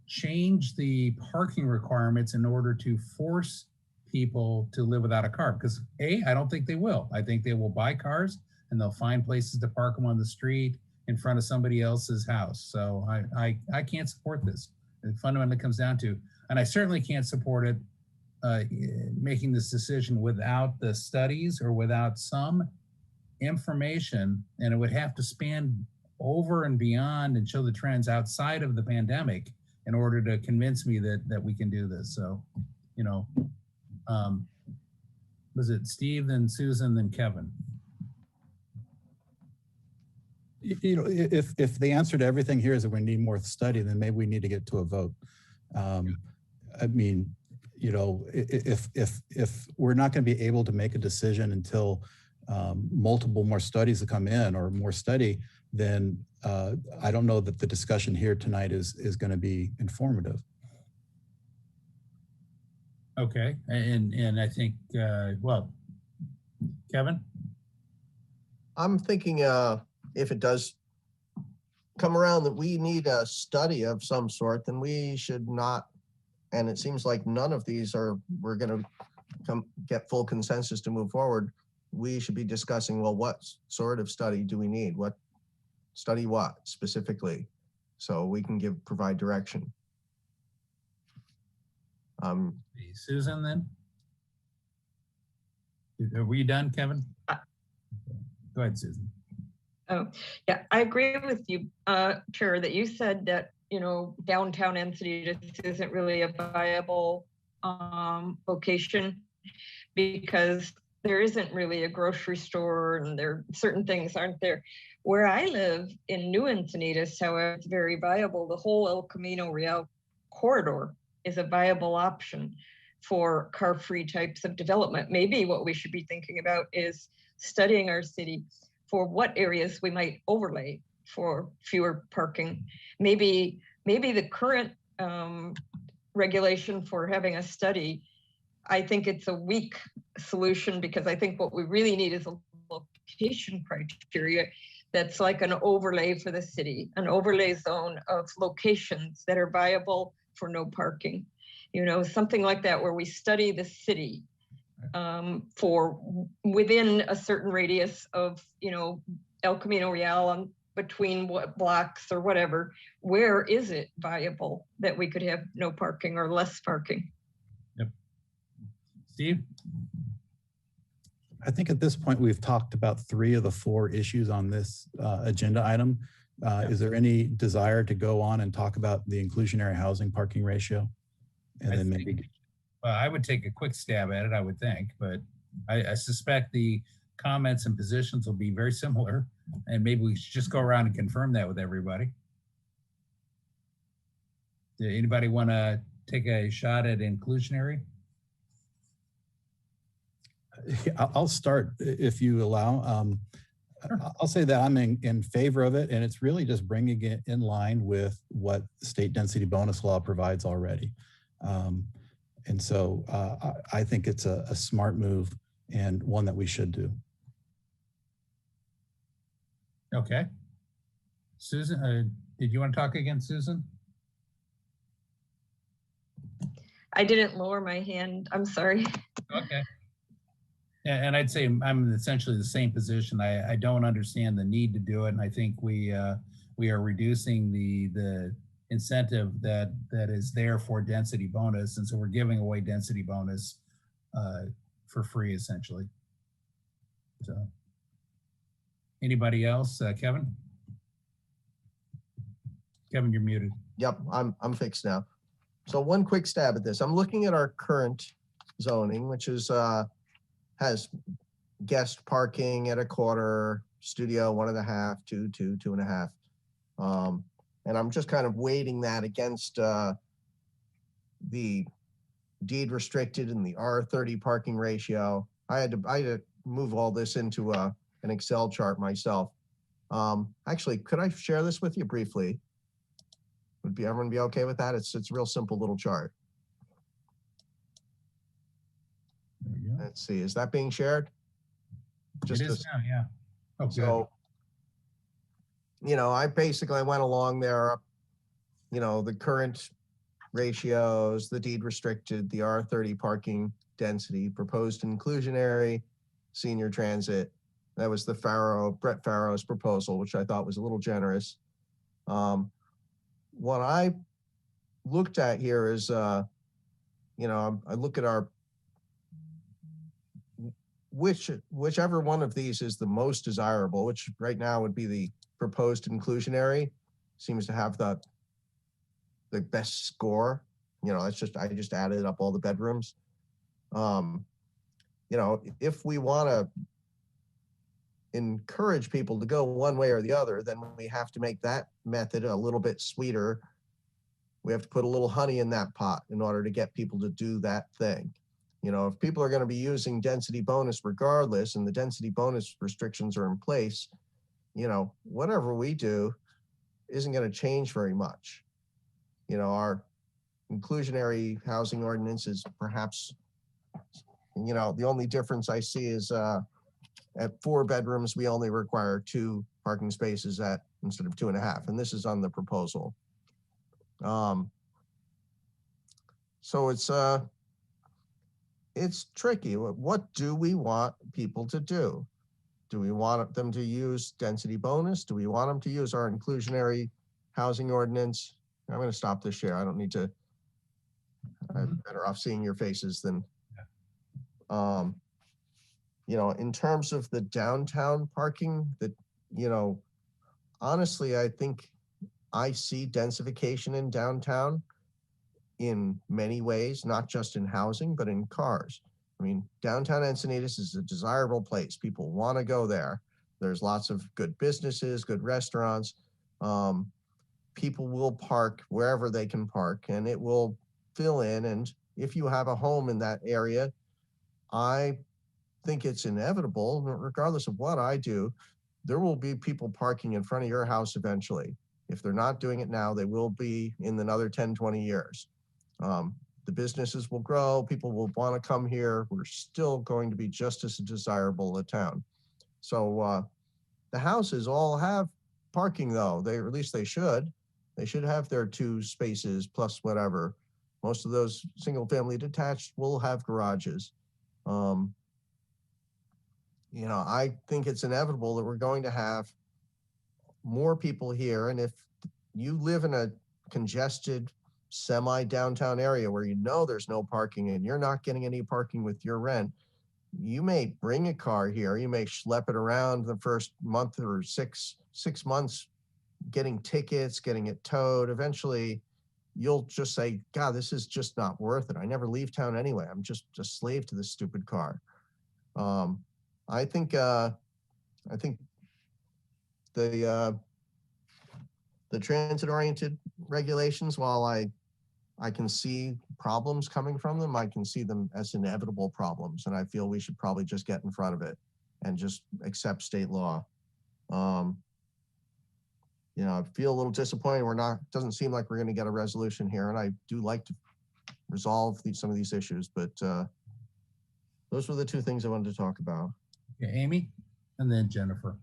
change the parking requirements in order to force people to live without a car, because I don't think they will. I think they will buy cars and they'll find places to park them on the street in front of somebody else's house. So I can't support this. It fundamentally comes down to, and I certainly can't support it making this decision without the studies or without some information, and it would have to span over and beyond and show the trends outside of the pandemic in order to convince me that we can do this. So, you know, was it Steve, then Susan, then Kevin? You know, if the answer to everything here is that we need more study, then maybe we need to get to a vote. I mean, you know, if we're not going to be able to make a decision until multiple more studies to come in or more study, then I don't know that the discussion here tonight is going to be informative. Okay, and I think, well, Kevin? I'm thinking if it does come around that we need a study of some sort, then we should not, and it seems like none of these we're going to get full consensus to move forward. We should be discussing, well, what sort of study do we need? What study what specifically? So we can provide direction. Susan, then? Are we done, Kevin? Go ahead, Susan. Oh, yeah, I agree with you, Chair, that you said that, you know, downtown Encinitas isn't really a viable location because there isn't really a grocery store and there certain things aren't there. Where I live in New Encinitas, however, it's very viable. The whole El Camino Real corridor is a viable option for car-free types of development. Maybe what we should be thinking about is studying our city for what areas we might overlay for fewer parking. Maybe the current regulation for having a study, I think it's a weak solution because I think what we really need is a location criteria that's like an overlay for the city, an overlay zone of locations that are viable for no parking. You know, something like that where we study the city for within a certain radius of, you know, El Camino Real between what blocks or whatever, where is it viable that we could have no parking or less parking? Yep. Steve? I think at this point, we've talked about 3 of the 4 issues on this agenda item. Is there any desire to go on and talk about the inclusionary housing parking ratio? And then maybe. Well, I would take a quick stab at it, I would think, but I suspect the comments and positions will be very similar, and maybe we should just go around and confirm that with everybody. Did anybody want to take a shot at inclusionary? I'll start if you allow. I'll say that I'm in favor of it, and it's really just bringing it in line with what the state density bonus law provides already. And so I think it's a smart move and one that we should do. Okay. Susan, did you want to talk again, Susan? I didn't lower my hand. I'm sorry. Okay. Yeah, and I'd say I'm in essentially the same position. I don't understand the need to do it, and I think we are reducing the incentive that is there for density bonus, and so we're giving away density bonus for free, essentially. So, anybody else? Kevin? Kevin, you're muted. Yep, I'm fixed now. So one quick stab at this. I'm looking at our current zoning, which is has guest parking at 1/4, studio 1.5, 2, 2.5. And I'm just kind of weighting that against the deed restricted and the R30 parking ratio. I had to move all this into an Excel chart myself. Actually, could I share this with you briefly? Would everyone be okay with that? It's a real simple little chart. There we go. Let's see, is that being shared? It is now, yeah. Oh, so, you know, I basically went along there, you know, the current ratios, the deed restricted, the R30 parking density, proposed inclusionary, senior transit. That was the Brett Farrow's proposal, which I thought was a little generous. What I looked at here is, you know, I look at our, whichever one of these is the most desirable, which right now would be the proposed inclusionary, seems to have the best score. You know, that's just, I just added up all the bedrooms. You know, if we want to encourage people to go one way or the other, then we have to make that method a little bit sweeter. We have to put a little honey in that pot in order to get people to do that thing. You know, if people are going to be using density bonus regardless, and the density bonus restrictions are in place, you know, whatever we do isn't going to change very much. You know, our inclusionary housing ordinance is perhaps, you know, the only difference I see is at 4 bedrooms, we only require 2 parking spaces instead of 2.5, and this is on the proposal. So it's tricky. What do we want people to do? Do we want them to use density bonus? Do we want them to use our inclusionary housing ordinance? I'm going to stop the share. I don't need to. I'm better off seeing your faces than. You know, in terms of the downtown parking, you know, honestly, I think I see densification in downtown in many ways, not just in housing, but in cars. I mean, downtown Encinitas is a desirable place. People want to go there. There's lots of good businesses, good restaurants. People will park wherever they can park, and it will fill in. And if you have a home in that area, I think it's inevitable, regardless of what I do, there will be people parking in front of your house eventually. If they're not doing it now, they will be in another 10, 20 years. The businesses will grow, people will want to come here. We're still going to be just as desirable a town. So the houses all have parking though, or at least they should. They should have their 2 spaces plus whatever. Most of those single family detached will have garages. You know, I think it's inevitable that we're going to have more people here. And if you live in a congested semi-downtown area where you know there's no parking and you're not getting any parking with your rent, you may bring a car here. You may schlep it around the first month or six months, getting tickets, getting it towed. Eventually, you'll just say, God, this is just not worth it. I never leave town anyway. I'm just a slave to this stupid car. I think the transit-oriented regulations, while I can see problems coming from them, I can see them as inevitable problems, and I feel we should probably just get in front of it and just accept state law. You know, I feel a little disappointed. Doesn't seem like we're going to get a resolution here, and I do like to resolve some of these issues, but those were the 2 things I wanted to talk about. Okay, Amy, and then Jennifer.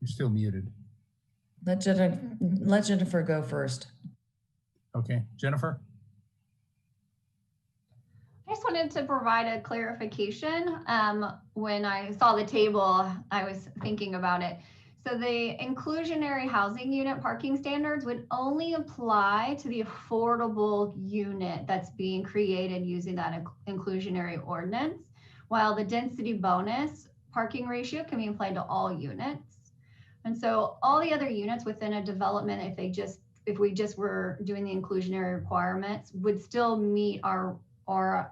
You're still muted. Let Jennifer go first. Okay, Jennifer. I just wanted to provide a clarification. When I saw the table, I was thinking about it. So the inclusionary housing unit parking standards would only apply to the affordable unit that's being created using that inclusionary ordinance, while the density bonus parking ratio can be applied to all units. And so all the other units within a development, if we just were doing the inclusionary requirements, would still meet our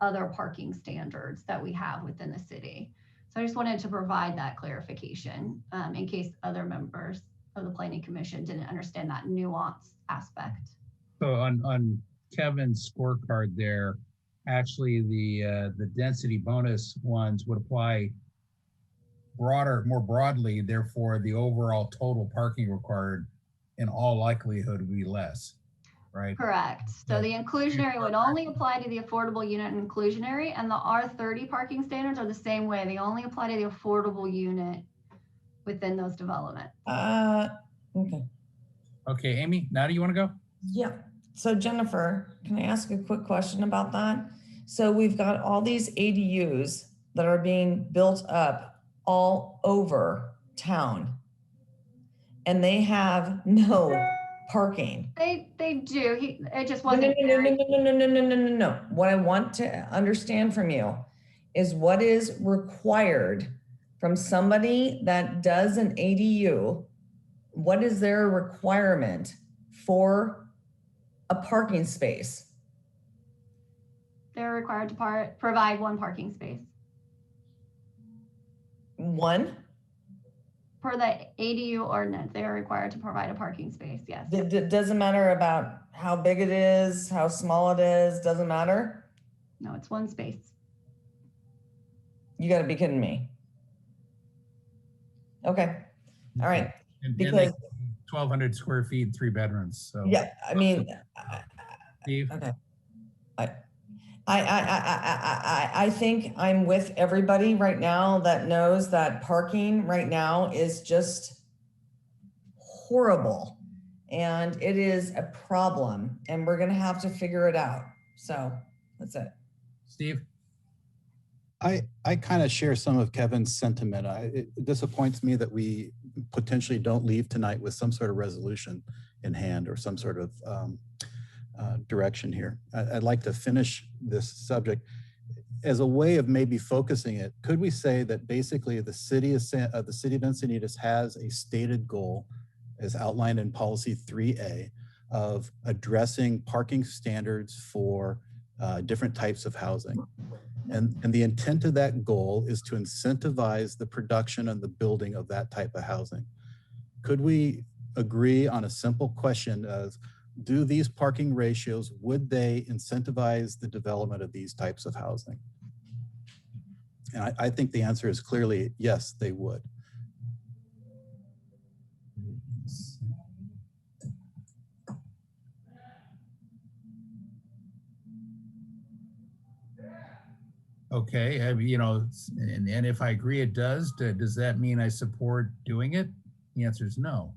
other parking standards that we have within the city. So I just wanted to provide that clarification in case other members of the Planning Commission didn't understand that nuance aspect. So on Kevin's scorecard there, actually the density bonus ones would apply more broadly, therefore the overall total parking required in all likelihood would be less, right? Correct. So the inclusionary would only apply to the affordable unit and inclusionary, and the R30 parking standards are the same way. They only apply to the affordable unit within those developments. Okay. Okay, Amy, now do you want to go? Yeah. So Jennifer, can I ask a quick question about that? So we've got all these ADUs that are being built up all over town, and they have no parking. They do. It just wasn't. No. What I want to understand from you is what is required from somebody that does an ADU. What is their requirement for a parking space? They're required to provide 1 parking space. 1? Per the ADU ordinance, they are required to provide a parking space, yes. Doesn't matter about how big it is, how small it is, doesn't matter? No, it's one space. You gotta be kidding me. Okay, all right. And Because 1,200 square feet, 3 bedrooms, so. yeah, I mean, Steve? okay. I think I'm with everybody right now that knows that parking right now is just horrible. And it is a problem and we're gonna have to figure it out. So that's it. Steve? I kind of share some of Kevin's sentiment. It disappoints me that we potentially don't leave tonight with some sort of resolution in hand or some sort of direction here. I'd like to finish this subject as a way of maybe focusing it. Could we say that basically the city of Encinitas has a stated goal as outlined in policy 3A of addressing parking standards for different types of housing? And the intent of that goal is to incentivize the production and the building of that type of housing. Could we agree on a simple question of, do these parking ratios, would they incentivize the development of these types of housing? And I think the answer is clearly yes, they would. Okay, and if I agree it does that mean I support doing it? The answer is no.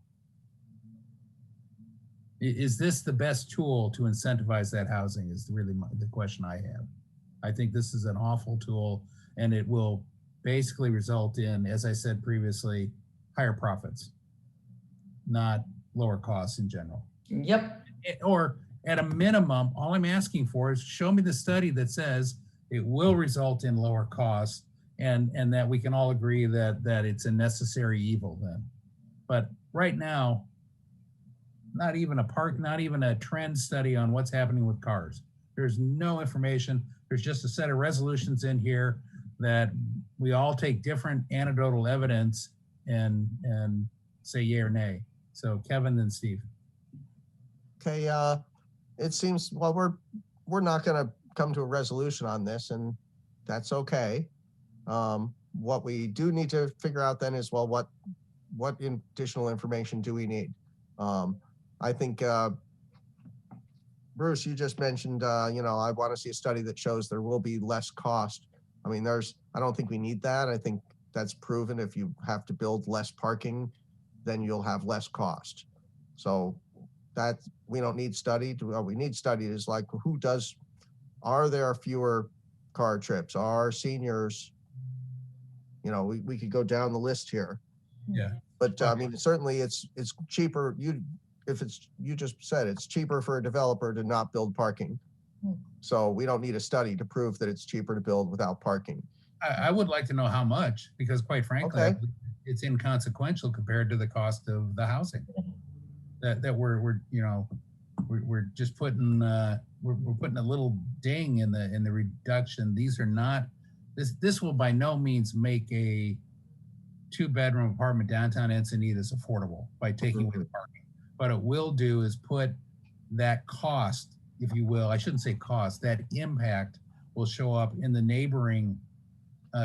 Is this the best tool to incentivize that housing is really the question I have. I think this is an awful tool and it will basically result in, as I said previously, higher profits, not lower costs in general. Yep. Or at a minimum, all I'm asking for is show me the study that says it will result in lower costs and that we can all agree that it's a necessary evil then. But right now, not even a trend study on what's happening with cars. There's no information. There's just a set of resolutions in here that we all take different anecdotal evidence and say yay or nay. So Kevin and Steve. Okay, it seems, well, we're not gonna come to a resolution on this and that's okay. What we do need to figure out then is, well, what additional information do we need? I think, Bruce, you just mentioned, I want to see a study that shows there will be less cost. I mean, I don't think we need that. I think that's proven. If you have to build less parking, then you'll have less cost. So that we don't need studied. What we need studied is like, are there fewer car trips? Are seniors, we could go down the list here. Yeah. But I mean, certainly it's cheaper. You just said it's cheaper for a developer to not build parking. So we don't need a study to prove that it's cheaper to build without parking. I would like to know how much, because quite frankly, Okay. it's inconsequential compared to the cost of the housing that we're just putting we're putting a little ding in the reduction. These are not, this will by no means make a 2-bedroom apartment downtown Encinitas affordable by taking away the parking. What it will do is put that cost, if you will, I shouldn't say cost, that impact will show up in the neighboring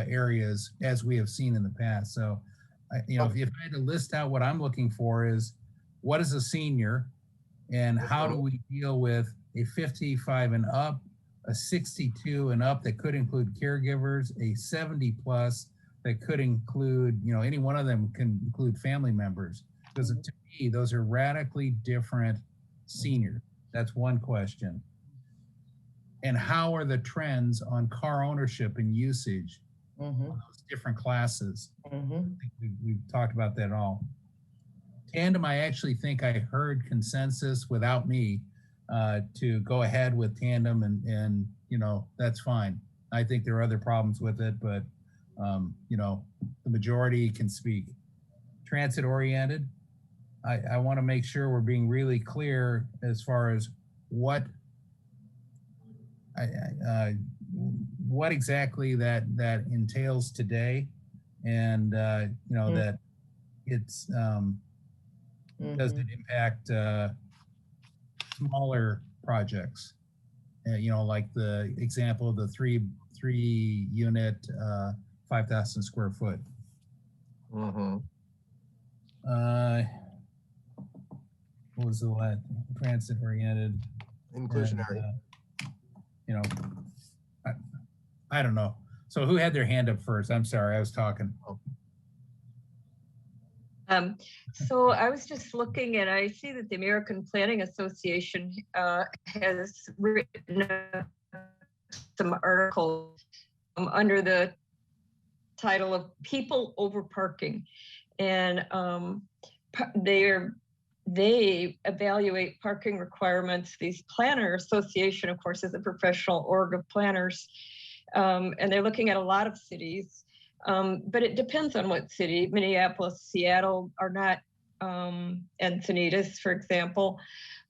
areas as we have seen in the past. So, if I had to list out what I'm looking for is, what is a senior and how do we deal with a 55 and up, a 62 and up that could include caregivers, a 70 plus that could include, any one of them can include family members. Because to me, those are radically different seniors. That's one question. And how are the trends on car ownership and usage of those different classes? I think we've talked about that all. Tandem, I actually think I heard consensus without me to go ahead with Tandem and that's fine. I think there are other problems with it, but the majority can speak. Transit oriented, I want to make sure we're being really clear as far as what exactly that entails today, and that it's, does it impact smaller projects? You know, like the example of the three unit, 5,000 square foot. Mm-hmm. What was the last? Transit oriented. Inclusionary. And, you know, I don't know. So who had their hand up first? I'm sorry, I was talking. So I was just looking and I see that the American Planning Association has written some articles under the title of People Over Parking. And they evaluate parking requirements. These planner association, of course, is a professional org of planners. And they're looking at a lot of cities. But it depends on what city. Minneapolis, Seattle are not Encinitas, for example.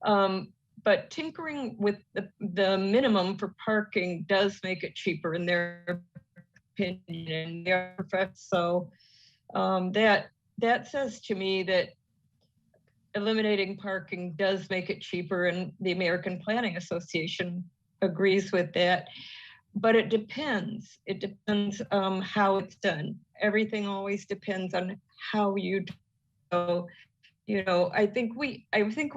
But tinkering with the minimum for parking does make it cheaper in their opinion. So that says to me that eliminating parking does make it cheaper, and the American Planning Association agrees with that. But it depends. It depends how it's done. Everything always depends on how you do. You know, I think we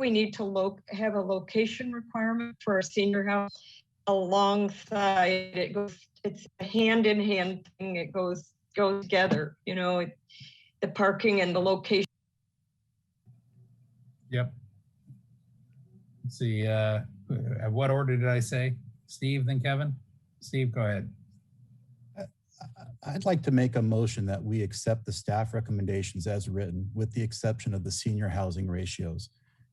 need to have a location requirement for a senior house alongside it goes. It's a hand in hand thing. It goes together. You know, the parking and the location. Yep. Let's see. What order did I say? Steve, then Kevin? Steve, go ahead. I'd like to make a motion that we accept the staff recommendations as written, with the exception of the senior housing ratios.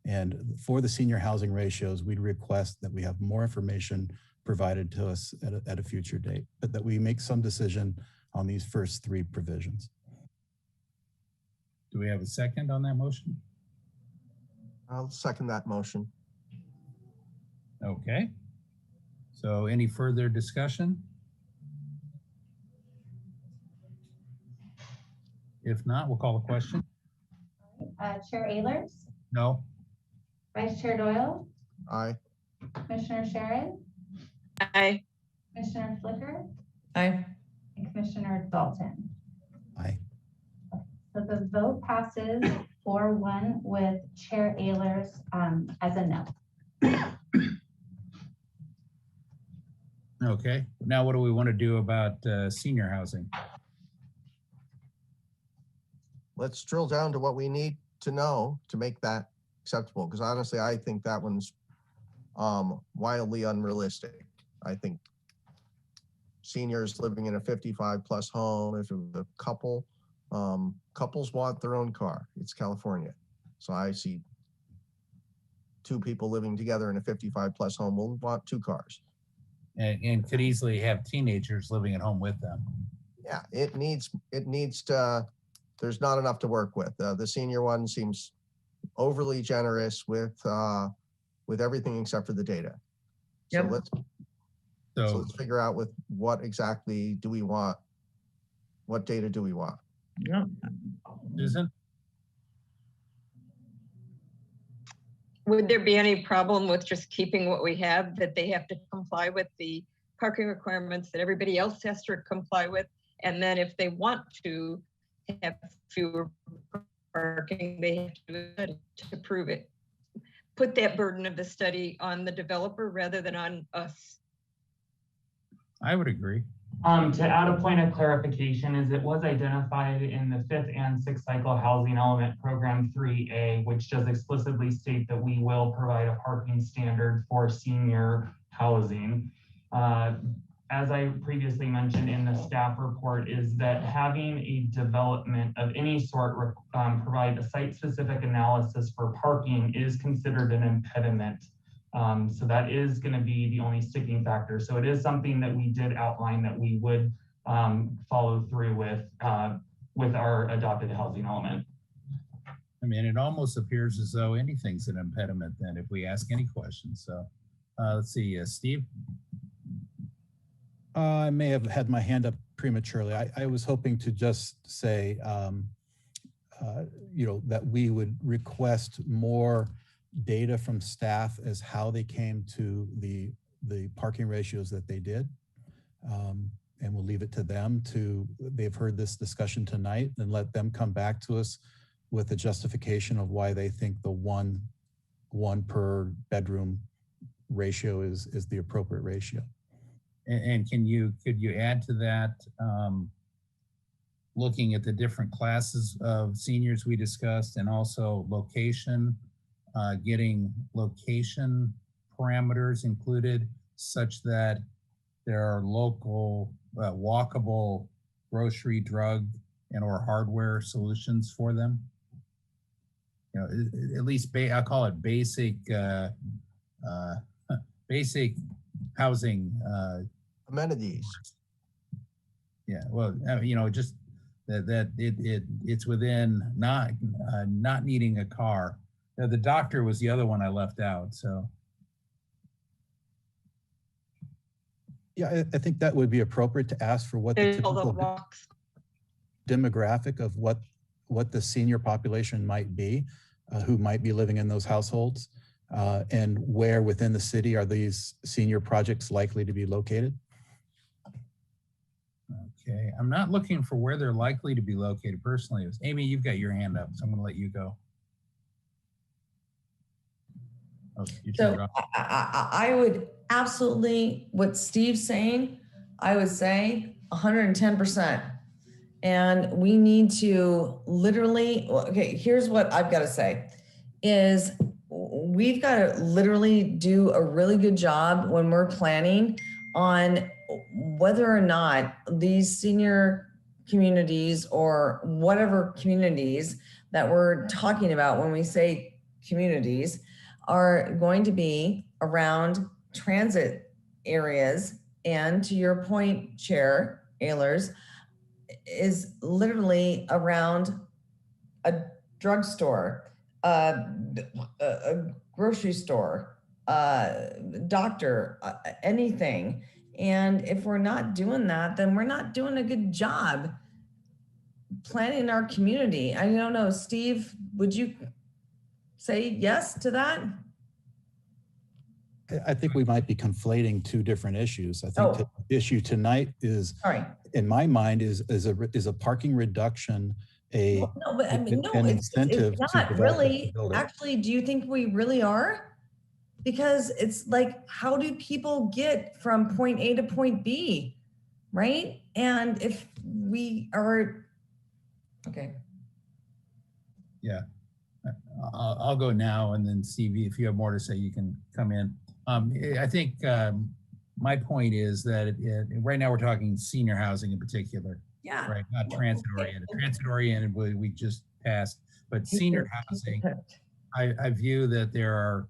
And for the senior housing ratios, we'd request that we have more information provided to us at a future date, but that we make some decision on these first three provisions. Do we have a second on that motion? I'll second that motion. Okay. So any further discussion? If not, we'll call the question. Chair Ehlers, No. Vice Chair Doyle, Aye. Commissioner Sharon, Aye. Commissioner Flicker, Aye. and Commissioner Dalton. Aye. So the vote passes 4-1 with Chair Ehlers as a no. Okay. Now what do we want to do about senior housing? Let's drill down to what we need to know to make that acceptable. Because honestly, I think that one's wildly unrealistic. I think seniors living in a 55+ home, if it was a couple, couples want their own car. It's California. So I see two people living together in a 55+ home will want two cars. And could easily have teenagers living at home with them. Yeah, it needs to, there's not enough to work with. The senior one seems overly generous with everything except for the data. Yep. So let's figure out with what exactly do we want? What data do we want? Yeah. Susan? Would there be any problem with just keeping what we have, that they have to comply with the parking requirements that everybody else has to comply with? And then if they want to have fewer parking, they have to do it to prove it. Put that burden of the study on the developer rather than on us. I would agree. To add a point of clarification, is it was identified in the 5th and 6th cycle housing element program 3A, which does explicitly state that we will provide a parking standard for senior housing. As I previously mentioned in the staff report, is that having a development of any sort provide a site-specific analysis for parking is considered an impediment. So that is going to be the only sticking factor. So it is something that we did outline that we would follow through with our adopted housing element. I mean, it almost appears as though anything's an impediment then if we ask any questions. So let's see, Steve. I may have had my hand up prematurely. I was hoping to just say that we would request more data from staff as how they came to the parking ratios that they did. And we'll leave it to them they've heard this discussion tonight, and let them come back to us with a justification of why they think the one per bedroom ratio is the appropriate ratio. And could you add to that, looking at the different classes of seniors we discussed, and also location, getting location parameters included such that there are local walkable grocery, drug, and or hardware solutions for them? At least I'll call it basic basic housing amenities. Yeah, well, just that it's within not needing a car. The doctor was the other one I left out. So yeah, I think that would be appropriate to ask for what the typical demographic of what the senior population might be, who might be living in those households, and where within the city are these senior projects likely to be located. Okay, I'm not looking for where they're likely to be located personally. Amy, you've got your hand up, so I'm going to let you go. Oh, so I would absolutely, what Steve's saying, I would say 110%. And we need to literally, okay, here's what I've got to say, is we've got to literally do a really good job when we're planning on whether or not these senior communities or whatever communities that we're talking about when we say communities are going to be around transit areas. And to your point, Chair Ehlers, is literally around a drugstore, a grocery store, doctor, anything. And if we're not doing that, then we're not doing a good job planning our community. I don't know, Steve, would you say yes to that? I think we might be conflating two different issues. I think the issue tonight is, in my mind, is a parking reduction an incentive it's not really. Actually, do you think we really are? Because it's like, how do people get from point A to point B, right? And if we are, okay. Yeah, I'll go now, and then Steve, if you have more to say, you can come in. I think my point is that right now we're talking senior housing in particular. Yeah. Right, not transit oriented. Transit oriented we just passed, but senior housing, I view that there are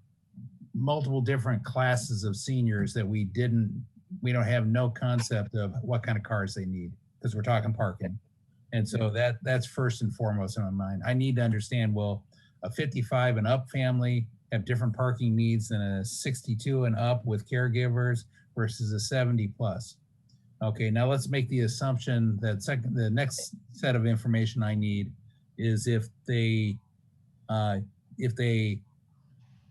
multiple different classes of seniors that we don't have no concept of what kind of cars they need, because we're talking parking. And so that's first and foremost in my mind. I need to understand, will a 55 and up family have different parking needs than a 62 and up with caregivers versus a 70 plus? Okay, now let's make the assumption that the next set of information I need is if they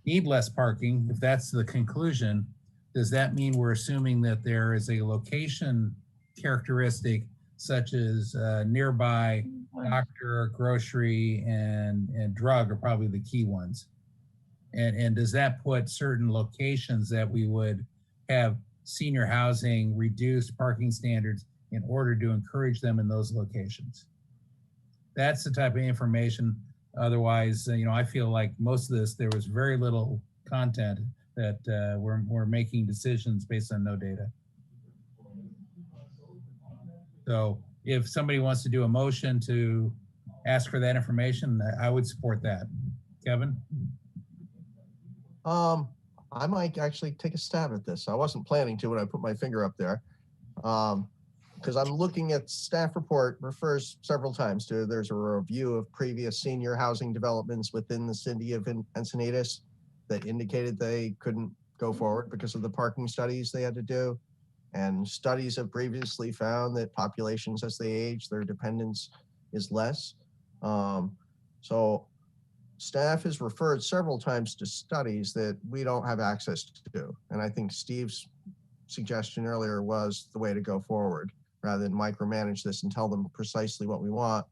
need less parking, if that's the conclusion, does that mean we're assuming that there is a location characteristic such as nearby doctor, grocery, and drug are probably the key ones? And does that put certain locations that we would have senior housing reduced parking standards in order to encourage them in those locations? That's the type of information. Otherwise, I feel like most of this, there was very little content that we're making decisions based on no data. So if somebody wants to do a motion to ask for that information, I would support that. Kevin? I might actually take a stab at this. I wasn't planning to when I put my finger up there. Because I'm looking at staff report refers several times to there's a review of previous senior housing developments within the city of Encinitas that indicated they couldn't go forward because of the parking studies they had to do. And studies have previously found that populations as they age, their dependence is less. So staff has referred several times to studies that we don't have access to. And I think Steve's suggestion earlier was the way to go forward, rather than micromanage this and tell them precisely what we want.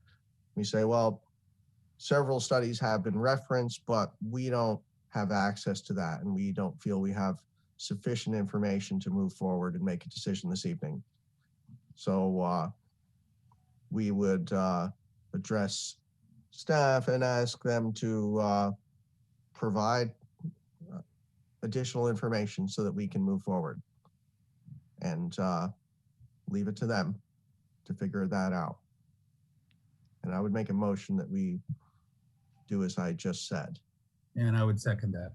We say, well, several studies have been referenced, but we don't have access to that. And we don't feel we have sufficient information to move forward and make a decision this evening. So we would address staff and ask them to provide additional information so that we can move forward, and leave it to them to figure that out. And I would make a motion that we do as I just said. And I would second that.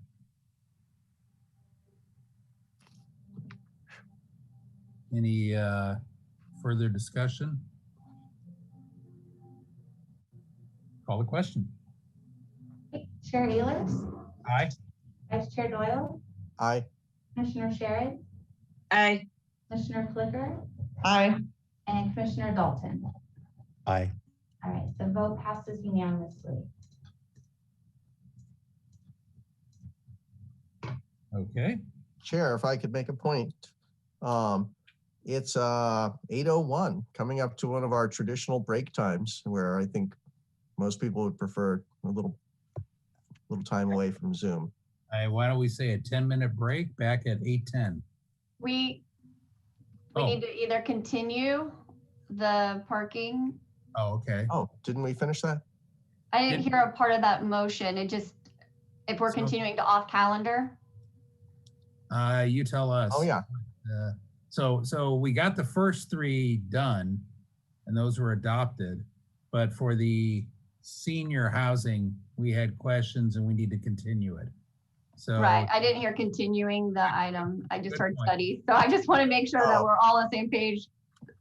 Any further discussion? Call the question. Chair Ehlers, Aye. Vice Chair Doyle, Aye. Commissioner Sherrod, Aye. Commissioner Flicker, Aye. and Commissioner Dalton. Aye. All right, the vote passes unanimously. Okay. Chair, if I could make a point. It's 8:01, coming up to one of our traditional break times, where I think most people would prefer a little time away from Zoom. Why don't we say a 10-minute break back at 8:10? We Oh. need to either continue the parking. Oh, okay. Oh, didn't we finish that? I didn't hear a part of that motion. It just, if we're So- continuing to off calendar. You tell us. Oh, yeah. So we got the first three done, and those were adopted. But for the senior housing, we had questions and we need to continue it. So Right, I didn't hear continuing the item. I just Good heard point. study. So I just want to make sure that Oh. we're all on the same page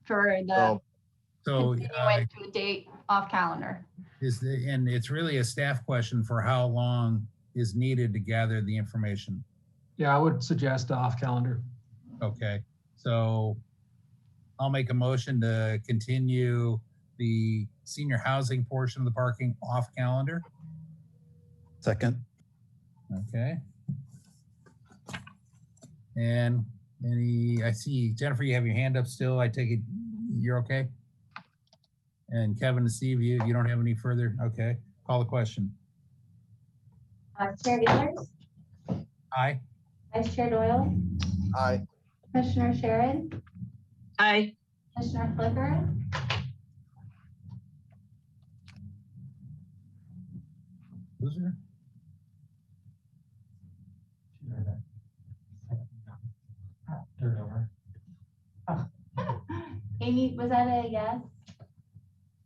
for the So continuing to a date off calendar. and it's really a staff question for how long is needed to gather the information. Yeah, I would suggest off calendar. Okay, so I'll make a motion to continue the senior housing portion of the parking off calendar. Second. Okay. And I see, Jennifer, you have your hand up still. I take it you're okay? And Kevin and Steve, you don't have any further? Okay, call the question. Chair Ehlers, Aye. Vice Chair Doyle, aye. Commissioner Sherrod, Aye. Commissioner Flicker, Who's there? Turn over. Amy, was that a yes?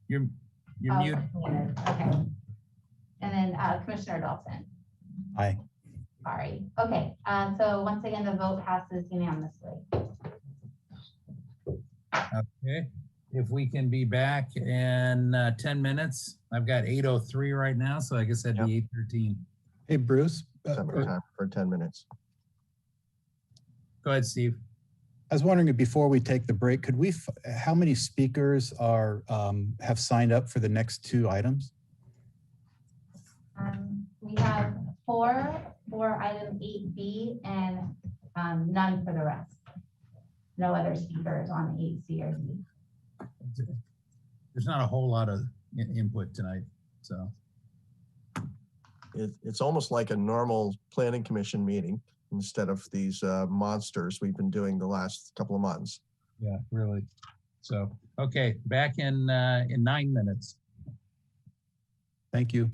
You're Oh, muted. Okay. And then Commissioner Dalton. Aye. Sorry. Okay, so once again, the vote passes unanimously. Okay, if we can be back in 10 minutes. I've got 8:03 right now, so I guess that'd be 8:13. Hey, Bruce. December time for 10 minutes. Go ahead, Steve. I was wondering, before we take the break, could we, how many speakers are, have signed up for the next two items? We have four for item 8B and none for the rest. No other speakers on 8C or D. There's not a whole lot of input tonight, so. It's almost like a normal planning commission meeting instead of these monsters we've been doing the last couple of months. Yeah, really. So, okay, back in 9 minutes. Thank you.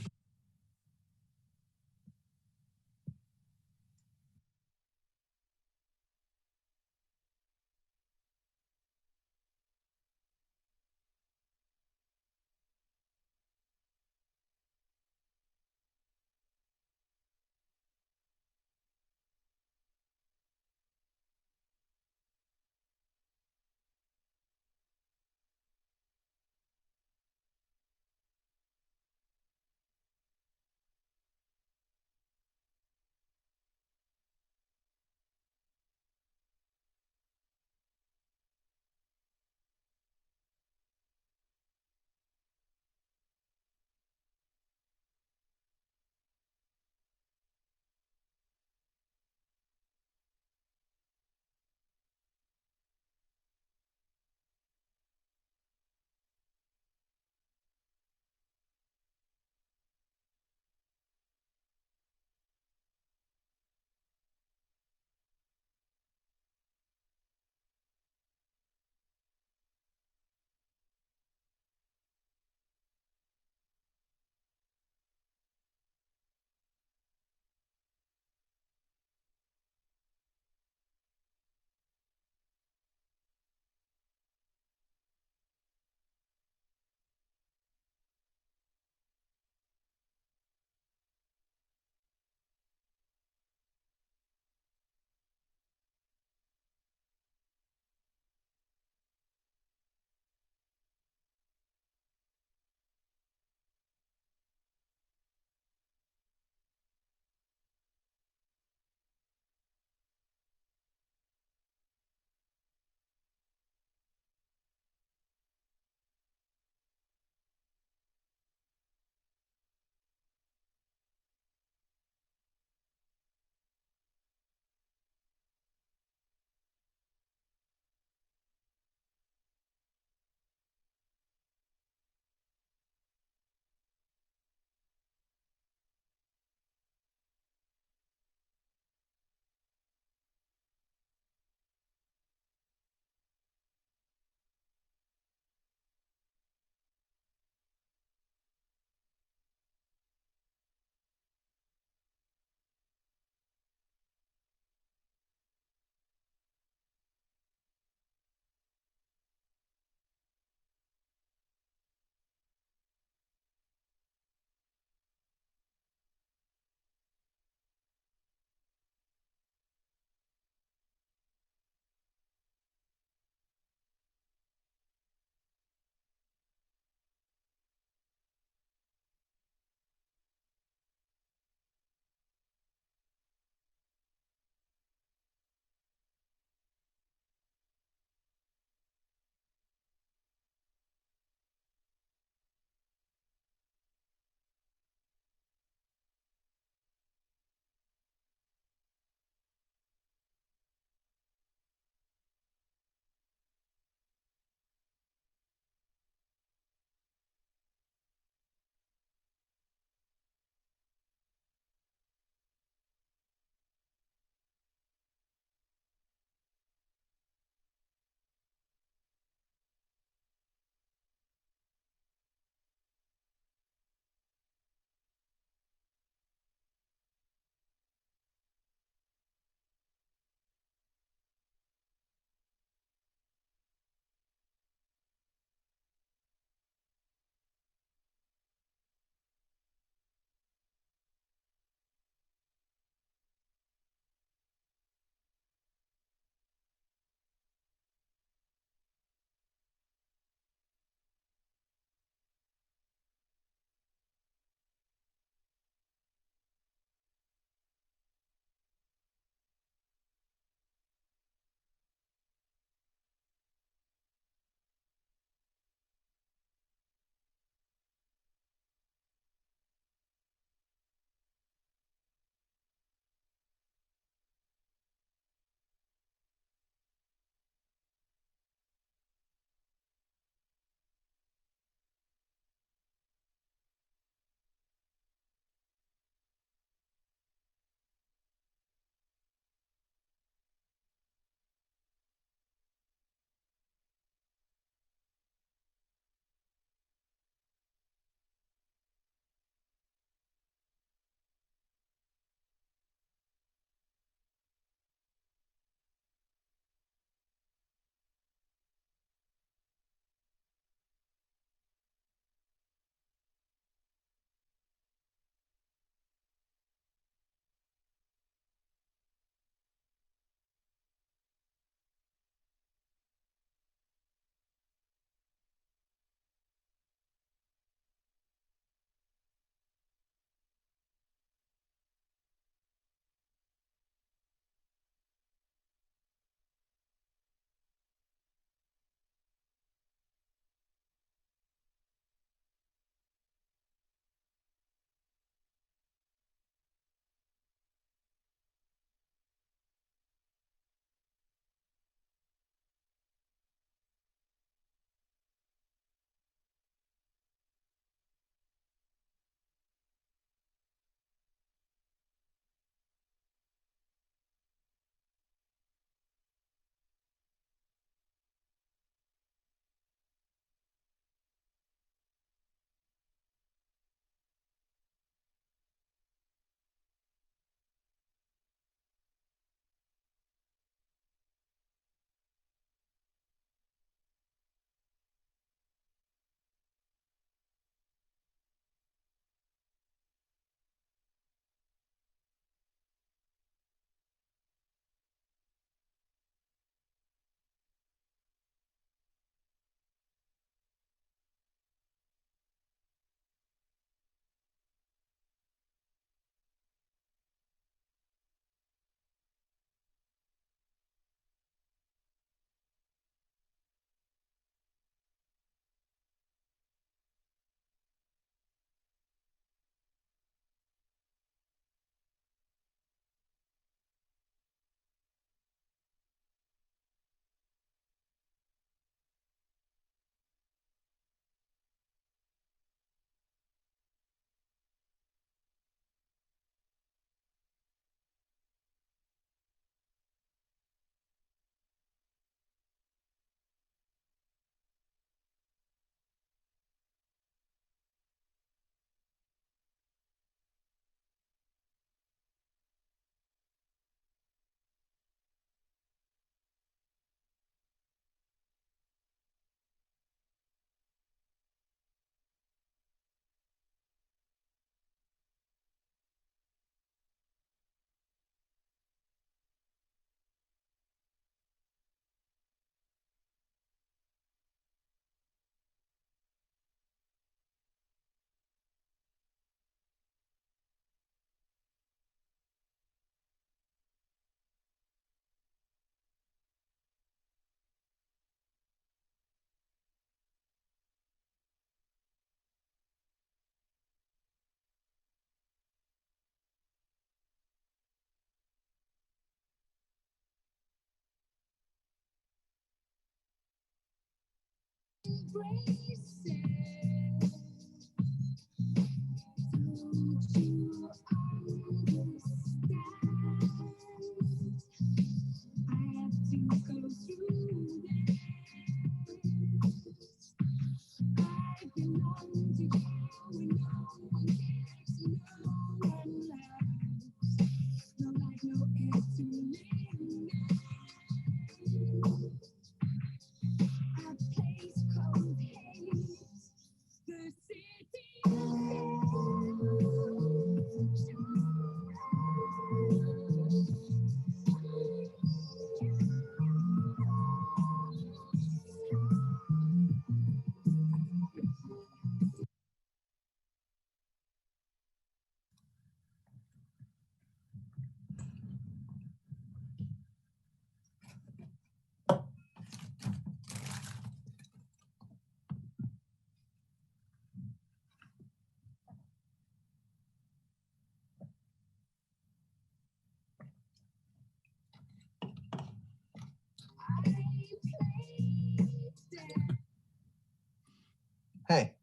Hey,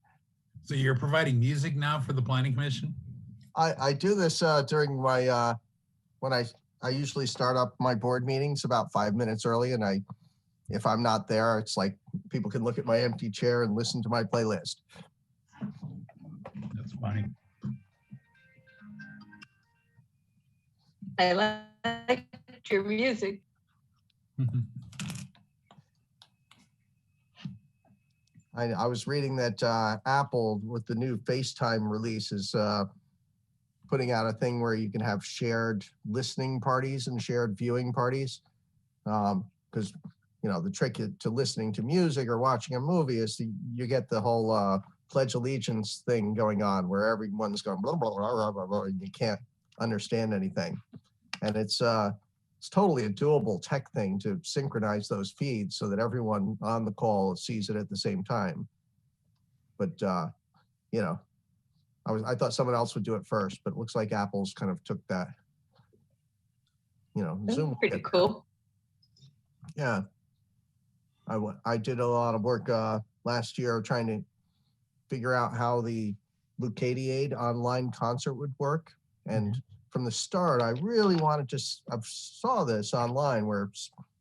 So you're providing music now for the planning commission? I do this during my when I usually start up my board meetings about 5 minutes early, and if I'm not there, it's like people can look at my empty chair and listen to my playlist. That's funny. I like your music. I was reading that Apple, with the new FaceTime release, is putting out a thing where you can have shared listening parties and shared viewing parties. Because the trick to listening to music or watching a movie is you get the whole Pledge Allegiance thing going on, where everyone's going blah, blah, blah, blah, blah, and you can't understand anything. And it's totally a doable tech thing to synchronize those feeds so that everyone on the call sees it at the same time. But I thought someone else would do it first, but it looks like Apple's kind of took that. That's Zoom. pretty cool. Yeah, I did a lot of work last year trying to figure out how the Lucadiade online concert would work, and from the start, I really wanted to. I saw this online where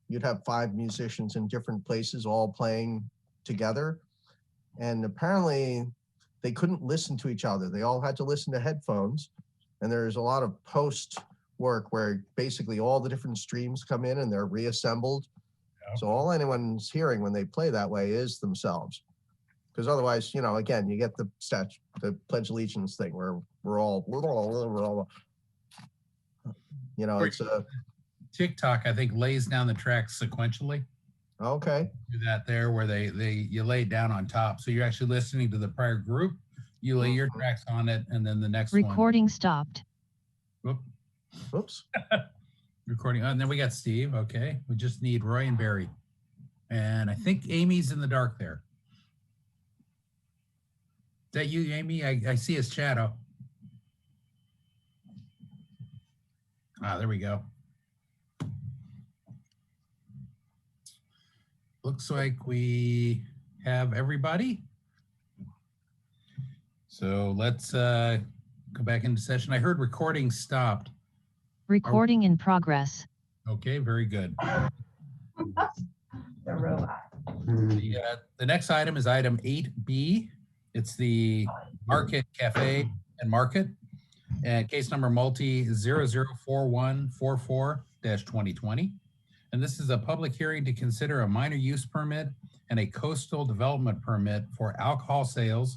you'd have 5 musicians in different places all playing together, and apparently they couldn't listen to each other. They all had to listen to headphones, and there's a lot of post work where basically all the different streams come in and they're reassembled. Yeah. So all anyone's hearing when they play that way is themselves. Because otherwise, again, you get the Pledge Allegiance thing where we're all it's a TikTok, I think, lays down the tracks sequentially. Okay. Do that there where you lay it down on top. So you're actually listening to the prior group, you lay your tracks on it, and then the next Recording stopped. Whoops. Recording. And then we got Steve. Okay. We just need Roy and Barry. And I think Amy's in the dark there. Is that you, Amy? I see his shadow. Ah, there we go. Looks like we have everybody. So let's go back into session. I heard recording stopped. Recording in progress. Okay, very good. The robot. The next item is item 8B. It's the Market Cafe and Market, and case number multi 004144-2020. And this is a public hearing to consider a minor use permit and a coastal development permit for alcohol sales,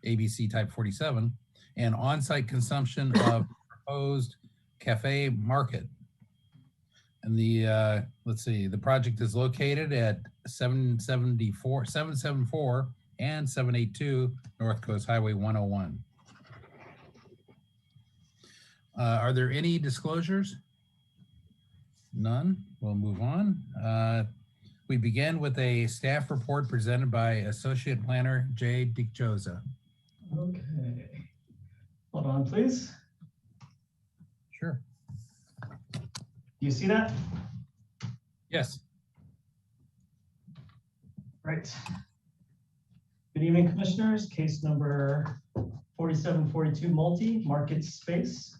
ABC type 47, and on-site consumption of proposed cafe market. And the, let's see, the project is located at 774 and 782 North Coast Highway 101. Are there any disclosures? None. We'll move on. We begin with a staff report presented by Associate Planner Jay Dicjosa. Okay. Hold on, please. Sure. Do you see that? Yes. Right. Good evening, Commissioners. Case number 4742 Multi-Market Space.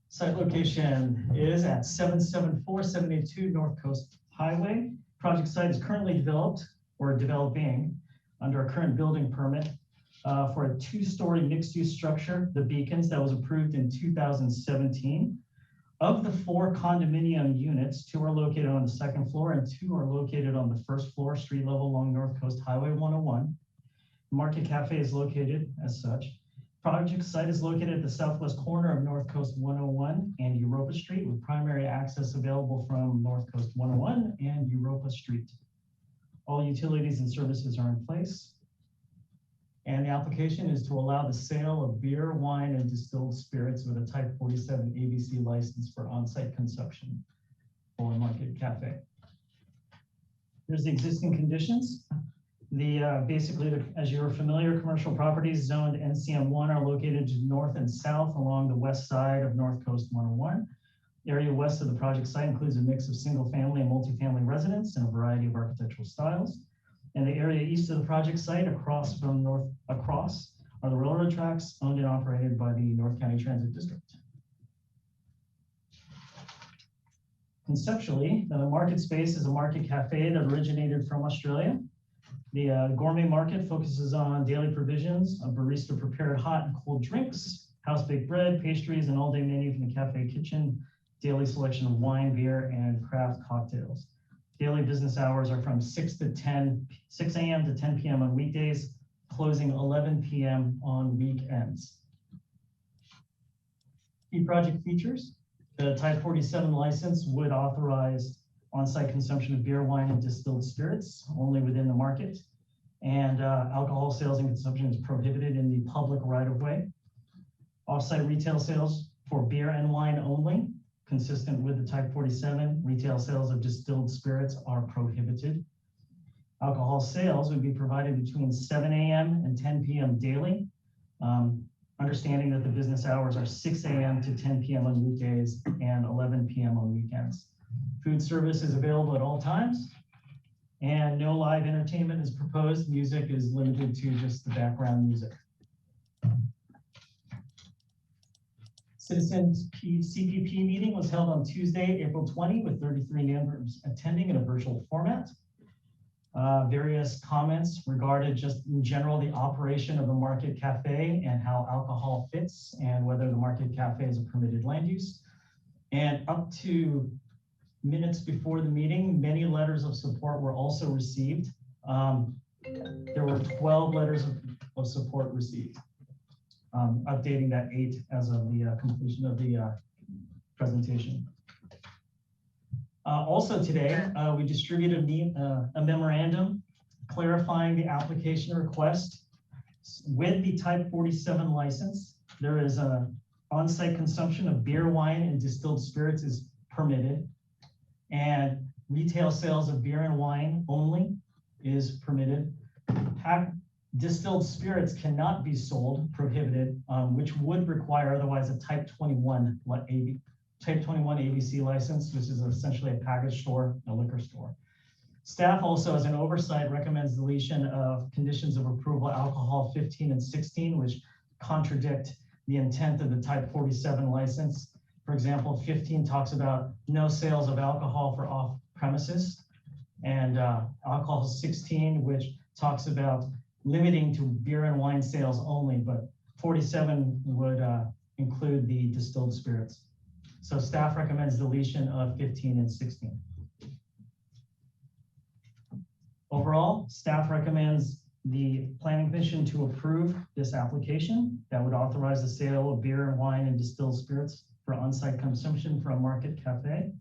Site location is at 774-782 North Coast Highway. Project site is currently developed or developing under a current building permit for a 2-story mixed-use structure, The Beacons, that was approved in 2017. Of the 4 condominium units, 2 are located on the 2nd floor and 2 are located on the 1st floor, street level along North Coast Highway 101. Market Cafe is located as such. Project site is located at the southwest corner of North Coast 101 and Europa Street, with primary access available from North Coast 101 and Europa Street. All utilities and services are in place. And the application is to allow the sale of beer, wine, and distilled spirits with a Type 47 ABC license for on-site consumption for Market Cafe. Here's the existing conditions. Basically, as you're familiar, commercial properties zoned NCM1 are located to north and south along the west side of North Coast 101. The area west of the project site includes a mix of single-family and multifamily residents in a variety of architectural styles. And the area east of the project site across are the railroad tracks owned and operated by the North County Transit District. Conceptually, the Market Space is a market cafe that originated from Australia. The gourmet market focuses on daily provisions of barista prepared hot and cold drinks, house baked bread, pastries, and all-day menu from the cafe kitchen, daily selection of wine, beer, and craft cocktails. Daily business hours are from 6 a.m. to 10 p.m. on weekdays, closing 11 p.m. on weekends. Key project features: the Type 47 license would authorize on-site consumption of beer, wine, and distilled spirits only within the market. And alcohol sales and consumption is prohibited in the public right-of-way. Off-site retail sales for beer and wine only, consistent with the Type 47. Retail sales of distilled spirits are prohibited. Alcohol sales would be provided between 7 a.m. and 10 p.m. daily, understanding that the business hours are 6 a.m. to 10 p.m. on weekdays and 11 p.m. on weekends. Food service is available at all times, and no live entertainment is proposed. Music is limited to just the background music. Citizens CPP meeting was held on Tuesday, April 20, with 33 members attending in a virtual format. Various comments regarded just in general the operation of the Market Cafe and how alcohol fits and whether the Market Cafe is a permitted land use. And up to minutes before the meeting, many letters of support were also received. There were 12 letters of support received, updating that 8 as of the completion of the presentation. Also today, we distributed a memorandum clarifying the application request. With the Type 47 license, there is an on-site consumption of beer, wine, and distilled spirits is permitted. And retail sales of beer and wine only is permitted. Distilled spirits cannot be sold, prohibited, which would require otherwise a Type 21 ABC license, which is essentially a package store, a liquor store. Staff also, as an oversight, recommends deletion of conditions of approval alcohol 15 and 16, which contradict the intent of the Type 47 license. For example, 15 talks about no sales of alcohol for off premises, and alcohol 16, which talks about limiting to beer and wine sales only, but 47 would include the distilled spirits. So staff recommends deletion of 15 and 16. Overall, staff recommends the Planning Commission to approve this application that would authorize the sale of beer and wine and distilled spirits for on-site consumption from Market Cafe.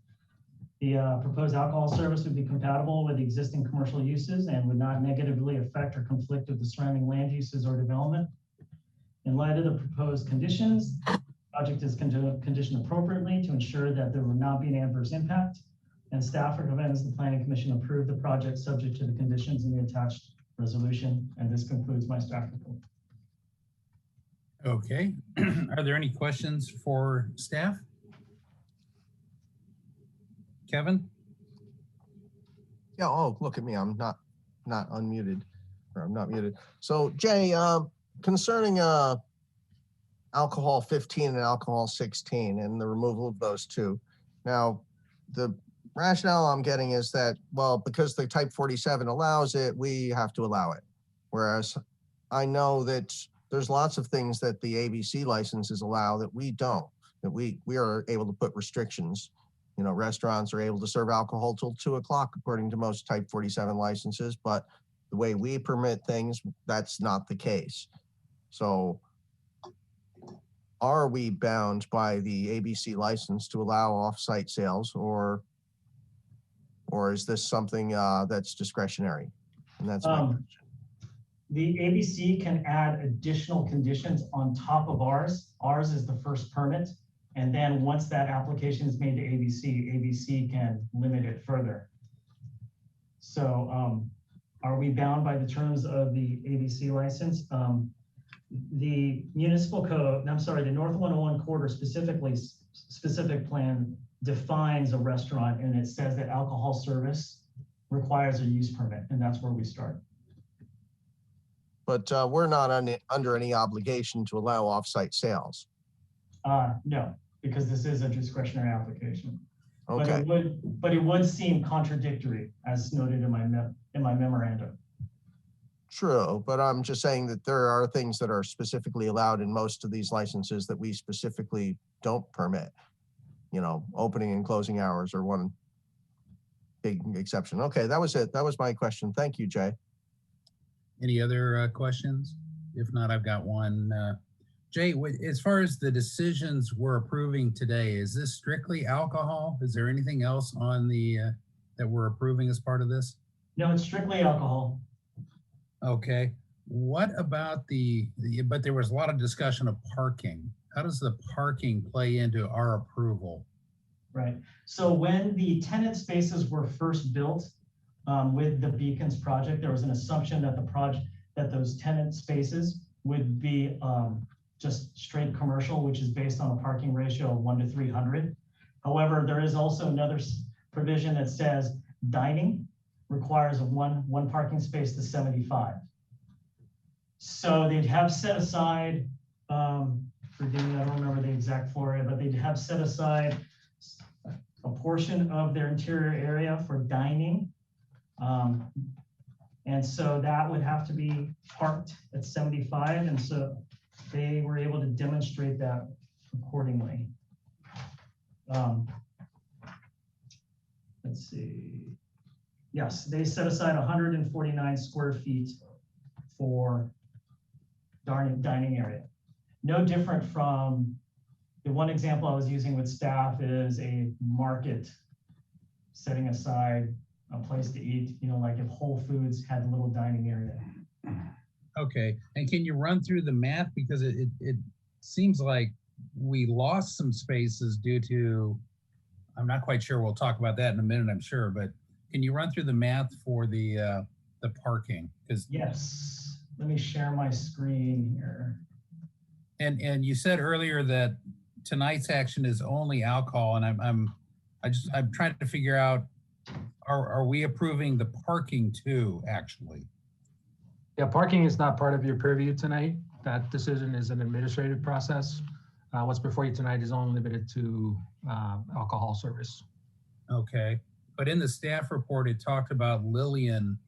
The proposed alcohol service would be compatible with existing commercial uses and would not negatively affect or conflict with the surrounding land uses or development. In light of the proposed conditions, the project is conditioned appropriately to ensure that there would not be an adverse impact, and staff recommends the Planning Commission approve the project subject to the conditions in the attached resolution. And this concludes my staff report. Okay. Are there any questions for staff? Kevin? Yeah, oh, look at me. I'm not not unmuted, or I'm not muted. So Jay, concerning alcohol 15 and alcohol 16 and the removal of those two. Now, the rationale I'm getting is that, well, because the type 47 allows it, we have to allow it. Whereas I know that there's lots of things that the ABC licenses allow that we don't, that we are able to put restrictions. You know, restaurants are able to serve alcohol till 2 o'clock according to most type 47 licenses, but the way we permit things, that's not the case. So are we bound by the ABC license to allow off-site sales, or is this something that's discretionary? And that's my question. The ABC can add additional conditions on top of ours. Ours is the first permit. And then once that application is made to ABC, ABC can limit it further. So are we bound by the terms of the ABC license? The municipal code, I'm sorry, the North 101 corridor specific plan defines a restaurant, and it says that alcohol service requires a use permit, and that's where we start. But we're not under any obligation to allow off-site sales. No, because this is a discretionary application. Okay. But it would seem contradictory, as noted in my memorandum. True, but I'm just saying that there are things that are specifically allowed in most of these licenses that we specifically don't permit. You know, opening and closing hours are one big exception. Okay, that was it. That was my question. Thank you, Jay. Any other questions? If not, I've got one. Jay, as far as the decisions we're approving today, is this strictly alcohol? Is there anything else on the that we're approving as part of this? No, it's strictly alcohol. Okay. What about but there was a lot of discussion of parking. How does the parking play into our approval? Right. So when the tenant spaces were first built with the Beacons project, there was an assumption that those tenant spaces would be just straight commercial, which is based on a parking ratio of 1 to 300. However, there is also another provision that says dining requires one parking space to 75. So they'd have set aside, forgive me, I don't remember the exact floor area, but they'd have set aside a portion of their interior area for dining. And so that would have to be parked at 75. And so they were able to demonstrate that accordingly. Let's see. Yes, they set aside 149 square feet for dining area. No different from the one example I was using with staff is a market setting aside a place to eat, you know, like if Whole Foods had a little dining area. Okay, and can you run through the math? Because it seems like we lost some spaces due to, I'm not quite sure, we'll talk about that in a minute, I'm sure, but can you run through the math for the parking? Because yes, let me share my screen here. And you said earlier that tonight's action is only alcohol, and I'm trying to figure out, are we approving the parking too, actually? Yeah, parking is not part of your purview tonight. That decision is an administrative process. What's before you tonight is only limited to alcohol service. Okay, but in the staff report, it talked about Lillian.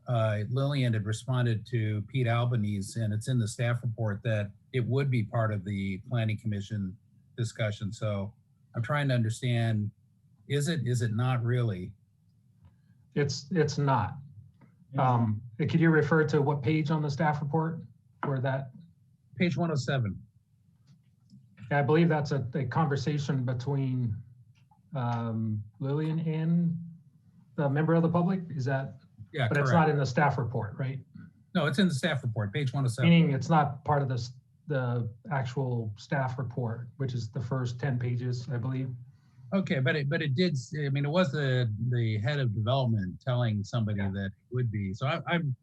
Lillian had responded to Pete Albanese, and it's in the staff report that it would be part of the Planning Commission discussion. So I'm trying to understand, is it not really? It's not. Could you refer to what page on the staff report where that? Page 107. I believe that's a conversation between Lillian and the member of the public. Is that? Yeah, but correct. It's not in the staff report, right? No, it's in the staff report, page 107. Meaning it's not part of the actual staff report, which is the first 10 pages, I believe. Okay, but it did. I mean, it was the head of development telling somebody that it would be. So I'm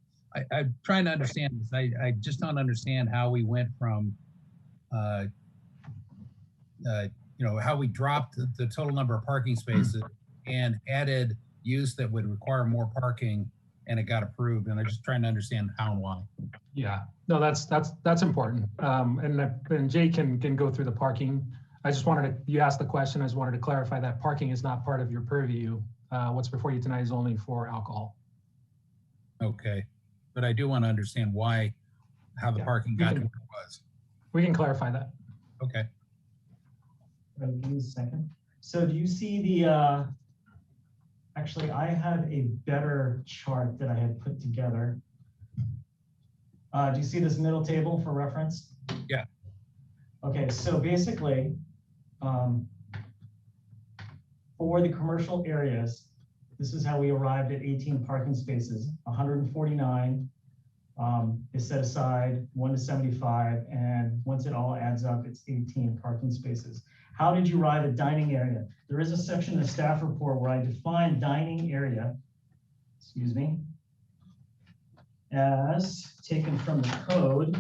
trying to understand this. I just don't understand how we went from, how we dropped the total number of parking spaces and added use that would require more parking and it got approved, and I'm just trying to understand how and why. Yeah, no, that's important. And Jay can go through the parking. I just wanted to, you asked the question, I just wanted to clarify that parking is not part of your purview. What's before you tonight is only for alcohol. Okay, but I do want to understand why, how the parking got to where it was. We can clarify that. Okay. Give me a second. So do you see the, actually, I have a better chart that I had put together. Do you see this middle table for reference? Yeah. Okay, so basically, for the commercial areas, this is how we arrived at 18 parking spaces. 149 is set aside, 1 to 75, and once it all adds up, it's 18 parking spaces. How did you arrive at dining area? There is a section in the staff report where I define dining area, excuse me, as taken from the code.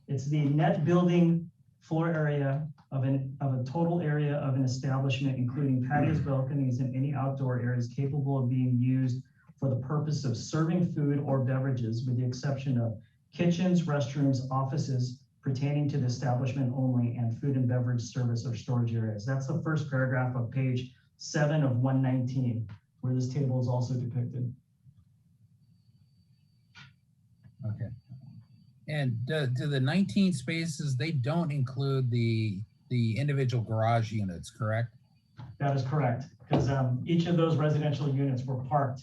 It's the net building floor area of a total area of an establishment, including patios, balconies, and any outdoor areas capable of being used for the purpose of serving food or beverages, with the exception of kitchens, restrooms, offices pertaining to the establishment only, and food and beverage service or storage areas. That's the first paragraph of page 7 of 119, where this table is also depicted. Okay. And do the 19 spaces, they don't include the individual garage units, correct? That is correct, because each of those residential units were parked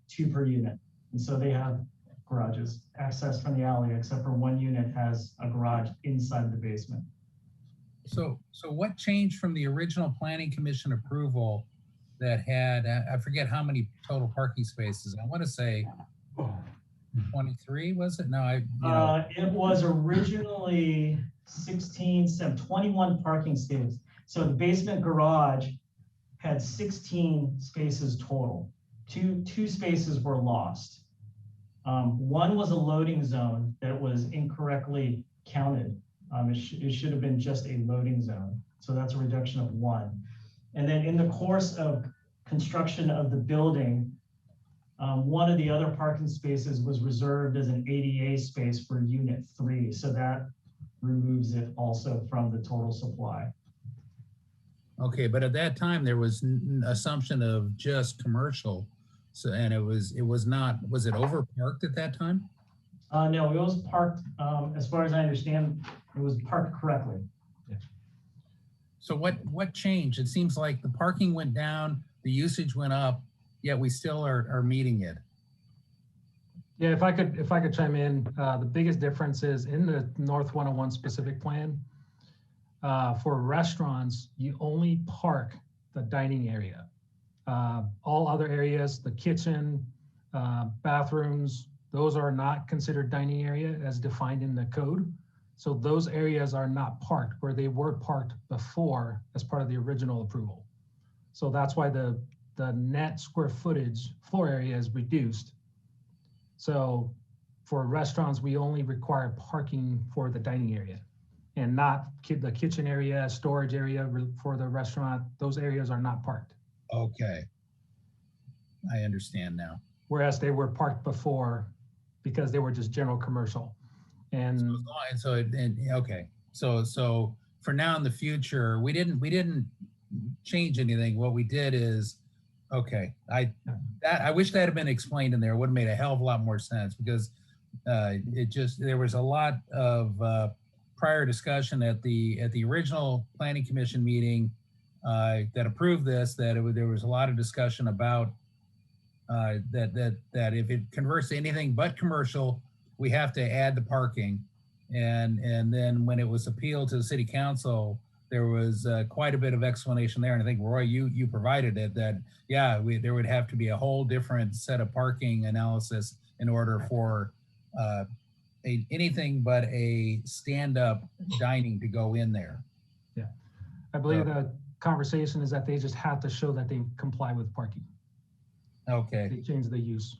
2 per unit. And so they have garages, access from the alley, except for one unit has a garage inside the basement. So what changed from the original planning commission approval that had, I forget how many total parking spaces? I want to say 23, was it? No, it was originally 21 parking spaces. So the basement garage had 16 spaces total. Two spaces were lost. One was a loading zone that was incorrectly counted. It should have been just a loading zone. So that's a reduction of 1. And then in the course of construction of the building, one of the other parking spaces was reserved as an ADA space for unit 3. So that removes it also from the total supply. Okay, but at that time there was an assumption of just commercial. So, and it was not, was it overparked at that time? No, it was parked, as far as I understand, it was parked correctly. Yeah. So what changed? It seems like the parking went down, the usage went up, yet we still are meeting it. Yeah, if I could chime in, the biggest difference is in the North 101 specific plan, for restaurants, you only park the dining area. All other areas, the kitchen, bathrooms, those are not considered dining area as defined in the code. So those areas are not parked where they were parked before as part of the original approval. So that's why the net square footage floor area is reduced. So for restaurants, we only require parking for the dining area and not the kitchen area, storage area for the restaurant. Those areas are not parked. Okay, I understand now. Whereas they were parked before because they were just general commercial. And okay, so for now in the future, we didn't change anything. What we did is, okay, I wish that had been explained in there. It would have made a hell of a lot more sense, because there was a lot of prior discussion at the original planning commission meeting that approved this, that there was a lot of discussion about that if it converts to anything but commercial, we have to add the parking. And then when it was appealed to the city council, there was quite a bit of explanation there. And I think, Roy, you provided it, that, yeah, there would have to be a whole different set of parking analysis in order for anything but a stand-up dining to go in there. Yeah, I believe the conversation is that they just have to show that they comply with parking. Okay. They change the use.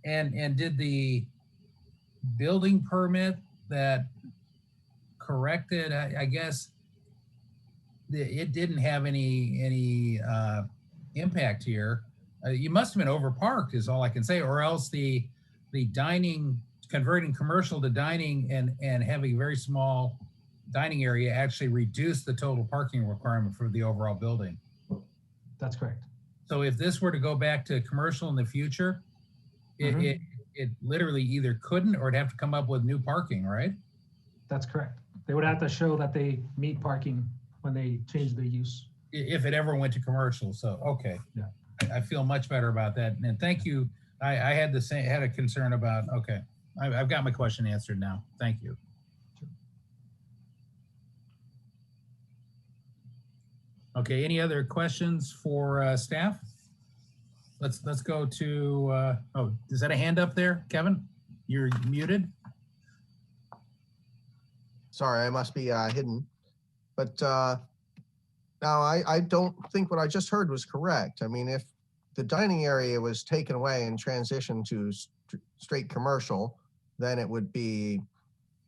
And did the building permit that corrected, I guess, it didn't have any impact here. You must have been overparked is all I can say, or else the dining, converting commercial to dining and having a very small dining area actually reduced the total parking requirement for the overall building. That's correct. So if this were to go back to commercial in the future, it literally either couldn't or it'd have to come up with new parking, right? That's correct. They would have to show that they meet parking when they change the use. If it ever went to commercial. So, okay. Yeah. I feel much better about that. And thank you. I had a concern about, okay. I've got my question answered now. Thank you. Okay, any other questions for staff? Let's go to, oh, is that a hand up there, Kevin? You're muted. Sorry, I must be hidden. But now I don't think what I just heard was correct. I mean, if the dining area was taken away and transitioned to straight commercial, then it would be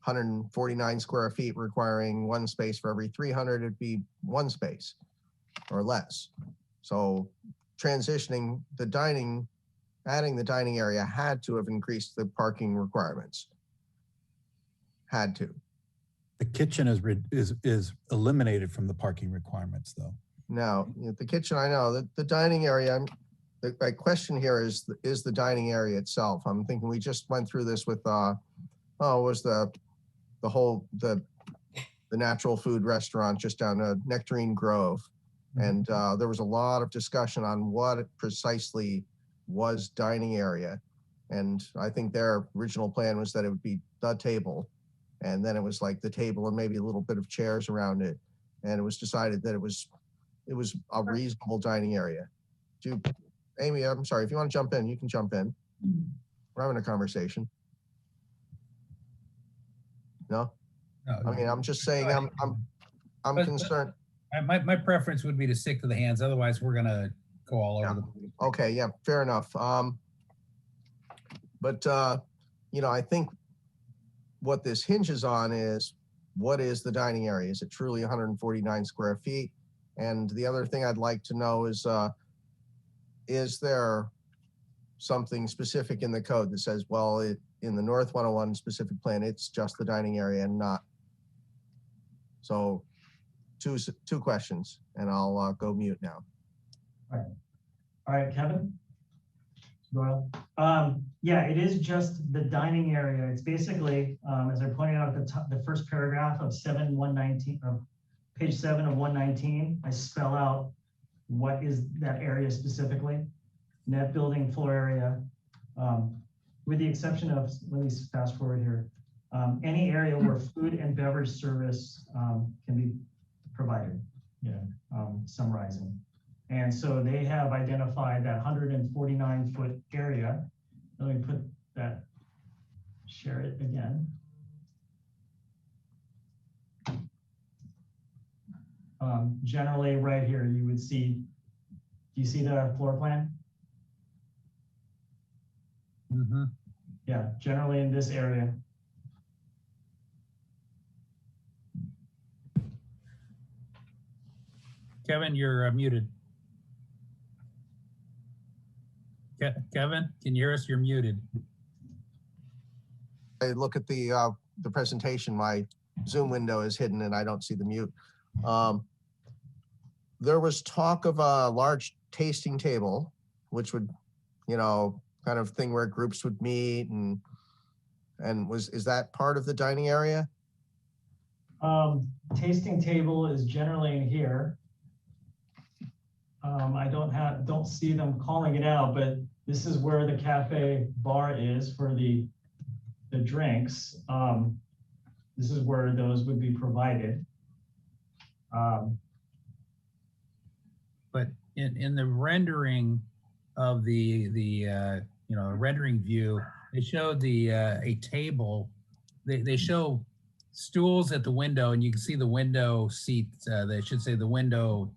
149 square feet requiring one space for every 300, it'd be one space or less. So transitioning the dining, adding the dining area had to have increased the parking requirements. Had to. The kitchen is eliminated from the parking requirements, though. Now, the kitchen, I know. The dining area, my question here is the dining area itself. I'm thinking we just went through this with, was the natural food restaurant just down Nectarine Grove. And there was a lot of discussion on what precisely was dining area. And I think their original plan was that it would be the table. And then it was like the table and maybe a little bit of chairs around it. And it was decided that it was a reasonable dining area. Amy, I'm sorry, if you want to jump in, you can jump in. We're having a conversation. No? I mean, I'm just saying I'm concerned. My preference would be to stick to the hands. Otherwise, we're gonna go all over the place. Okay, yeah, fair enough. But I think what this hinges on is what is the dining area? Is it truly 149 square feet? And the other thing I'd like to know is there something specific in the code that says, well, in the North 101 specific plan, it's just the dining area and not. So two questions, and I'll go mute now. All right, Kevin? Doyle? Yeah, it is just the dining area. It's basically, as I pointed out at the top, the first paragraph of page 7 of 119, I spell out what is that area specifically. Net building floor area, with the exception of, let me fast forward here, any area where food and beverage service can be provided, summarizing. And so they have identified that 149-foot area. Let me put that, share it again. Generally right here, you would see, do you see the floor plan? Mm-hmm. Yeah, generally in this area. Kevin, you're muted. Kevin, can you hear us? You're muted. I look at the presentation, my Zoom window is hidden and I don't see the mute. There was talk of a large tasting table, which would, kind of thing where groups would meet and is that part of the dining area? Tasting table is generally in here. I don't see them calling it out, but this is where the cafe bar is for the drinks. This is where those would be provided. But in the rendering of the rendering view, they showed a table. They show stools at the window, and you can see the window seat. They should say the window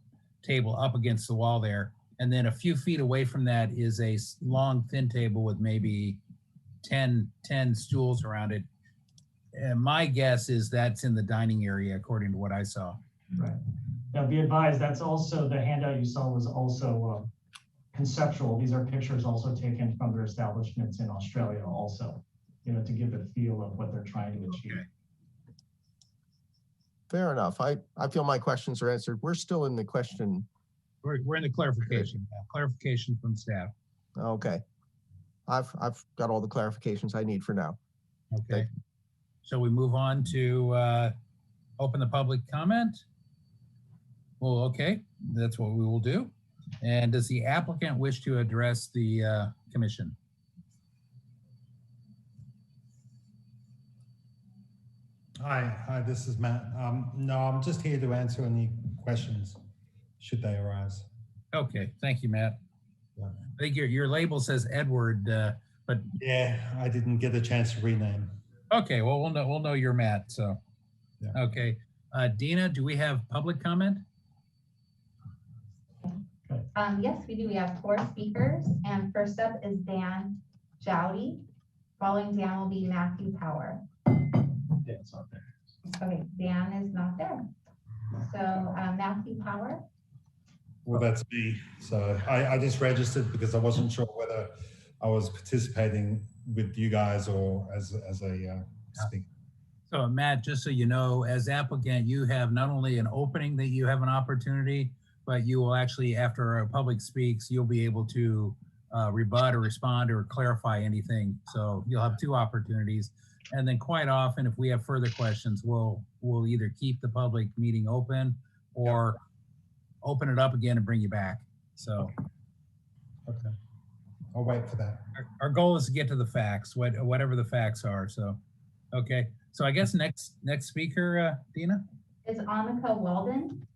table up against the wall there. And then a few feet away from that is a long, thin table with maybe 10 stools around it. And my guess is that's in the dining area, according to what I saw. Right. Now be advised, that's also, the handout you saw was also conceptual. These are pictures also taken from their establishments in Australia also, to give a feel of what they're trying to achieve. Okay. Fair enough. I feel my questions are answered. We're still in the question. We're in the clarification, clarification from staff. Okay. I've got all the clarifications I need for now. Okay. Shall we move on to open the public comment? Well, okay, that's what we will do. And does the applicant wish to address the commission? Hi, this is Matt. No, I'm just here to answer any questions should they arise. Okay, thank you, Matt. I think your label says Edward, but yeah, I didn't get a chance to rename. Okay, well we'll know you're Matt. So, yeah. Okay, Dina, do we have public comment? Yes, we do. We have 4 speakers, and first up is Dan Jowdy. Following Dan will be Matthew Power. Dan's not there. Okay, Dan is not there. So Matthew Power. Well, that's me. So I just registered because I wasn't sure whether I was participating with you guys or as a speaker. So Matt, just so you know, as applicant, you have not only an opening that you have an opportunity, but you will actually, after a public speaks, you'll be able to rebut or respond or clarify anything. So you'll have 2 opportunities. And then quite often, if we have further questions, we'll either keep the public meeting open or open it up again and bring you back. So. Okay. I'll wait for that. Our goal is to get to the facts, whatever the facts are. So, okay. So I guess next speaker, Dina? Is Annika Walden.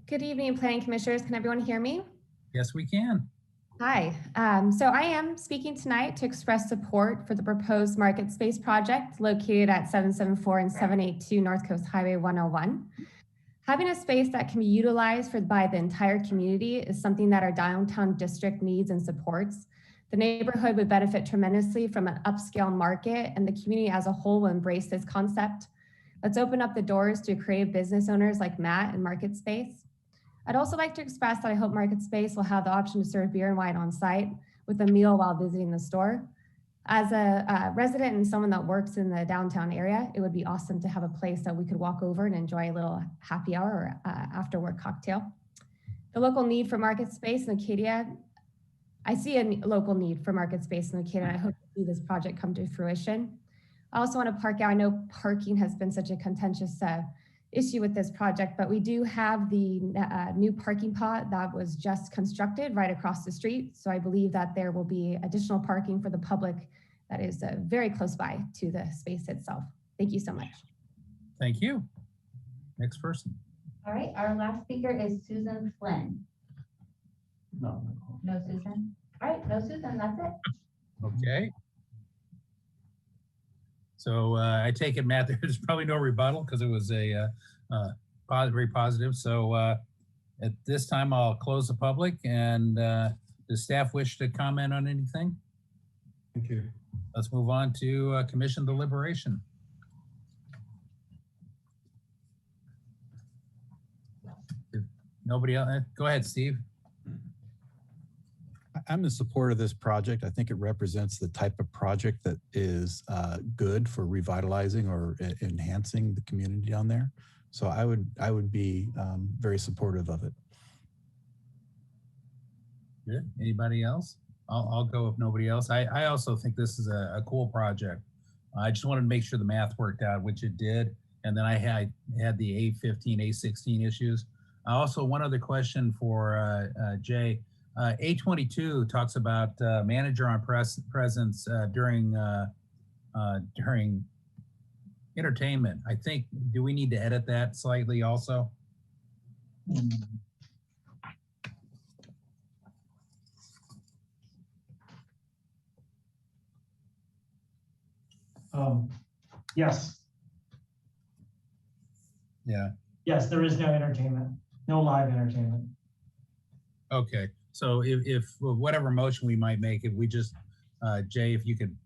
Good evening, Planning Commissioners. Can everyone hear me? Yes, we can. Hi. So I am speaking tonight to express support for the proposed market space project located at 774 and 782 North Coast Highway 101. Having a space that can be utilized by the entire community is something that our downtown district needs and supports. The neighborhood would benefit tremendously from an upscale market, and the community as a whole will embrace this concept. Let's open up the doors to creative business owners like Matt and Market Space. I'd also like to express that I hope Market Space will have the option to serve beer and wine on site with a meal while visiting the store. As a resident and someone that works in the downtown area, it would be awesome to have a place that we could walk over and enjoy a little happy hour or after work cocktail. The local need for market space in Acadia, I see a local need for market space in Acadia, and I hope to see this project come to fruition. I also want to park out. I know parking has been such a contentious issue with this project, but we do have the new parking lot that was just constructed right across the street. So I believe that there will be additional parking for the public that is very close by to the space itself. Thank you so much. Thank you. Next person. All right, our last speaker is Susan Flynn. No. No Susan? All right, no Susan, that's it. Okay. So I take it, Matt, there's probably no rebuttal because it was a very positive. So at this time, I'll close the public. And does staff wish to comment on anything? Thank you. Let's move on to commission deliberation. If nobody else, go ahead, Steve. I'm in support of this project. I think it represents the type of project that is good for revitalizing or enhancing the community down there. So I would be very supportive of it. Good. Anybody else? I'll go if nobody else. I also think this is a cool project. I just wanted to make sure the math worked out, which it did. And then I had the A15, A16 issues. Also, one other question for Jay. A22 talks about manager on presence during entertainment. I think, do we need to edit that slightly also? Yes. Yeah. Yes, there is no entertainment, no live entertainment. Okay. So if whatever motion we might make, if we just, Jay, if you could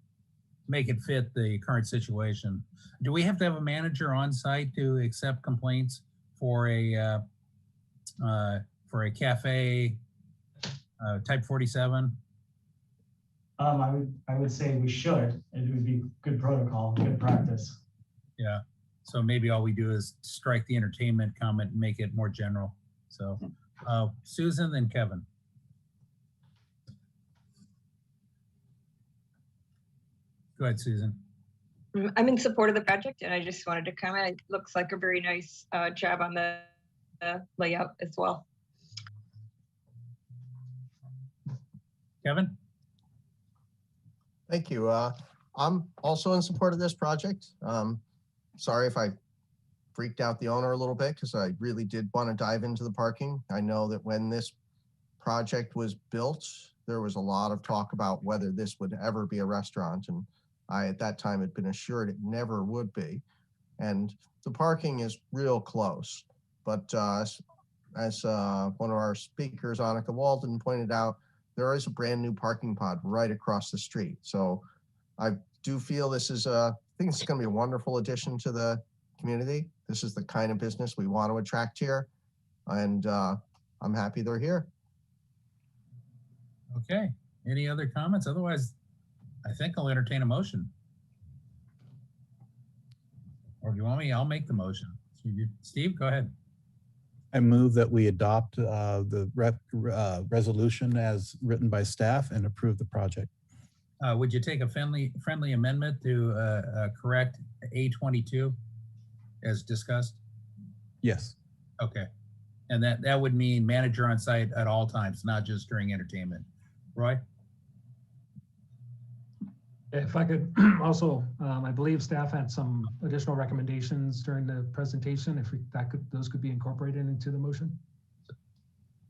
make it fit the current situation. Do we have to have a manager on site to accept complaints for a cafe type 47? I would say we should. It would be good protocol, good practice. Yeah. So maybe all we do is strike the entertainment comment and make it more general. So Susan, then Kevin. Go ahead, Susan. I'm in support of the project, and I just wanted to comment. It looks like a very nice job on the layout as well. Kevin? Thank you. I'm also in support of this project. Sorry if I freaked out the owner a little bit because I really did want to dive into the parking. I know that when this project was built, there was a lot of talk about whether this would ever be a restaurant. And I, at that time, had been assured it never would be. And the parking is real close. But as one of our speakers, Annika Walden, pointed out, there is a brand new parking pod right across the street. So I do feel this is I think it's going to be a wonderful addition to the community. This is the kind of business we want to attract here. And I'm happy they're here. Okay. Any other comments? Otherwise, I think I'll entertain a motion. Or if you want me, I'll make the motion. Steve, go ahead. I move that we adopt the resolution as written by staff and approve the project. Would you take a friendly amendment to correct A22 as discussed? Yes. Okay. And that would mean manager on site at all times, not just during entertainment. Roy? If I could also, I believe staff had some additional recommendations during the presentation. If those could be incorporated into the motion.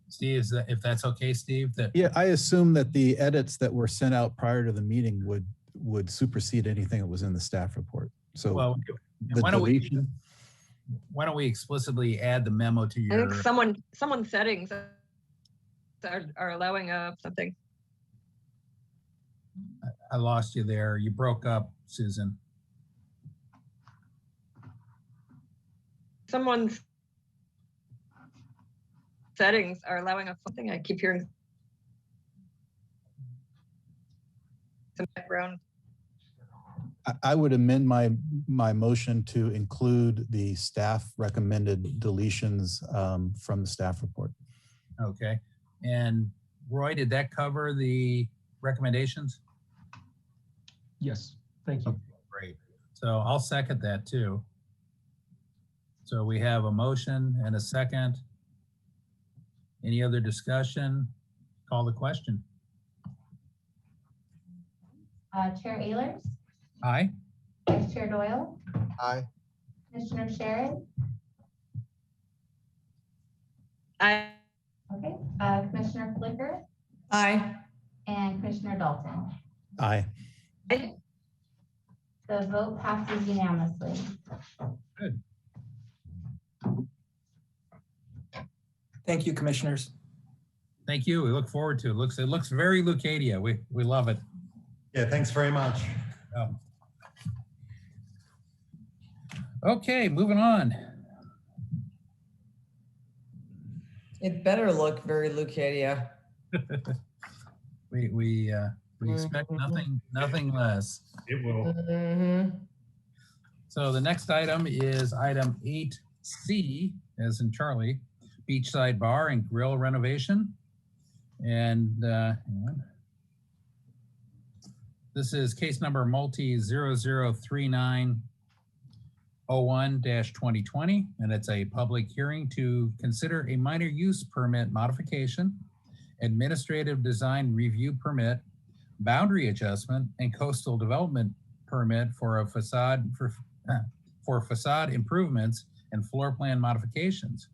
Steve, if that's okay, Steve. Yeah, I assume that the edits that were sent out prior to the meeting would supersede anything that was in the staff report. So well, why don't we explicitly add the memo to your? I think someone's settings are allowing something. I lost you there. You broke up, Susan. Someone's settings are allowing something. I keep hearing some background. I would amend my motion to include the staff recommended deletions from the staff report. Okay. And Roy, did that cover the recommendations? Yes, thank you. Okay, great. So I'll second that too. So we have a motion and a second. Any other discussion? Call the question. Chair Ehlers? Aye. Vice Chair Doyle? Aye. Commissioner Sharon? Aye. Okay. Commissioner Flicker? Aye. And Commissioner Dalton? Aye. The vote passes unanimously. Good. Thank you, commissioners. Thank you. We look forward to it. It looks very Leucadia. We love it. Yeah, thanks very much. Okay, moving on. It better look very Leucadia. We expect nothing less. It will. Mm-hmm. So the next item is item 8C, as in Charlie, beachside bar and grill renovation. And hang on. This is case number multi 003901-2020, and it's a public hearing to consider a minor use permit modification, administrative design review permit, boundary adjustment, and coastal development permit for a facade for facade improvements and floor plan modifications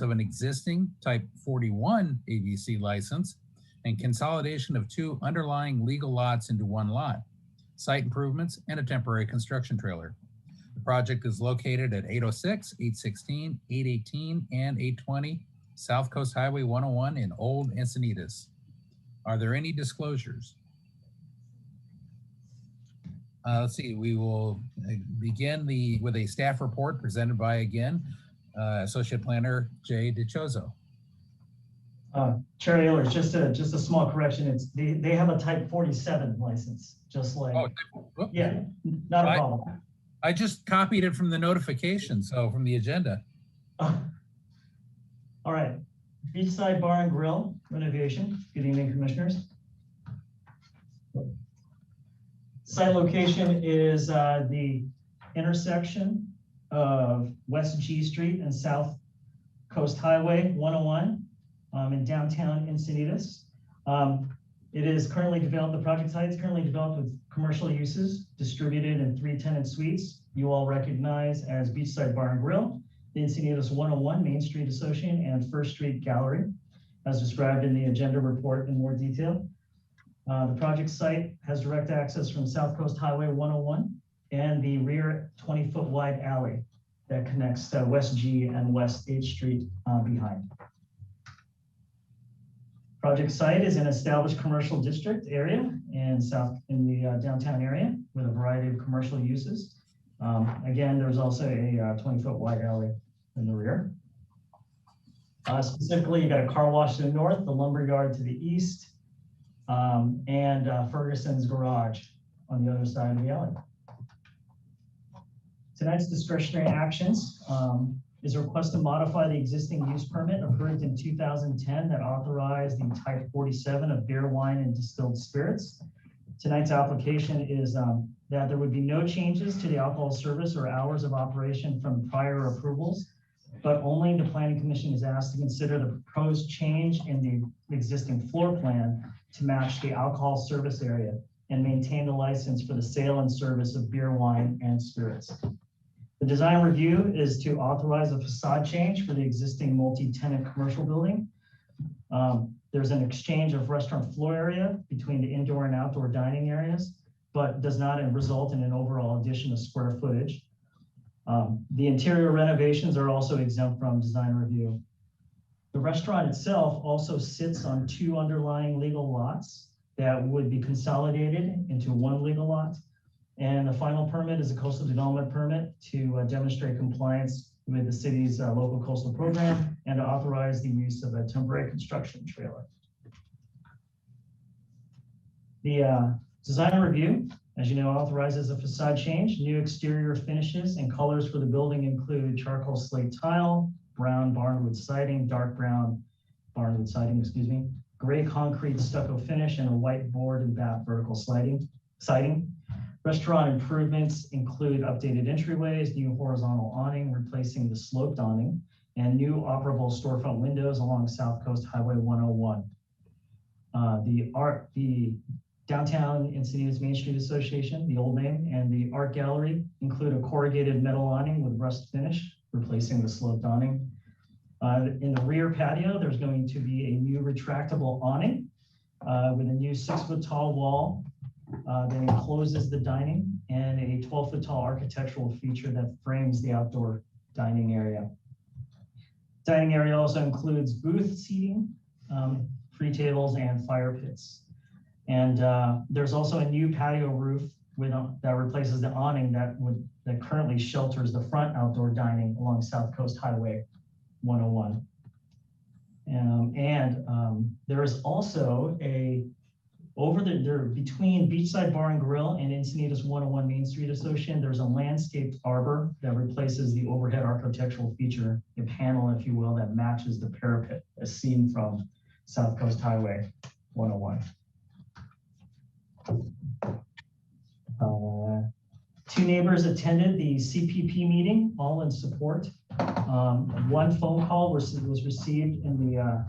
of an existing type 41 ABC license, and consolidation of two underlying legal lots into one lot, site improvements, and a temporary construction trailer. The project is located at 806, 816, 818, and 820 South Coast Highway 101 in Old Encinitas. Are there any disclosures? Let's see, we will begin with a staff report presented by, again, Associate Planner Jay DiCioso. Chair Ehlers, just a small correction. They have a type 47 license, just like, yeah, not a problem. I just copied it from the notification, so from the agenda. All right, Beachside Bar and Grill renovation. Good evening, commissioners. Site location is the intersection of West G Street and South Coast Highway 101 in downtown Encinitas. It is currently developed, the project site is currently developed with commercial uses distributed in 3 tenant suites. You all recognize as Beachside Bar and Grill, the Encinitas 101 Main Street Association and First Street Gallery, as described in the agenda report in more detail. The project site has direct access from South Coast Highway 101 and the rear 20-foot wide alley that connects West G and West H Street behind. Project site is an established commercial district area in the downtown area with a variety of commercial uses. Again, there's also a 20-foot wide alley in the rear. Specifically, you got a car wash to the north, the lumber yard to the east, and Ferguson's garage on the other side of the alley. Tonight's discretionary actions is a request to modify the existing use permit approved in 2010 that authorized the type 47 of beer, wine, and distilled spirits. Tonight's application is that there would be no changes to the alcohol service or hours of operation from prior approvals, but only the Planning Commission is asked to consider the proposed change in the existing floor plan to match the alcohol service area and maintain the license for the sale and service of beer, wine, and spirits. The design review is to authorize a facade change for the existing multi-tenant commercial building. There's an exchange of restaurant floor area between the indoor and outdoor dining areas, but does not result in an overall addition of square footage. The interior renovations are also exempt from design review. The restaurant itself also sits on 2 underlying legal lots that would be consolidated into 1 legal lot. And the final permit is a coastal development permit to demonstrate compliance with the city's local coastal program and to authorize the use of a temporary construction trailer. The design review, as you know, authorizes a facade change. New exterior finishes and colors for the building include charcoal slate tile, brown barnwood siding, dark brown barnwood siding, gray concrete stucco finish, and a white board and bath vertical siding. Restaurant improvements include updated entryways, new horizontal awning, replacing the sloped awning, and new operable storefront windows along South Coast Highway 101. The Downtown Encinitas Main Street Association, the old name, and the art gallery include a corrugated metal awning with rust finish, replacing the sloped awning. In the rear patio, there's going to be a new retractable awning with a new 6-foot tall wall that encloses the dining and a 12-foot tall architectural feature that frames the outdoor dining area. Dining area also includes booth seating, free tables, and fire pits. And there's also a new patio roof that replaces the awning that currently shelters the front outdoor dining along South Coast Highway 101. There is also between Beachside Bar and Grill and Encinitas 101 Main Street Association, there's a landscaped arbor that replaces the overhead architectural feature, a panel, if you will, that matches the parapet as seen from South Coast Highway 101. 2 neighbors attended the CPP meeting, all in support. 1 phone call was received in the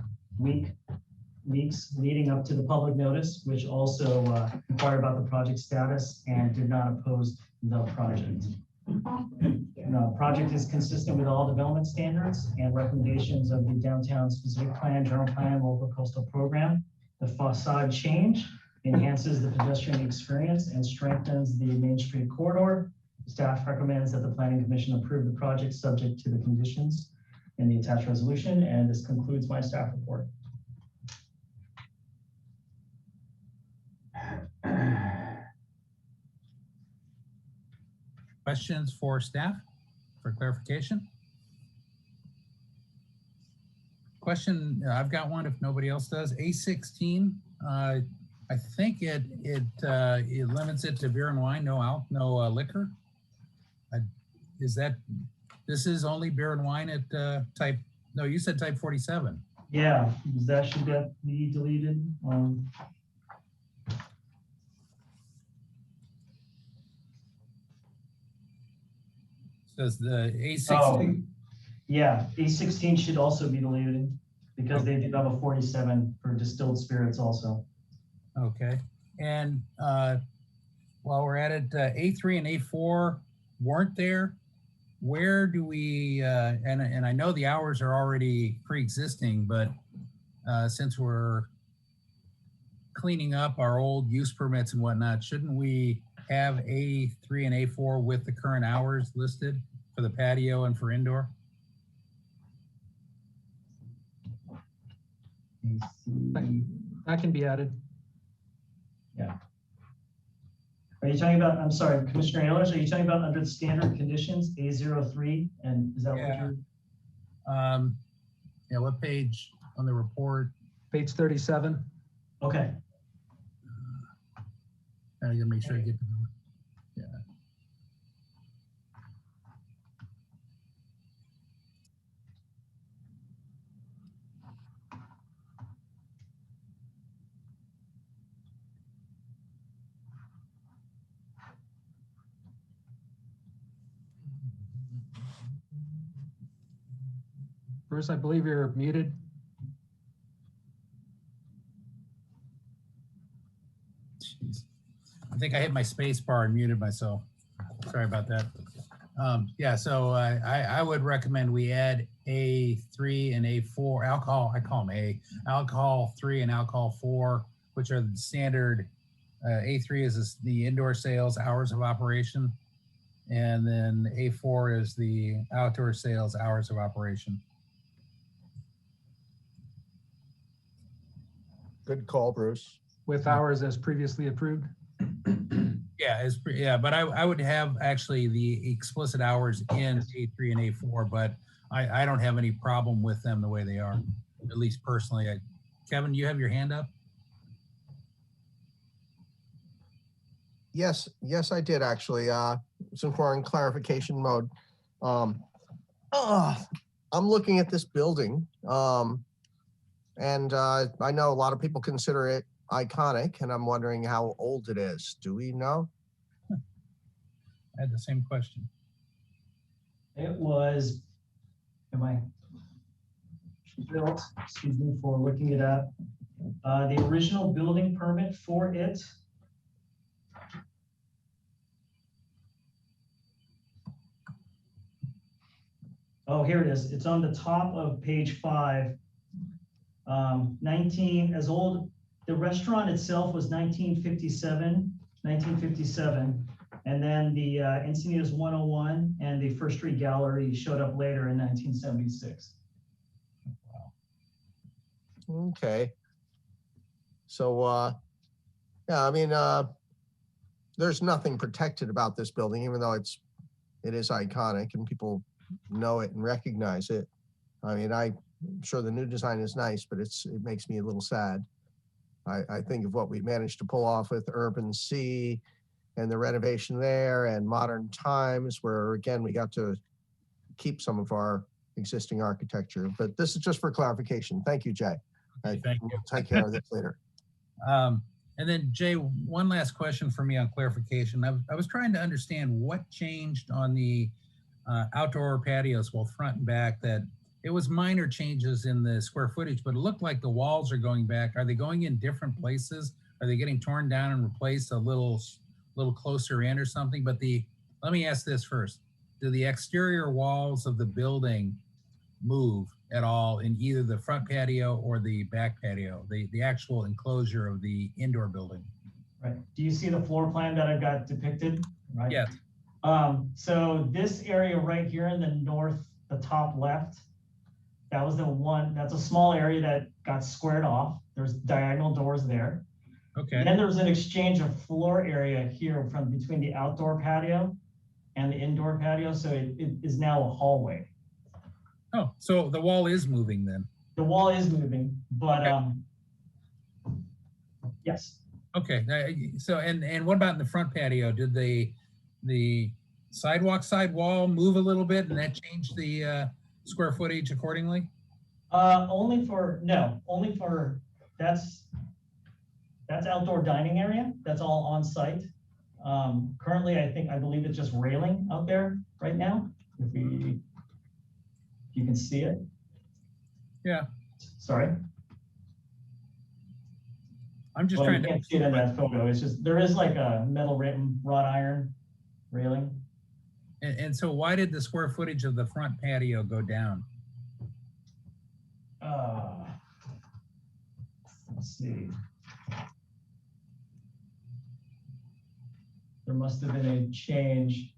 weeks leading up to the public notice, which also inquired about the project status and did not oppose the project. The project is consistent with all development standards and recommendations of the downtown specific plan, general plan, local coastal program. The facade change enhances the pedestrian experience and strengthens the Main Street corridor. Staff recommends that the Planning Commission approve the project subject to the conditions in the attached resolution. And this concludes my staff report. Questions for staff for clarification? Question, I've got one if nobody else does. A16, I think it limits it to beer and wine, no liquor. Is that, this is only beer and wine at type, no, you said type 47. Yeah, that should be deleted. Says the A16. Oh, yeah, A16 should also be deleted because they do have a 47 for distilled spirits also. Okay, and while we're at it, A3 and A4 weren't there. Where do we, and I know the hours are already pre-existing, but since we're cleaning up our old use permits and whatnot, shouldn't we have A3 and A4 with the current hours listed for the patio and for indoor? That can be added. Yeah. Are you talking about, I'm sorry, Commissioner Ehlers, are you talking about under the standard conditions, A03? And is that what you're? Yeah, what page on the report? Page 37. Okay. I gotta make sure I get to the, yeah. Bruce, I believe you're muted. Jeez. I think I hit my space bar and muted myself. Sorry about that. Yeah, so I would recommend we add A3 and A4 alcohol. I call them alcohol 3 and alcohol 4, which are the standard. A3 is the indoor sales hours of operation, and then A4 is the outdoor sales hours of operation. Good call, Bruce. With hours as previously approved. Yeah, but I would have actually the explicit hours in A3 and A4, but I don't have any problem with them the way they are, at least personally. Kevin, you have your hand up? Yes, I did actually. Since we're in clarification mode, I'm looking at this building, and I know a lot of people consider it iconic, and I'm wondering how old it is. Do we know? I had the same question. It was, built, excuse me for looking it up. The original building permit for it oh, here it is. It's on the top of page 5. 19 as old. The restaurant itself was 1957, and then the Encinitas 101 and the First Street Gallery showed up later in 1976. Wow. Okay. So, yeah, I mean, there's nothing protected about this building, even though it is iconic and people know it and recognize it. I mean, I'm sure the new design is nice, but it makes me a little sad. I think of what we managed to pull off with Urban C and the renovation there, and Modern Times, where again, we got to keep some of our existing architecture. But this is just for clarification. Thank you, Jay. Okay, thank you. We'll take care of this later. And then Jay, one last question for me on clarification. I was trying to understand what changed on the outdoor patios, both front and back, that it was minor changes in the square footage, but it looked like the walls are going back. Are they going in different places? Are they getting torn down and replaced a little closer in or something? But let me ask this first. Do the exterior walls of the building move at all in either the front patio or the back patio, the actual enclosure of the indoor building? Right. Do you see the floor plan that I've got depicted? Right. Yes. So this area right here in the top left, that was the one, that's a small area that got squared off. There's diagonal doors there. Okay. Then there's an exchange of floor area here from between the outdoor patio and the indoor patio, so it is now a hallway. Oh, so the wall is moving then? The wall is moving, but Okay. Yes. Okay, so, and what about in the front patio? Did the side wall move a little bit and that changed the square footage accordingly? Only for, that's outdoor dining area. That's all on site. Currently, I believe it's just railing out there right now. If you can see it. Yeah. Sorry. I'm just Well, trying you to can't see it in that photo. It's just, there is like a metal wrought iron railing. And so why did the square footage of the front patio go down? Let's see. There must have been a change.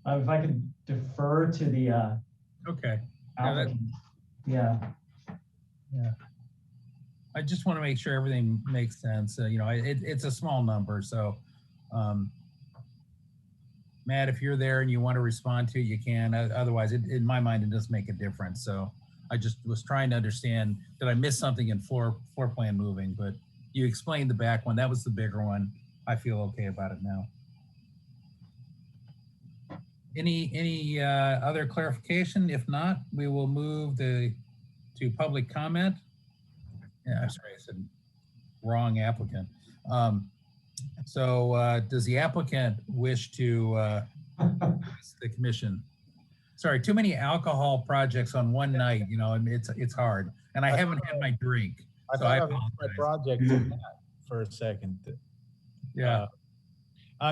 If I could defer to the Okay. applicant. Yeah. Yeah. I just want to make sure everything makes sense. You know, it's a small number, so Matt, if you're there and you want to respond to it, you can. Otherwise, in my mind, it doesn't make a difference. So I just was trying to understand, did I miss something in floor plan moving? But you explained the back one. That was the bigger one. I feel okay about it now. Any other clarification? If not, we will move to public comment. Yeah, I'm sorry, I said wrong applicant. So does the applicant wish to address the commission? Sorry, too many alcohol projects on one night, you know, and it's hard. And I haven't had my drink. I So thought I I lost my project in that for a second. Yeah.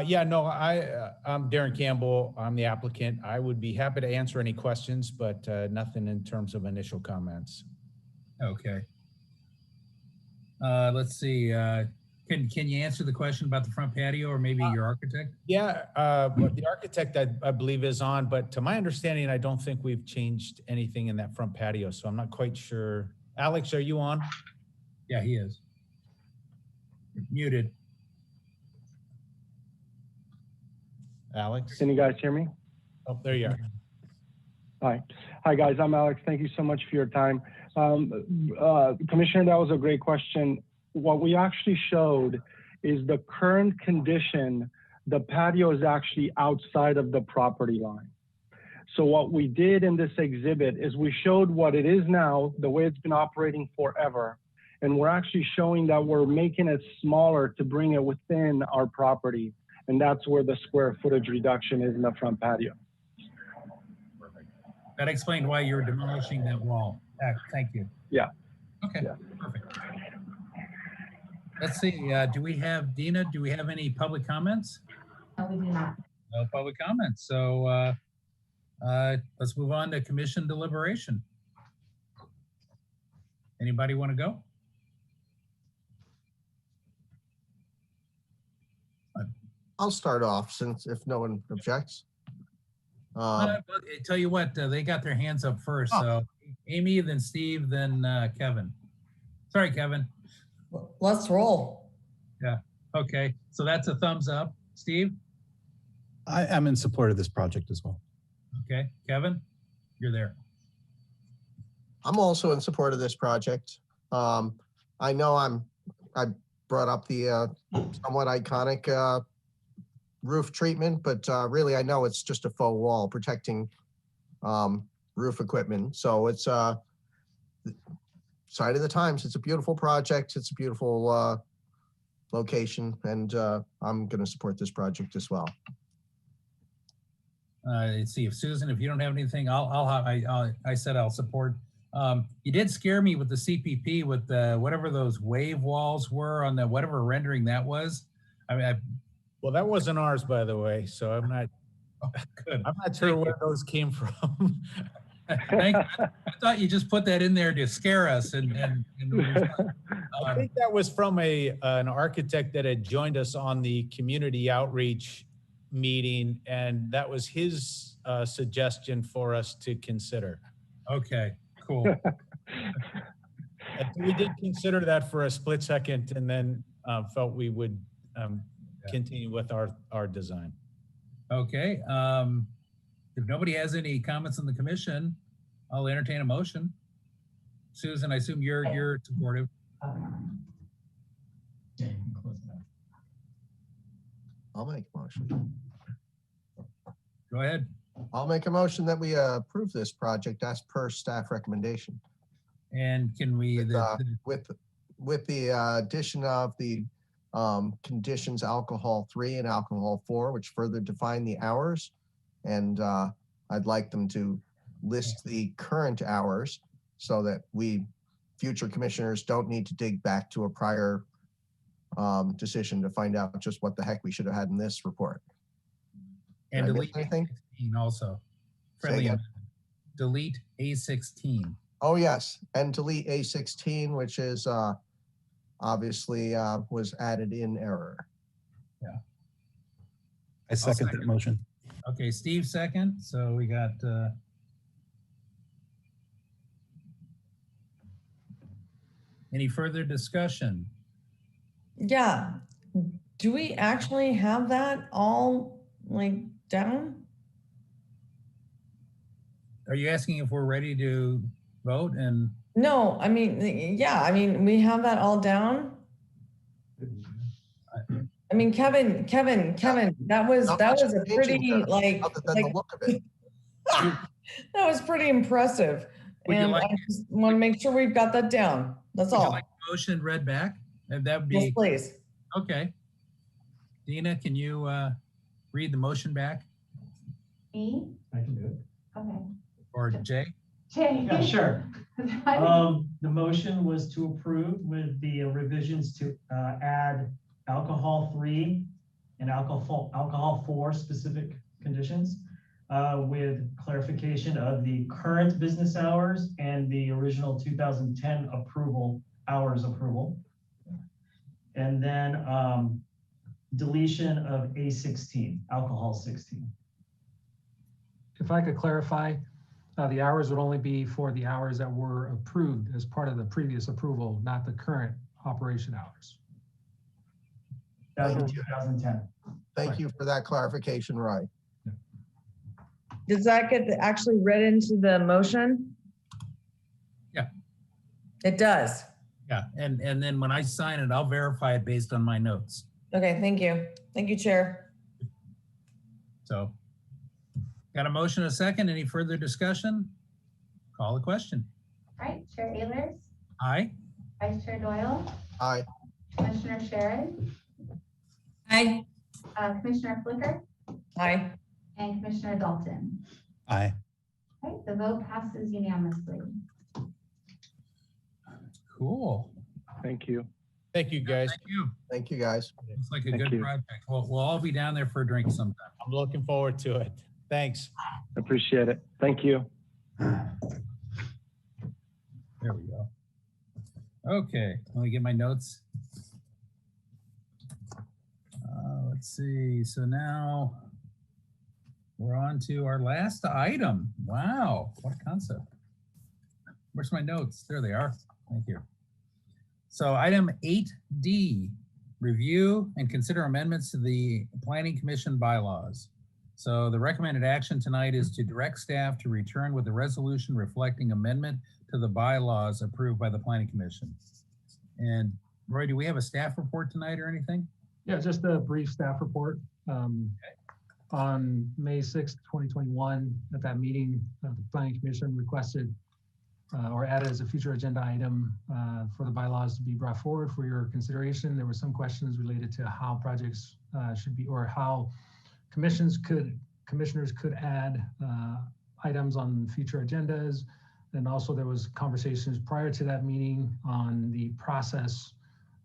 Yeah, no, I'm Darren Campbell. I'm the applicant. I would be happy to answer any questions, but nothing in terms of initial comments. Okay. Let's see. Can you answer the question about the front patio or maybe your architect? Yeah, but the architect I believe is on, but to my understanding, I don't think we've changed anything in that front patio, so I'm not quite sure. Alex, are you on? Yeah, he is. Muted. Alex? Can you guys hear me? Oh, there you are. Hi guys, I'm Alex. Thank you so much for your time. Commissioner, that was a great question. What we actually showed is the current condition. The patio is actually outside of the property line. So what we did in this exhibit is we showed what it is now, the way it's been operating forever. And we're actually showing that we're making it smaller to bring it within our property. And that's where the square footage reduction is in the front patio. Perfect. That explained why you're demolishing that wall. Thank you. Yeah. Okay, yeah. Perfect. Let's see, do we have, Dina, do we have any public comments? No, we do not. No public comments. So let's move on to commission deliberation. Anybody want to go? I'll start off since if no one objects. Tell you what, they got their hands up first. So Amy, then Steve, then Kevin. Sorry, Kevin. Let's roll. Yeah. Okay. So that's a thumbs up. Steve? I'm in support of this project as well. Okay. Kevin? You're there. I'm also in support of this project. I know I brought up the somewhat iconic roof treatment, but really I know it's just a faux wall protecting roof equipment. So it's sign of the times. It's a beautiful project. It's a beautiful location, and I'm going to support this project as well. Let's see if Susan, if you don't have anything, I said I'll support. You did scare me with the CPP with the whatever those wave walls were on the whatever rendering that was. I mean, well, that wasn't ours, by the way, so I'm not. Oh, good. I'm not sure where those came from. Thank you. I thought you just put that in there to scare us. And I think that was from an architect that had joined us on the community outreach meeting, and that was his suggestion for us to consider. Okay, cool. We did consider that for a split second, and then felt we would continue with our design. Okay, if nobody has any comments on the commission, I'll entertain a motion. Susan, I assume you're supportive. Yeah, you can close it out. I'll make a motion. Go ahead. I'll make a motion that we approve this project as per staff recommendation. And can we, with the addition of the conditions alcohol 3 and alcohol 4, which further define the hours. And I'd like them to list the current hours so that future commissioners don't need to dig back to a prior decision to find out just what the heck we should have had in this report. And Did I delete miss anything? A16 also. Friendly amendment. Delete A16. Oh, yes. And delete A16, which is obviously was added in error. Yeah. I second that motion. Okay, Steve second. So we got any further discussion? Yeah. Do we actually have that all like down? Are you asking if we're ready to vote? And No, I mean, yeah, I mean, we have that all down. I mean, Kevin, that was a pretty like, the look of it. that was pretty impressive. And I just want to make sure we've got that down. That's all. Would you like the motion read back? And that would be Yes, please. Okay. Dina, can you read the motion back? Me? I can do it. Okay. Or Jay? Jay. Yeah, sure. The motion was to approve with the revisions to add alcohol 3 and alcohol 4 specific conditions with clarification of the current business hours and the original 2010 hours approval. And then deletion of A16, alcohol 16. If I could clarify, the hours would only be for the hours that were approved as part of the previous approval, not the current operation hours. That was 2010. Thank you for that clarification, Roy. Does that get actually read into the motion? Yeah. It does. Yeah, and then when I sign it, I'll verify it based on my notes. Okay, thank you. Thank you, Chair. So, got a motion, a second. Any further discussion? Call the question. All right, Chair Ehlers, Aye. Vice Chair Doyle, Aye. Commissioner Sheridan, Aye. Commissioner Flicker, Aye. and Commissioner Dalton. Aye. Okay, the vote passes unanimously. Cool. Thank you. Thank you, guys. Thank you. Thank you, guys. It's like a Thank good you. project. We'll all be down there for a drink sometime. I'm looking forward to it. Thanks. Appreciate it. Thank you. There we go. Okay, let me get my notes. Let's see. So now we're on to our last item. Wow, what a concept. Where's my notes? There they are. Thank you. So item 8D, review and consider amendments to the Planning Commission bylaws. So the recommended action tonight is to direct staff to return with a resolution reflecting amendment to the bylaws approved by the Planning Commission. And Roy, do we have a staff report tonight or anything? Yeah, just a brief staff report. On May 6th, 2021, at that meeting, the Planning Commission requested or added as a future agenda item for the bylaws to be brought forward for your consideration. There were some questions related to how projects should be, or how commissioners could add items on future agendas. And also there was conversations prior to that meeting on the process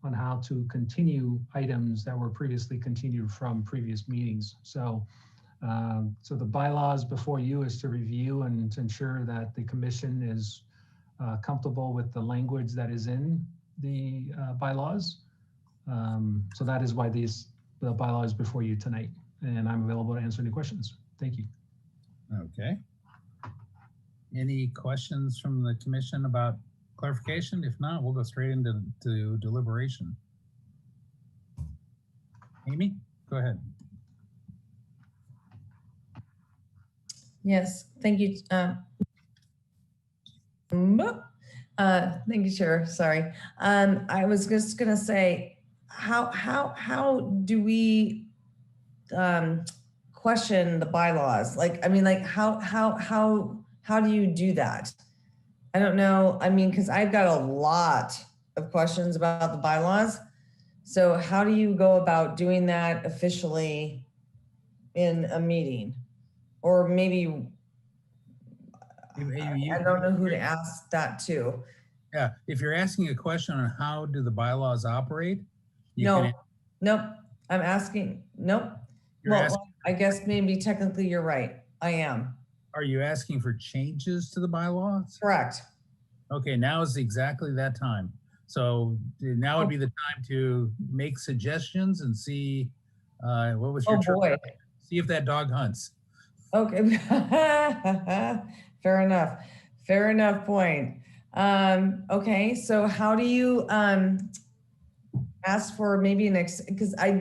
on how to continue items that were previously continued from previous meetings. So so the bylaws before you is to review and to ensure that the commission is comfortable with the language that is in the bylaws. So that is why the bylaws before you tonight, and I'm available to answer any questions. Thank you. Okay. Any questions from the commission about clarification? If not, we'll go straight into deliberation. Amy, go ahead. Yes, thank you. Thank you, Chair. Sorry. I was just gonna say, how do we question the bylaws? Like, I mean, like, how do you do that? I don't know. I mean, because I've got a lot of questions about the bylaws. So how do you go about doing that officially in a meeting? Or maybe, I don't know who to ask that to. Yeah, if you're asking a question on how do the bylaws operate, Nope. I'm asking, nope. Well, I guess maybe technically you're right. I am. Are you asking for changes to the bylaws? Correct. Okay, now is exactly that time. So now would be the time to make suggestions and see what was your boy. See if that dog hunts. Okay. Fair enough. Fair enough point. Okay, so how do you ask for maybe because I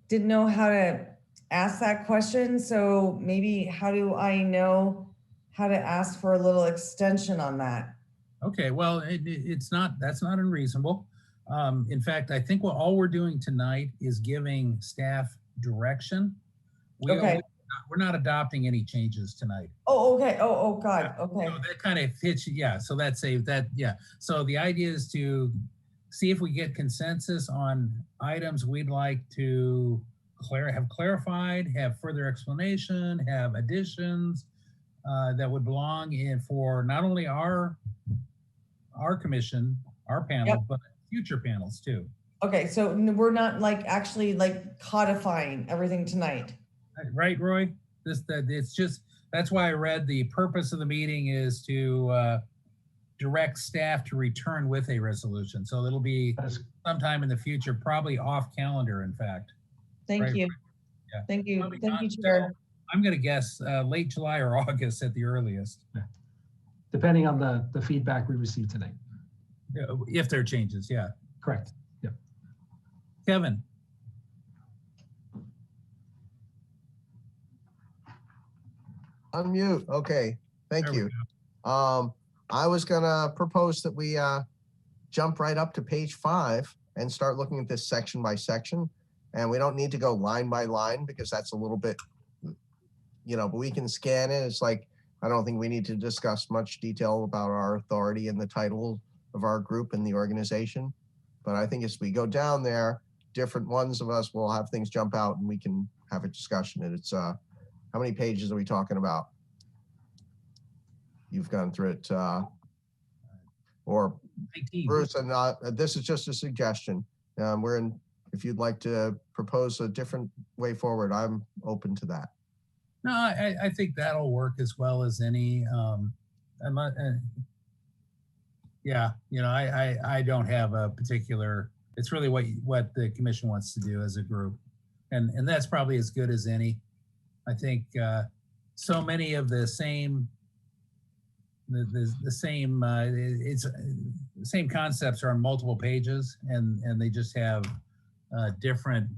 didn't know how to ask that question. So maybe how do I know how to ask for a little extension on that? Okay, well, that's not unreasonable. In fact, I think all we're doing tonight is giving staff direction. We're not adopting any changes tonight. Oh, okay. Oh, God. Okay. So that kind of fits, yeah. So yeah. So the idea is to see if we get consensus on items we'd like to have clarified, have further explanation, have additions that would belong in for not only our commission, our panel, but future panels too. Okay, so we're not like actually like codifying everything tonight. Right, Roy? It's just, that's why I read the purpose of the meeting is to direct staff to return with a resolution. So it'll be sometime in the future, probably off calendar, in fact. Thank you. Yeah. Thank you. Thank you, Chair. I'm going to guess late July or August at the earliest. Yeah. Depending on the feedback we receive tonight. If there are changes, yeah. Correct. Yeah. Kevin. Unmute. Okay. Thank you. I was gonna propose that we jump right up to page 5 and start looking at this section by section. And we don't need to go line by line because that's a little bit, but we can scan it. It's like, I don't think we need to discuss much detail about our authority and the title of our group and the organization. But I think as we go down there, different ones of us will have things jump out and we can have a discussion. And it's, how many pages are we talking about? You've gone through it, or 19. Bruce, and this is just a suggestion. If you'd like to propose a different way forward, I'm open to that. No, I think that'll work as well as any. Yeah, I don't have a particular. It's really what the commission wants to do as a group, and that's probably as good as any. I think so many of the same. The same concepts are on multiple pages, and they just have different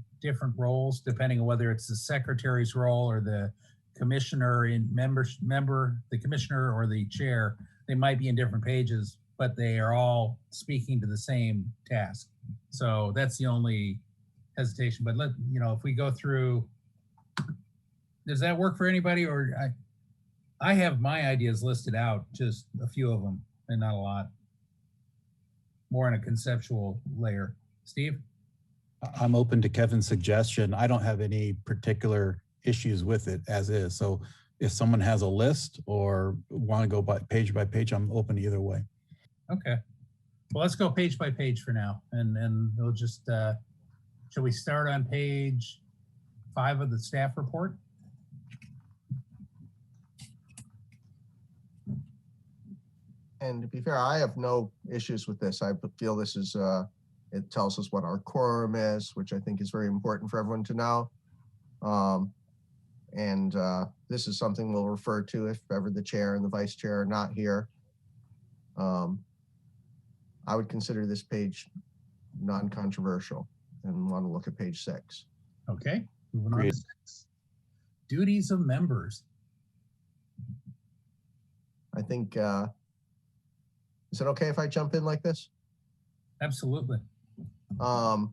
roles depending on whether it's the secretary's role or the commissioner the commissioner or the chair. They might be in different pages, but they are all speaking to the same task. So that's the only hesitation. But if we go through, does that work for anybody? Or I have my ideas listed out, just a few of them and not a lot. More on a conceptual layer. Steve? I'm open to Kevin's suggestion. I don't have any particular issues with it as is. So if someone has a list or want to go by page, I'm open either way. Okay. Well, let's go page by page for now. And we'll just, shall we start on page 5 of the staff report? And to be fair, I have no issues with this. I feel this is, it tells us what our quorum is, which I think is very important for everyone to know. This is something we'll refer to if ever the chair and the vice chair are not here. I would consider this page non-controversial and want to look at page 6. Okay, moving on to 6. Duties of members. I think, is it okay if I jump in like this? Absolutely. So,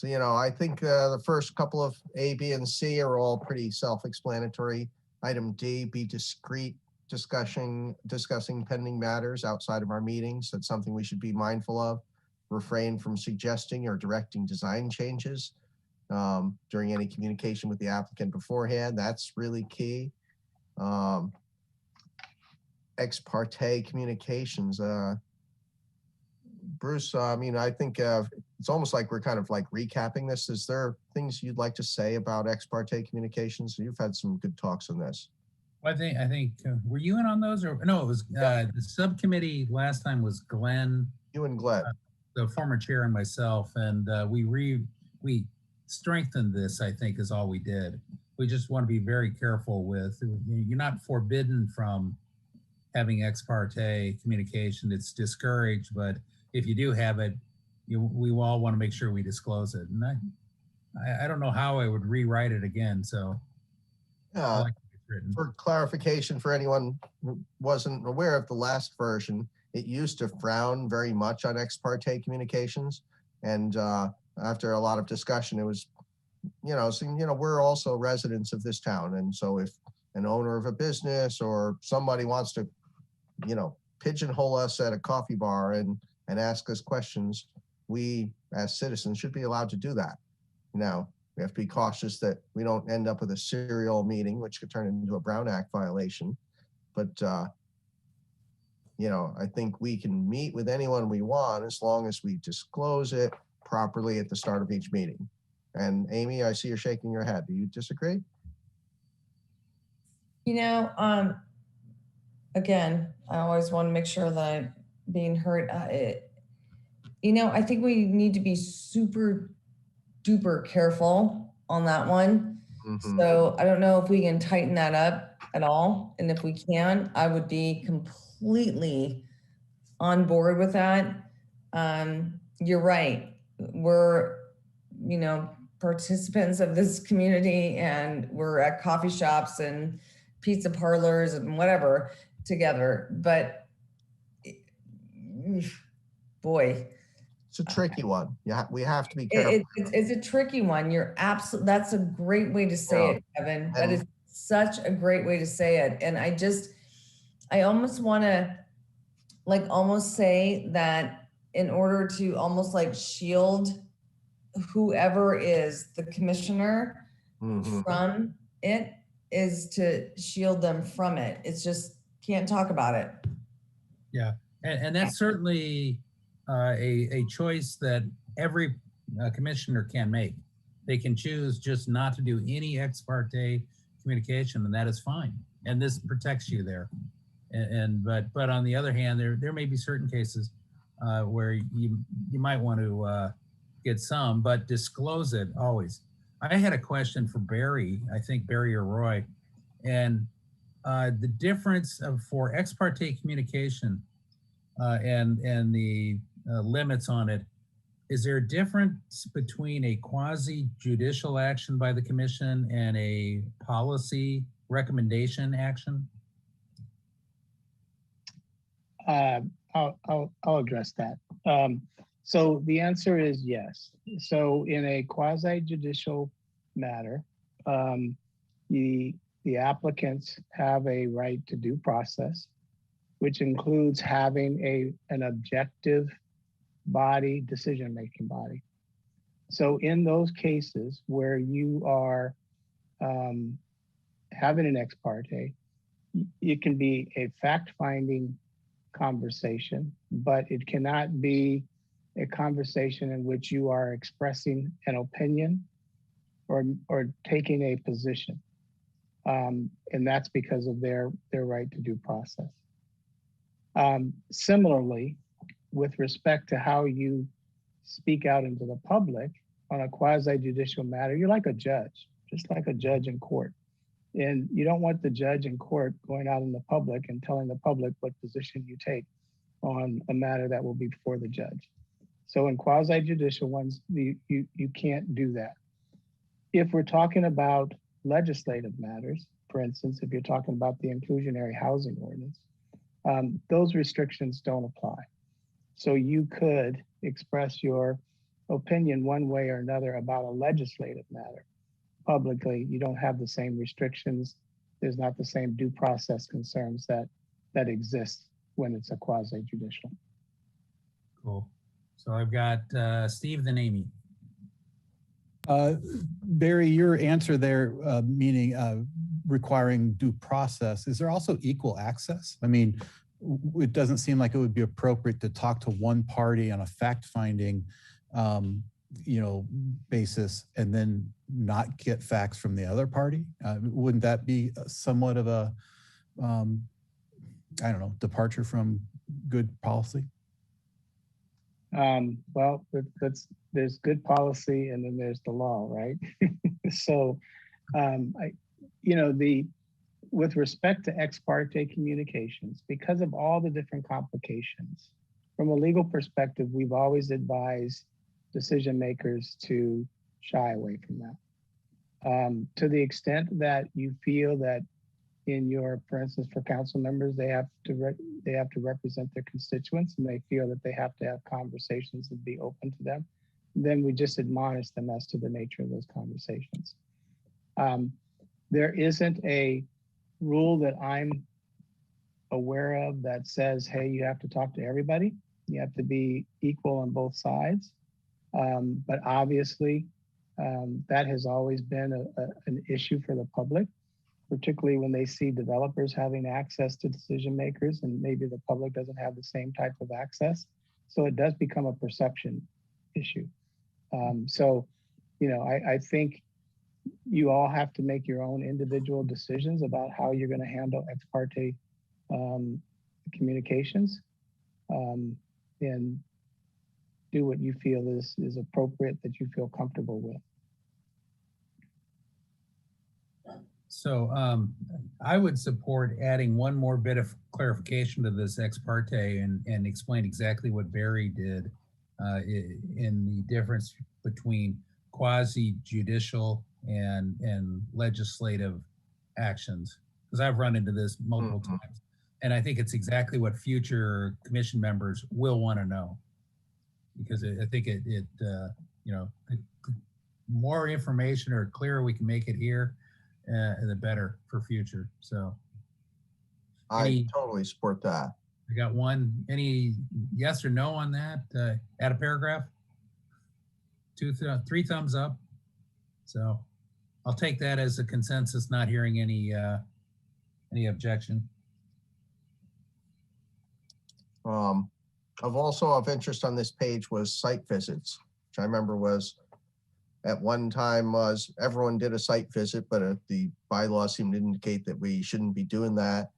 you know, I think the first couple of A, B, and C are all pretty self-explanatory. Item D, be discreet, discussing pending matters outside of our meetings. That's something we should be mindful of. Refrain from suggesting or directing design changes during any communication with the applicant beforehand. That's really key. Ex parte communications. Bruce, I mean, I think it's almost like we're kind of like recapping this. Is there things you'd like to say about ex parte communications? You've had some good talks on this. I think were you in on those, or no? It was the subcommittee last time was Glenn. You and Glenn, the former chair, and myself, and we strengthened this. I think is all we did. We just want to be very careful with. You're not forbidden from having ex parte communication. It's discouraged, but if you do have it, we all want to make sure we disclose it. And I don't know how I would rewrite it again. So for clarification, for anyone who wasn't aware of the last version, it used to frown very much on ex parte communications. And after a lot of discussion, it was, we're also residents of this town. And so if an owner of a business or somebody wants to, pigeonhole us at a coffee bar and ask us questions, we as citizens should be allowed to do that. Now, we have to be cautious that we don't end up with a serial meeting, which could turn into a Brown Act violation. But, I think we can meet with anyone we want as long as we disclose it properly at the start of each meeting. And Amy, I see you're shaking your head. Do you disagree? Again, I always want to make sure that I'm being heard. I think we need to be super duper careful on that one. Mm-hmm. So I don't know if we can tighten that up at all. And if we can, I would be completely on board with that. You're right. We're, participants of this community, and we're at coffee shops and pizza parlors and whatever together. But boy, it's a tricky one. Yeah, we have to be careful. It's a tricky one. You're absolutely, that's a great way to say it, Kevin. That is such a great way to say it. And I almost want to almost say that in order to almost shield whoever is the commissioner from it, is to shield them from it. It's just can't talk about it. Yeah, and that's certainly a choice that every commissioner can make. They can choose just not to do any ex parte communication, and that is fine. And this protects you there. But on the other hand, there may be certain cases where you might want to get some, but disclose it always. I had a question for Barry, I think Barry or Roy, and the difference for ex parte communication and the limits on it. Is there a difference between a quasi-judicial action by the commission and a policy recommendation action? I'll address that. So the answer is yes. So in a quasi-judicial matter, the applicants have a right to due process, which includes having an objective body, decision-making body. So in those cases where you are having an ex parte, it can be a fact-finding conversation, but it cannot be a conversation in which you are expressing an opinion or taking a position. And that's because of their right to due process. Similarly, with respect to how you speak out into the public on a quasi-judicial matter, you're like a judge, just like a judge in court. And you don't want the judge in court going out in the public and telling the public what position you take on a matter that will be before the judge. So in quasi-judicial ones, you can't do that. If we're talking about legislative matters, for instance, if you're talking about the inclusionary housing ordinance, those restrictions don't apply. So you could express your opinion one way or another about a legislative matter publicly. You don't have the same restrictions. There's not the same due process concerns that exist when it's a quasi-judicial. Cool. So I've got Steve, then Amy. Barry, your answer there, meaning requiring due process, is there also equal access? I mean, it doesn't seem like it would be appropriate to talk to one party on a fact-finding, basis and then not get facts from the other party. Wouldn't that be somewhat of a, departure from good policy? Well, there's good policy and then there's the law, right? So, with respect to ex parte communications, because of all the different complications, from a legal perspective, we've always advised decision makers to shy away from that. To the extent that you feel that for instance, for council members, they have to represent their constituents and they feel that they have to have conversations and be open to them, then we just admonish them as to the nature of those conversations. There isn't a rule that I'm aware of that says, hey, you have to talk to everybody. You have to be equal on both sides. But obviously, that has always been an issue for the public, particularly when they see developers having access to decision makers and maybe the public doesn't have the same type of access. So it does become a perception issue. I think you all have to make your own individual decisions about how you're going to handle ex parte communications and do what you feel is appropriate, that you feel comfortable with. So I would support adding one more bit of clarification to this ex parte and explain exactly what Barry did in the difference between quasi-judicial and legislative actions, because I've run into this multiple times. And I think it's exactly what future commission members will want to know, because I think the more information or clearer we can make it here, the better for future. So I totally support that. I got one. Any yes or no on that? Add a paragraph. 3 thumbs up. So I'll take that as a consensus, not hearing any objection. Of interest on this page was site visits, which I remember was at one time was everyone did a site visit, but the bylaws seemed to indicate that we shouldn't be doing that.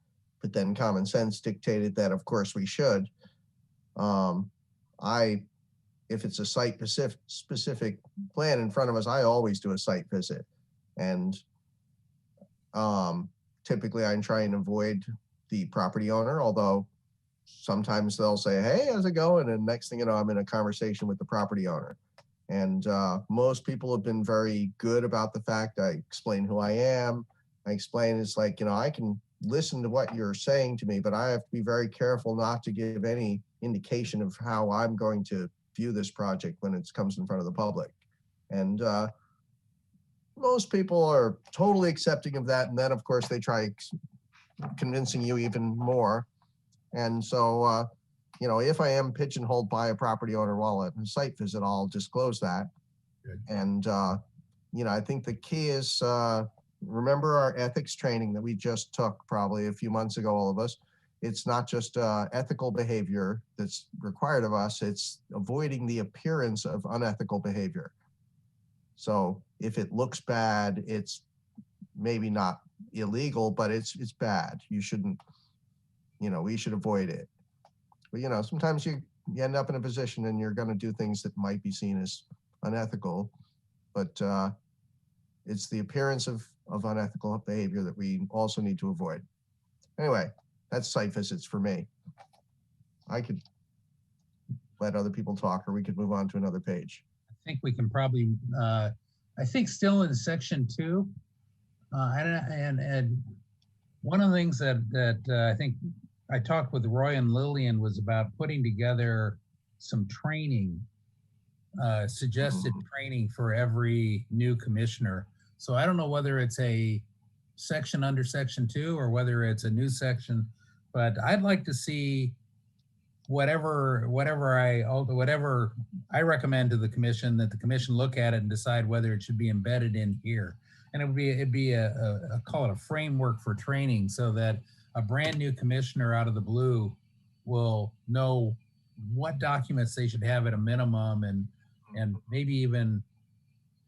But then common sense dictated that, of course, we should. If it's a site specific plan in front of us, I always do a site visit. And typically I try and avoid the property owner, although sometimes they'll say, hey, how's it going? And next thing you know, I'm in a conversation with the property owner. And most people have been very good about the fact I explain who I am. I explain it's like, I can listen to what you're saying to me, but I have to be very careful not to give any indication of how I'm going to view this project when it comes in front of the public. And most people are totally accepting of that. And then, of course, they try convincing you even more. And so, if I am pigeonholed by a property owner while at a site visit, I'll disclose that. Good. And, I think the key is, remember our ethics training that we just took probably a few months ago, all of us. It's not just ethical behavior that's required of us, it's avoiding the appearance of unethical behavior. So if it looks bad, it's maybe not illegal, but it's bad. You shouldn't, we should avoid it. But, sometimes you end up in a position and you're going to do things that might be seen as unethical, but it's the appearance of unethical behavior that we also need to avoid. Anyway, that's site visits for me. I could let other people talk, or we could move on to another page. I think we can probably, I think still in section 2, And one of the things that I think I talked with Roy and Lillian was about putting together some training, suggested training for every new commissioner. So I don't know whether it's a section under section 2 or whether it's a new section, but I'd like to see whatever I recommend to the commission, that the commission look at it and decide whether it should be embedded in here. And it'd be a call it a framework for training, so that a brand new commissioner out of the blue will know what documents they should have at a minimum, and maybe even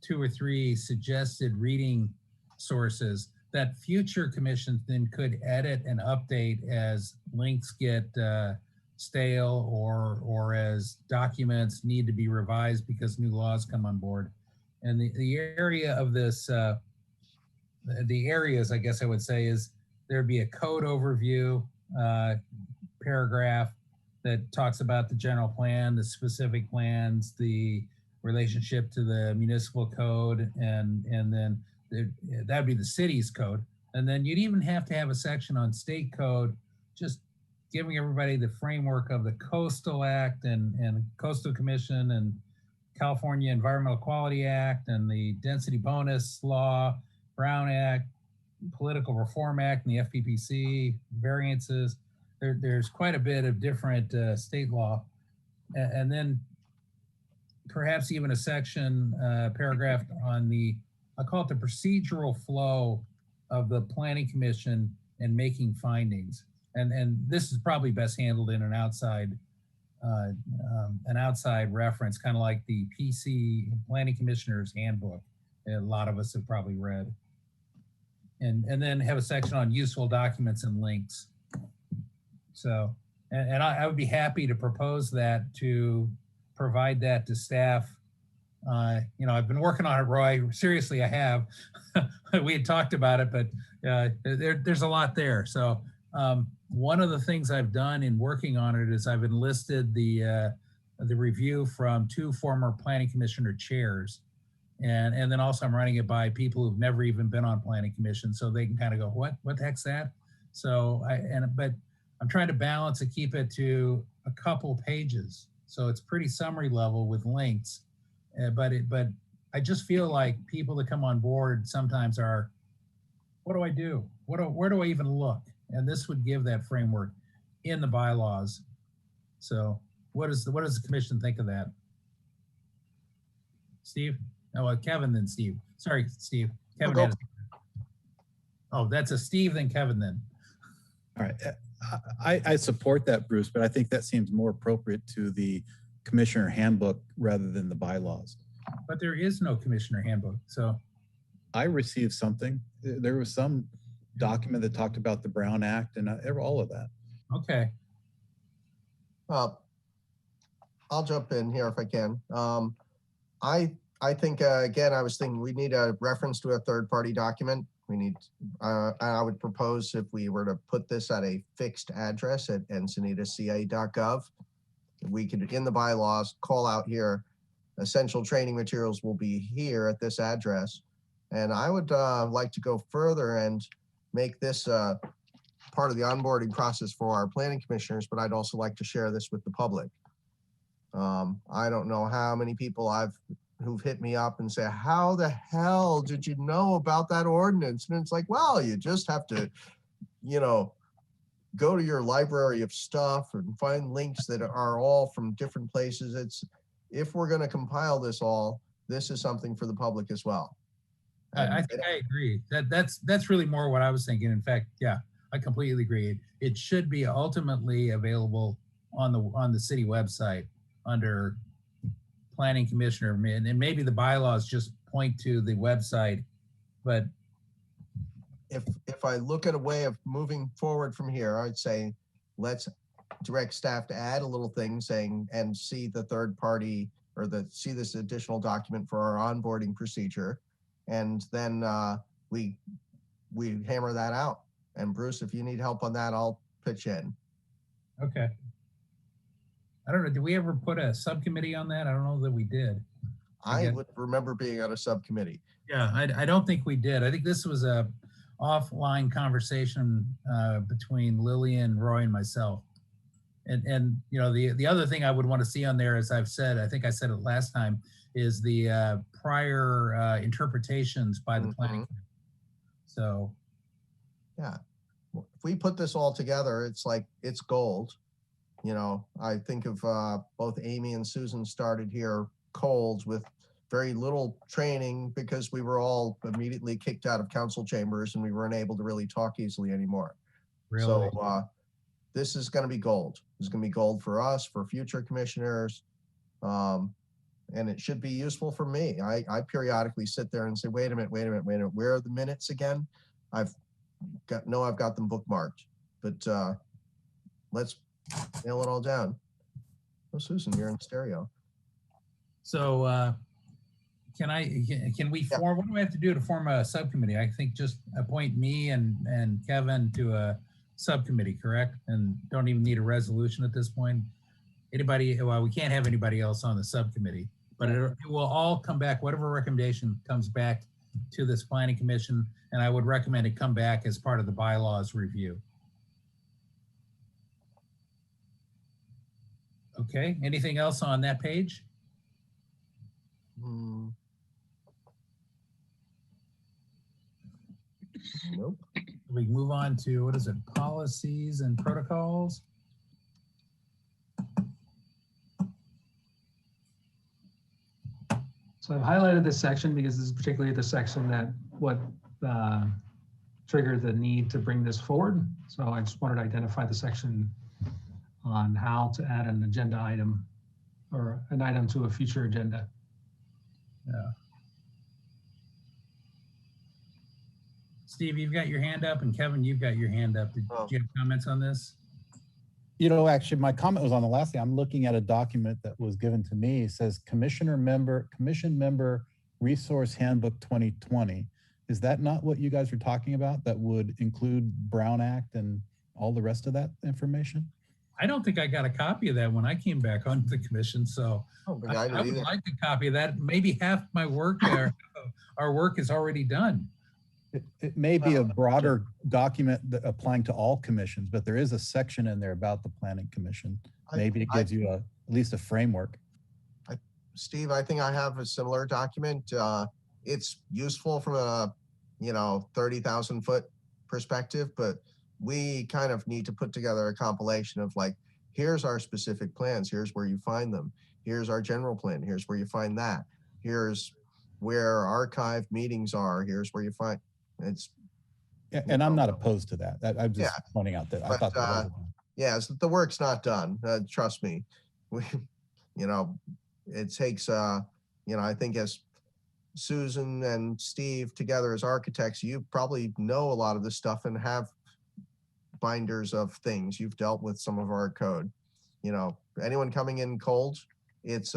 2 or 3 suggested reading sources that future commissions then could edit and update as links get stale, or as documents need to be revised because new laws come on board. And the area of this, the areas, I guess I would say, is there'd be a code overview paragraph that talks about the general plan, the specific plans, the relationship to the municipal code, and then that'd be the city's code. And then you'd even have to have a section on state code, just giving everybody the framework of the Coastal Act and Coastal Commission and California Environmental Quality Act and the Density Bonus Law, Brown Act, Political Reform Act, and the FPPC, variances. There's quite a bit of different state law. And then perhaps even a section, paragraph on the, I call it the procedural flow of the Planning Commission and making findings. And this is probably best handled in an outside reference, kind of like the PC Planning Commissioner's Handbook. A lot of us have probably read. And then have a section on useful documents and links. So, and I would be happy to propose that, to provide that to staff. You know, I've been working on it, Roy. Seriously, I have. We had talked about it, but there's a lot there. So one of the things I've done in working on it is I've enlisted the review from 2 former planning commissioner chairs. And then also I'm running it by people who've never even been on planning commission, so they can kind of go, what the heck's that? So but I'm trying to balance and keep it to a couple pages. So it's pretty summary level with links. But I just feel like people that come on board sometimes are, what do I do? Where do I even look? And this would give that framework in the bylaws. So what does the commission think of that? Steve? Oh, Kevin, then Steve. Sorry, Steve. Kevin had oh, that's a Steve, then Kevin, then. All right. I support that, Bruce, but I think that seems more appropriate to the commissioner handbook rather than the bylaws. But there is no commissioner handbook, so. I received something. There was some document that talked about the Brown Act and all of that. Okay. I'll jump in here if I can. I think, again, I was thinking we need a reference to a third-party document. We need, I would propose if we were to put this at a fixed address at encinitasca.gov, we could, in the bylaws, call out here, essential training materials will be here at this address. And I would like to go further and make this part of the onboarding process for our planning commissioners, but I'd also like to share this with the public. I don't know how many people who've hit me up and say, how the hell did you know about that ordinance? And it's like, well, you just have to, you know, go to your library of stuff and find links that are all from different places. It's, if we're going to compile this all, this is something for the public as well. I think I agree. That's really more what I was thinking. In fact, yeah, I completely agree. It should be ultimately available on the city website under planning commissioner, and maybe the bylaws just point to the website. But if I look at a way of moving forward from here, I'd say let's direct staff to add a little thing saying, and see the third party, or see this additional document for our onboarding procedure. And then we hammer that out. And Bruce, if you need help on that, I'll pitch in. Okay. I don't know, did we ever put a subcommittee on that? I don't know that we did. I would remember being on a subcommittee. Yeah, I don't think we did. I think this was a offline conversation between Lillian, Roy, and myself. And you know, the other thing I would want to see on there, as I've said, I think I said it last time, is the prior interpretations by the planning. So, yeah, if we put this all together, it's like, it's gold. You know, I think of both Amy and Susan started here cold with very little training because we were all immediately kicked out of council chambers and we weren't able to really talk easily anymore. Really? So this is going to be gold. This is going to be gold for us, for future commissioners. And it should be useful for me. I periodically sit there and say, wait a minute, where are the minutes again? I've got them bookmarked, but let's nail it all down. Oh, Susan, you're in stereo. So can we form, what do we have to do to form a subcommittee? I think just appoint me and Kevin to a subcommittee, correct? And don't even need a resolution at this point. Anybody, well, we can't have anybody else on the subcommittee, but it will all come back, whatever recommendation comes back to this planning commission. And I would recommend it come back as part of the bylaws review. Okay, anything else on that page? Nope. We move on to, what is it, policies and protocols? So I've highlighted this section because this is particularly the section that triggered the need to bring this forward. So I just wanted to identify the section on how to add an agenda item or an item to a future agenda. Yeah. Steve, you've got your hand up, and Kevin, you've got your hand up. Did you have comments on this? You know, actually, my comment was on the last thing. I'm looking at a document that was given to me. It says Commission Member Resource Handbook 2020. Is that not what you guys were talking about? That would include Brown Act and all the rest of that information? I don't think I got a copy of that when I came back onto the commission. So I would like a copy of that. Maybe half my work there, our work is already done. It may be a broader document that applying to all commissions, but there is a section in there about the planning commission. Maybe it gives you at least a framework. Steve, I think I have a similar document. It's useful from a 30,000 foot perspective, but we kind of need to put together a compilation of like, here's our specific plans, here's where you find them, here's our general plan, here's where you find that, here's where archive meetings are, here's where you find it's. And I'm not opposed to that. I'm just pointing out that I thought that was yes, the work's not done. Trust me. It takes I think as Susan and Steve together as architects, you probably know a lot of this stuff and have binders of things. You've dealt with some of our code. Anyone coming in cold, it's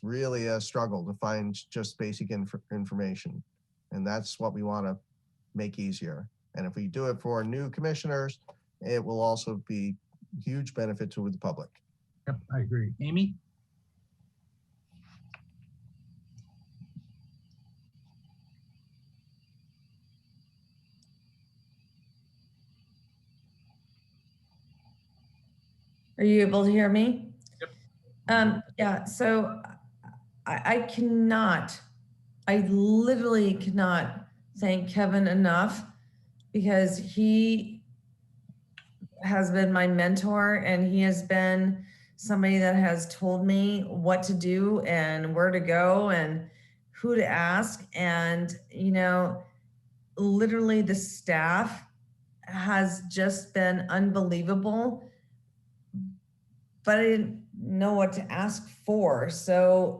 really a struggle to find just basic information. And that's what we want to make easier. And if we do it for new commissioners, it will also be huge benefit to the public. Yep, I agree. Amy? Are you able to hear me? Yep. Yeah, so I literally cannot thank Kevin enough because he has been my mentor and he has been somebody that has told me what to do and where to go and who to ask. And, literally the staff has just been unbelievable, but I didn't know what to ask for. So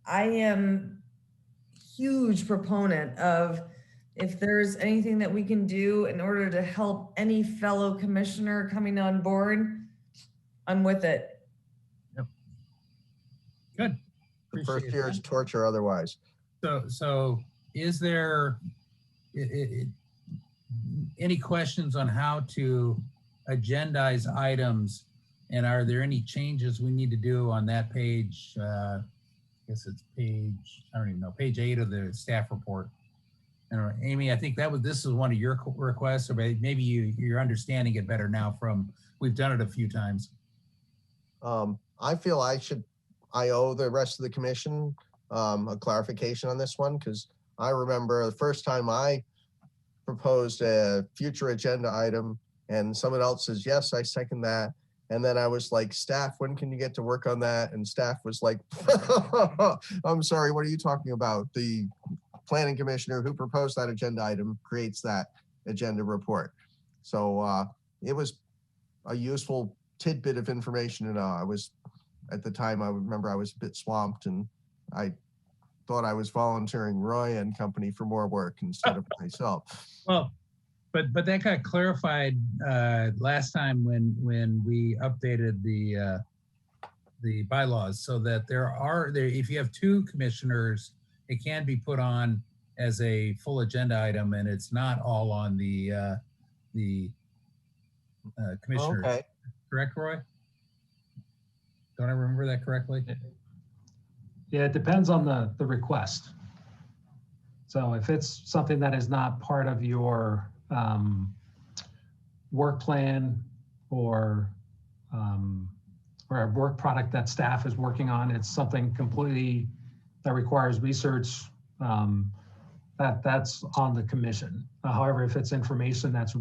I am huge proponent of if there's anything that we can do in order to help any fellow commissioner coming on board, I'm with it. Yep. Good. The first year is torture otherwise. So is there any questions on how to agendize items, and are there any changes we need to do on that page guess it's page, I don't even know, page 8 of the staff report. And Amy, I think this is one of your requests, or maybe you're understanding it better now from, we've done it a few times. I feel I owe the rest of the commission a clarification on this one, because I remember the first time I proposed a future agenda item and someone else says, yes, I second that. And then I was like, staff, when can you get to work on that? And staff was like, I'm sorry, what are you talking about? The planning commissioner who proposed that agenda item creates that agenda report. So it was a useful tidbit of information. And I was, at the time, I remember I was a bit swamped and I thought I was volunteering Roy and company for more work instead of myself. Well, but that got clarified last time when we updated the bylaws, so that if you have 2 commissioners, it can be put on as a full agenda item, and it's not all on the commissioner. Okay. Correct, Roy? Don't I remember that correctly? Yeah, it depends on the request. So if it's something that is not part of your work plan or a work product that staff is working on, it's something completely that requires research, that's on the commission. However, if it's information that's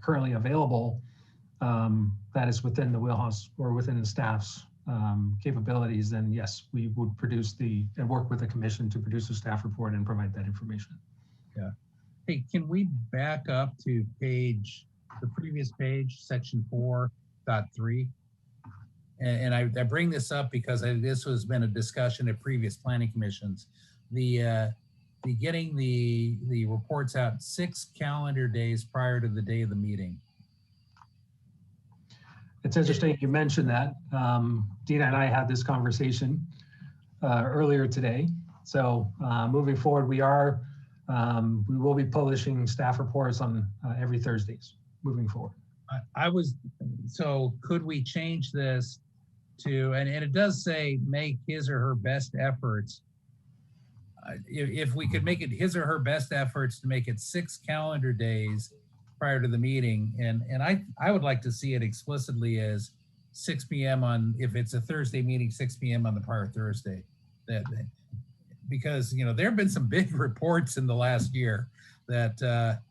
currently available, that is within the wheelhouse or within the staff's capabilities, then yes, we would produce and work with the commission to produce a staff report and provide that information. Yeah. Hey, can we back up to the previous page, section 4.3? And I bring this up because this has been a discussion at previous planning commissions. The getting the reports out 6 calendar days prior to the day of the meeting. It's interesting you mentioned that. Dina and I had this conversation earlier today. So moving forward, we will be publishing staff reports on every Thursdays moving forward. So could we change this to, and it does say make his or her best efforts. If we could make it his or her best efforts to make it 6 calendar days prior to the meeting, and I would like to see it explicitly as 6 p.m. on, if it's a Thursday meeting, 6 p.m. on the prior Thursday. Because there have been some big reports in the last year that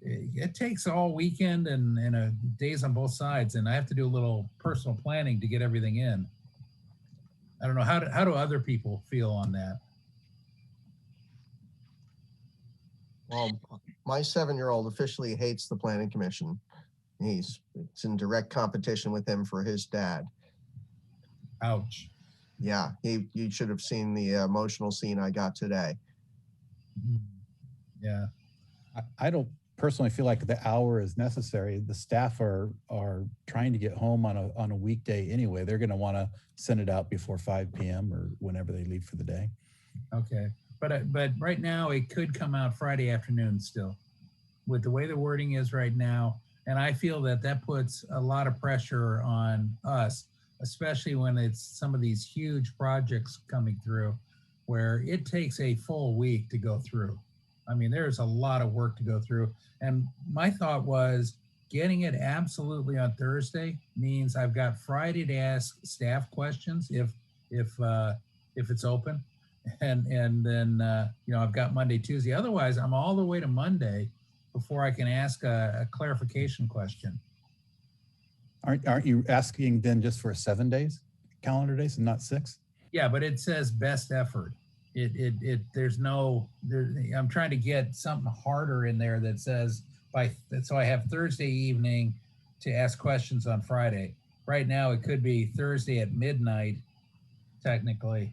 it takes all weekend and days on both sides, and I have to do a little personal planning to get everything in. I don't know, how do other people feel on that? Well, my 7-year-old officially hates the planning commission. It's in direct competition with him for his dad. Ouch. Yeah, you should have seen the emotional scene I got today. Yeah. I don't personally feel like the hour is necessary. The staff are trying to get home on a weekday anyway. They're going to want to send it out before 5 p.m. or whenever they leave for the day. Okay. But right now it could come out Friday afternoon still, with the way the wording is right now. And I feel that puts a lot of pressure on us, especially when it's some of these huge projects coming through where it takes a full week to go through. I mean, there's a lot of work to go through. And my thought was getting it absolutely on Thursday means I've got Friday to ask staff questions if it's open. And then, I've got Monday, Tuesday. Otherwise, I'm all the way to Monday before I can ask a clarification question. Aren't you asking then just for 7 days, calendar days, and not 6? Yeah, but it says best effort. I'm trying to get something harder in there that says so I have Thursday evening to ask questions on Friday. Right now, it could be Thursday at midnight, technically.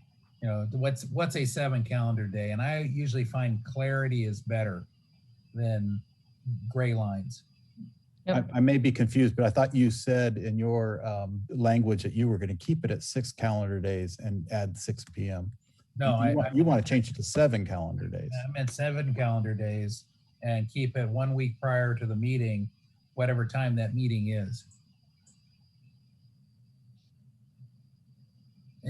What's a 7 calendar day? And I usually find clarity is better than gray lines. Yep. I may be confused, but I thought you said in your language that you were going to keep it at 6 calendar days and add 6 p.m. No, you want to change it to 7 calendar days. I meant 7 calendar days and keep it 1 week prior to the meeting, whatever time that meeting is.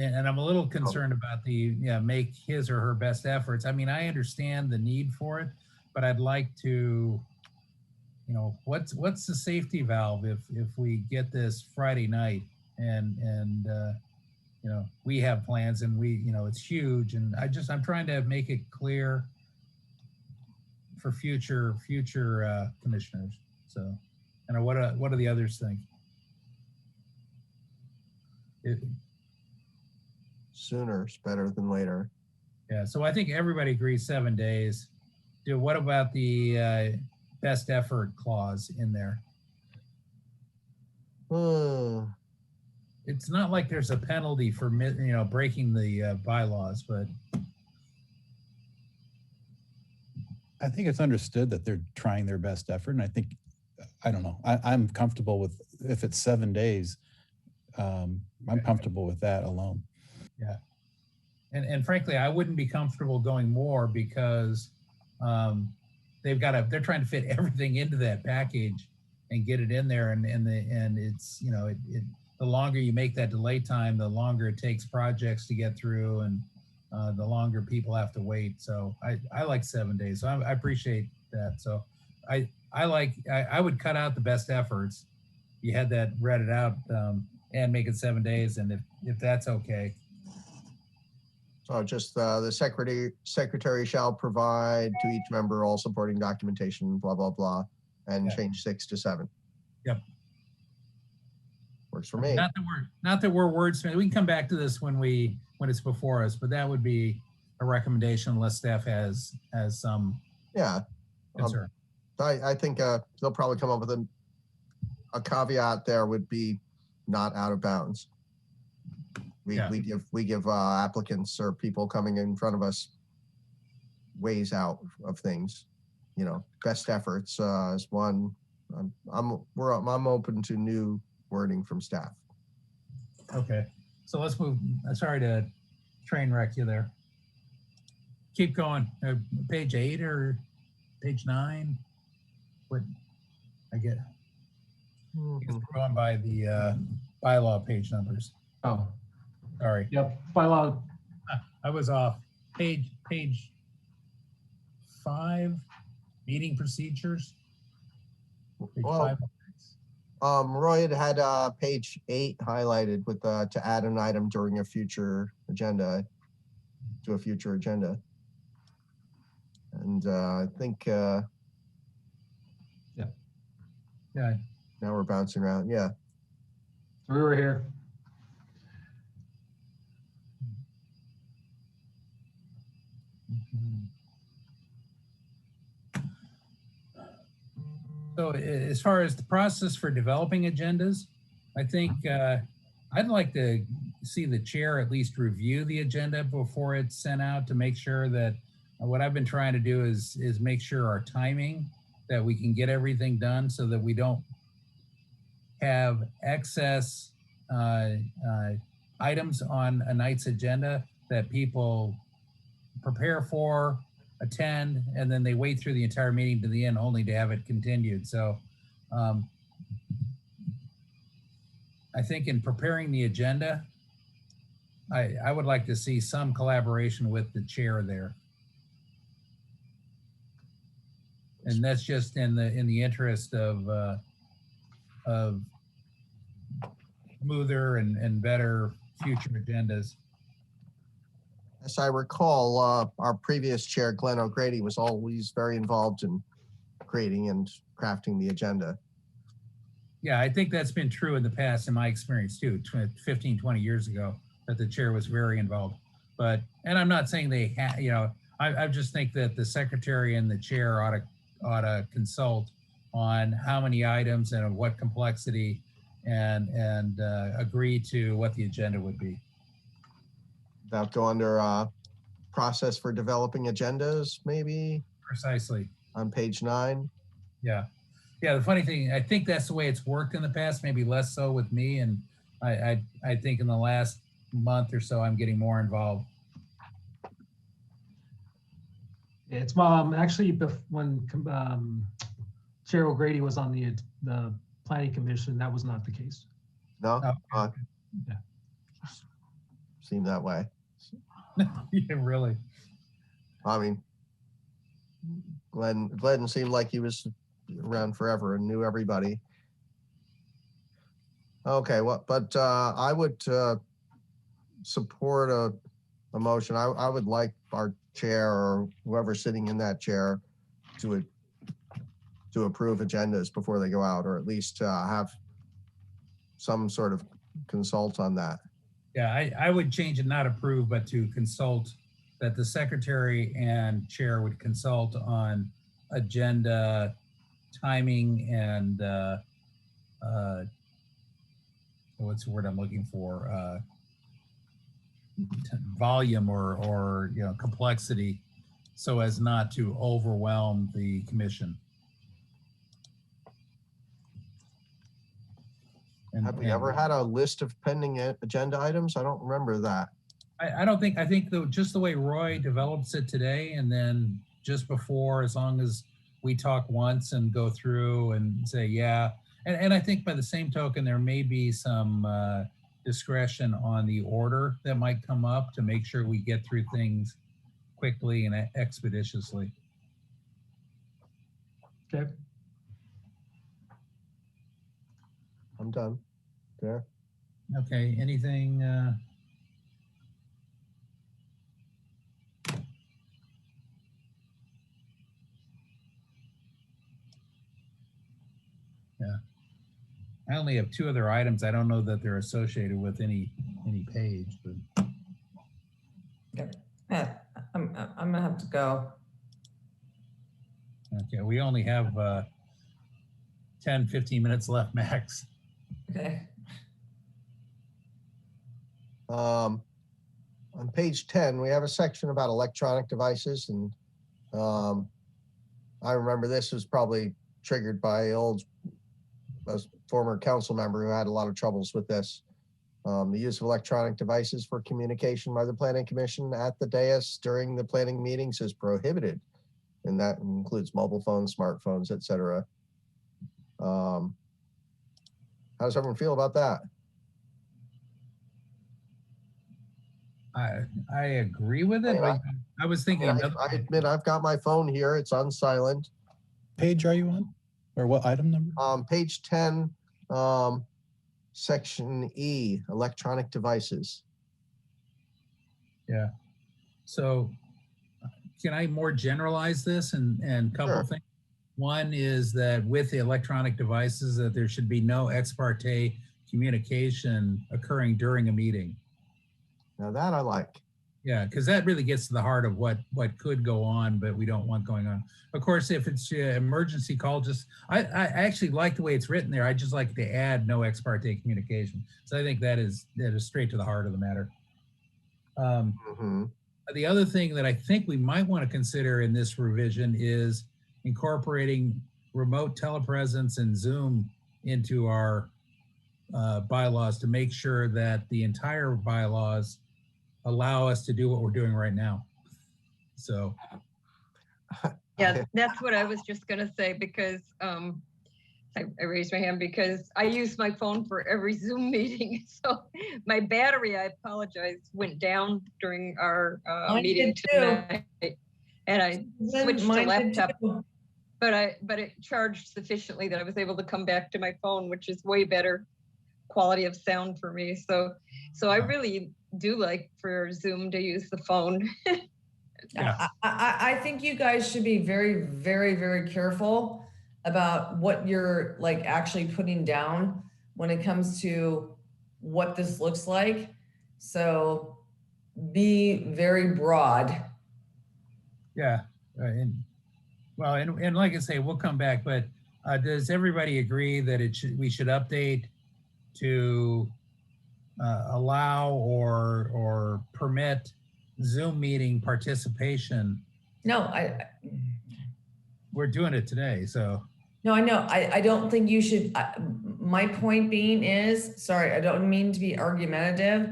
and I'm a little concerned about the, make his or her best efforts. I mean, I understand the need for it, but I'd like to, what's the safety valve if we get this Friday night and we have plans and it's huge, and I'm trying to make it clear for future commissioners. So, what do the others think? Sooner is better than later. Yeah, so I think everybody agrees 7 days. What about the best effort clause in there? It's not like there's a penalty for breaking the bylaws, but I think it's understood that they're trying their best effort. And I think, I don't know, I'm comfortable with, if it's 7 days, I'm comfortable with that alone. Yeah. And frankly, I wouldn't be comfortable going more because they're trying to fit everything into that package and get it in there. And it's, the longer you make that delay time, the longer it takes projects to get through, and the longer people have to wait. So I like 7 days. So I appreciate that. So I would cut out the best efforts. You had that read it out and make it 7 days. And if that's okay. So just the secretary shall provide to each member all supporting documentation, blah, blah, blah, and change 6 to 7. Yep. Works for me. Not that we're wordsmiths. We can come back to this when it's before us, but that would be a recommendation unless staff has some concern. I think they'll probably come up with a caveat there would be not out of bounds. We give applicants or people coming in front of us ways out of things. Best efforts is one. I'm open to new wording from staff. Okay, so let's move. Sorry to train wreck you there. Keep going. Page 8 or page 9? What I get? We're going by the bylaw page numbers. Oh, sorry. Yep, bylaw. I was off. Page 5, meeting procedures. Page 5. Roy had page 8 highlighted with to add an item during a future agenda, to a future agenda. And I think, yeah. Now we're bouncing around. Yeah. So we were here. So as far as the process for developing agendas, I think I'd like to see the chair at least review the agenda before it's sent out to make sure that what I've been trying to do is make sure our timing, that we can get everything done so that we don't have excess items on a night's agenda that people prepare for, attend, and then they wait through the entire meeting to the end only to have it continued. So I think in preparing the agenda, I would like to see some collaboration with the chair there. And that's just in the interest of smoother and better future agendas. As I recall, our previous chair, Glenn O'Grady, was always very involved in creating and crafting the agenda. Yeah, I think that's been true in the past, in my experience too, 15, 20 years ago, that the chair was very involved. And I'm not saying they I just think that the secretary and the chair ought to consult on how many items and of what complexity and agree to what the agenda would be. That go under process for developing agendas, maybe? Precisely. On page 9? Yeah. Yeah, the funny thing, I think that's the way it's worked in the past, maybe less so with me. And I think in the last month or so, I'm getting more involved. It's actually when Chair O'Grady was on the Planning Commission, that was not the case. No? Yeah. seem that way. Yeah, really. I mean, Glenn seemed like he was around forever and knew everybody. Okay, well, but I would support a motion. I would like our chair or whoever's sitting in that chair to approve agendas before they go out, or at least have some sort of consult on that. Yeah, I would change it, not approve, but to consult, that the secretary and chair would consult on agenda timing and what's the word I'm looking for? Volume or complexity, so as not to overwhelm the commission. Have we ever had a list of pending agenda items? I don't remember that. I don't think, just the way Roy develops it today, and then just before, as long as we talk once and go through and say, yeah. And I think by the same token, there may be some discretion on the order that might come up to make sure we get through things quickly and expeditiously. Okay. I'm done. There. Okay, anything? Yeah. I only have 2 other items. I don't know that they're associated with any page, but. Yeah, I'm gonna have to go. Okay, we only have 10, 15 minutes left max. Okay. On page 10, we have a section about electronic devices, and I remember this was probably triggered by a former council member who had a lot of troubles with this. The use of electronic devices for communication by the Planning Commission at the dais during the planning meetings is prohibited, and that includes mobile phones, smartphones, etc. How does everyone feel about that? I agree with it. I was thinking. I admit I've got my phone here. It's on silent. Page are you on? Or what item number? Page 10, section E, electronic devices. Yeah. So can I more generalize this and couple Sure. things? One is that with the electronic devices, that there should be no ex parte communication occurring during a meeting. Now that I like. Yeah, because that really gets to the heart of what could go on, but we don't want going on. Of course, if it's an emergency call, I actually like the way it's written there. I just like to add no ex parte communication. So I think that is straight to the heart of the matter. The other thing that I think we might want to consider in this revision is incorporating remote telepresence and Zoom into our bylaws to make sure that the entire bylaws allow us to do what we're doing right now. So. Yeah, that's what I was just gonna say, because I raised my hand because I use my phone for every Zoom meeting. So my battery, I apologize, went down during our meeting tonight. And I switched to laptop, but it charged sufficiently that I was able to come back to my phone, which is way better quality of sound for me. So I really do like for Zoom to use the phone. Yeah. I think you guys should be very, very, very careful about what you're like actually putting down when it comes to what this looks like. So be very broad. Yeah, and like I say, we'll come back, but does everybody agree that we should update to allow or permit Zoom meeting participation? No, we're doing it today, so. No, I know. I don't think you should. My point being is, sorry, I don't mean to be argumentative,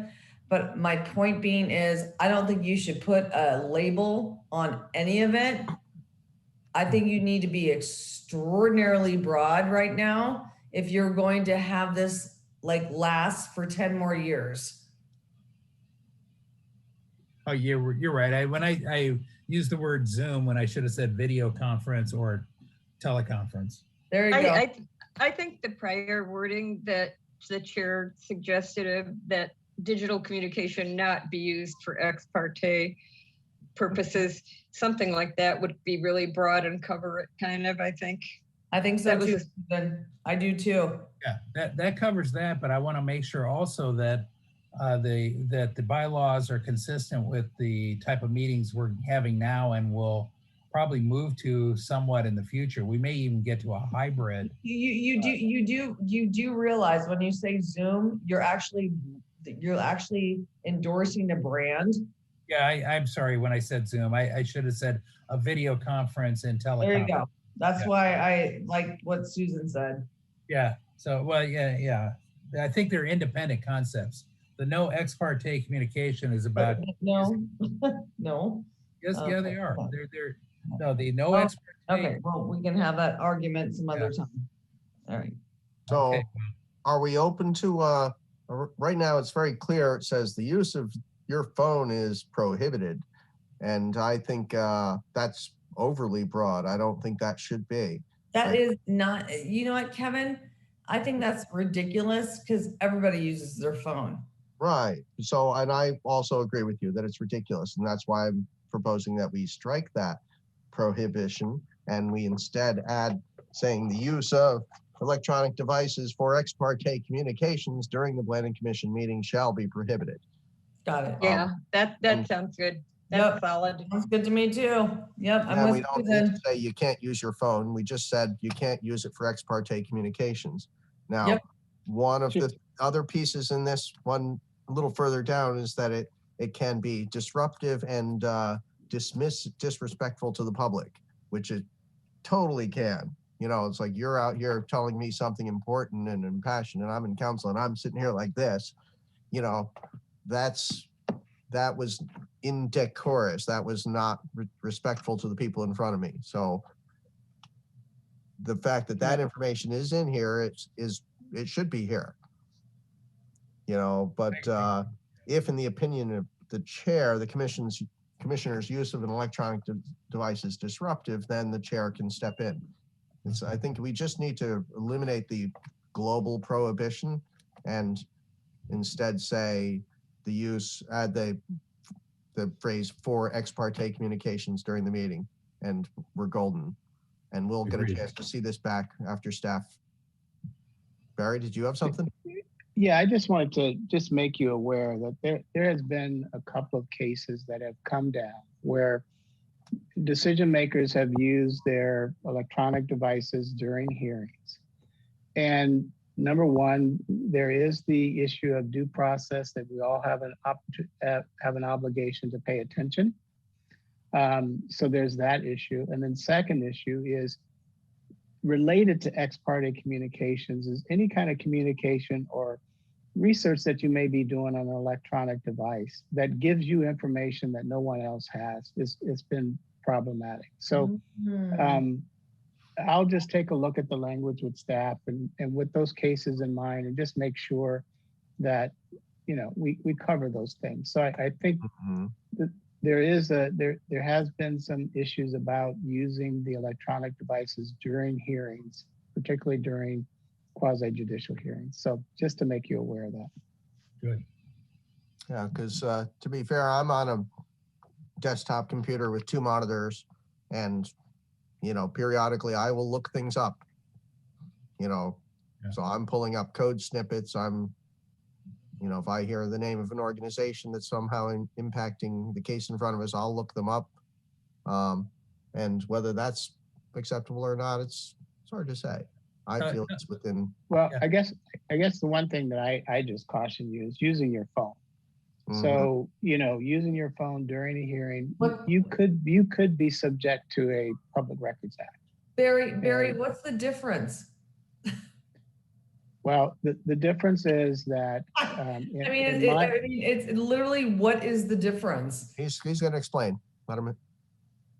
but my point being is, I don't think you should put a label on any event. I think you need to be extraordinarily broad right now if you're going to have this like last for 10 more years. Oh, you're right. When I used the word Zoom when I should have said video conference or teleconference. There you go. I think the prior wording that the chair suggested that digital communication not be used for ex parte purposes, something like that would be really broad and cover it kind of, I think. I think so too. I do too. Yeah, that covers that, but I want to make sure also that the bylaws are consistent with the type of meetings we're having now and will probably move to somewhat in the future. We may even get to a hybrid. You do realize when you say Zoom, you're actually endorsing the brand. Yeah, I'm sorry when I said Zoom. I should have said a video conference and teleconference. There you go. That's yeah. why I like what Susan said. Yeah. So, well, yeah. I think they're independent concepts. The no ex parte communication is about no. No. Yes, yeah, they are. They're no, the no ex parte. Okay, well, we can have that argument some other time. All right. So are we open to right now it's very clear, it says the use of your phone is prohibited. And I think that's overly broad. I don't think that should be. That is not, you know what, Kevin? I think that's ridiculous because everybody uses their phone. Right. So, and I also agree with you that it's ridiculous. And that's why I'm proposing that we strike that prohibition and we instead add saying the use of electronic devices for ex parte communications during the planning commission meeting shall be prohibited. Got it. Yeah, that sounds good. That's solid. Sounds good to me too. Yep. And we don't need to say you can't use your phone. We just said you can't use it for ex parte communications. Now, one of the other pieces in this one a little further down is that it can be disruptive and disrespectful to the public, which it totally can. You know, it's like you're out here telling me something important and impassioned, and I'm in council and I'm sitting here like this. You know, that was indecorous. That was not respectful to the people in front of me. So the fact that that information is in here, it should be here. You know, but if in the opinion of the chair, the commissioner's use of an electronic device is disruptive, then the chair can step in. I think we just need to eliminate the global prohibition and instead say the use, add the phrase for ex parte communications during the meeting, and we're golden. And we'll get a chance to see this back after staff. Barry, did you have something? Yeah, I just wanted to just make you aware that there has been a couple of cases that have come down where decision makers have used their electronic devices during hearings. And number one, there is the issue of due process that we all have an obligation to pay attention. So there's that issue. And then second issue is related to ex parte communications is any kind of communication or research that you may be doing on an electronic device that gives you information that no one else has. It's been problematic. So I'll just take a look at the language with staff and with those cases in mind and just make sure that, you know, we cover those things. So I think that there has been some issues about using the electronic devices during hearings, particularly during quasi-judicial hearings. So just to make you aware of that. Good. Yeah, because to be fair, I'm on a desktop computer with 2 monitors, and you know, periodically I will look things up. You know, so I'm pulling up code snippets. You know, if I hear the name of an organization that's somehow impacting the case in front of us, I'll look them up. And whether that's acceptable or not, it's hard to say. I feel it's within. Well, I guess the one thing that I just caution you is using your phone. So, you know, using your phone during a hearing, you could be subject to a Public Records Act. Barry, what's the difference? Well, the difference is that it's literally, what is the difference? He's going to explain. Let him.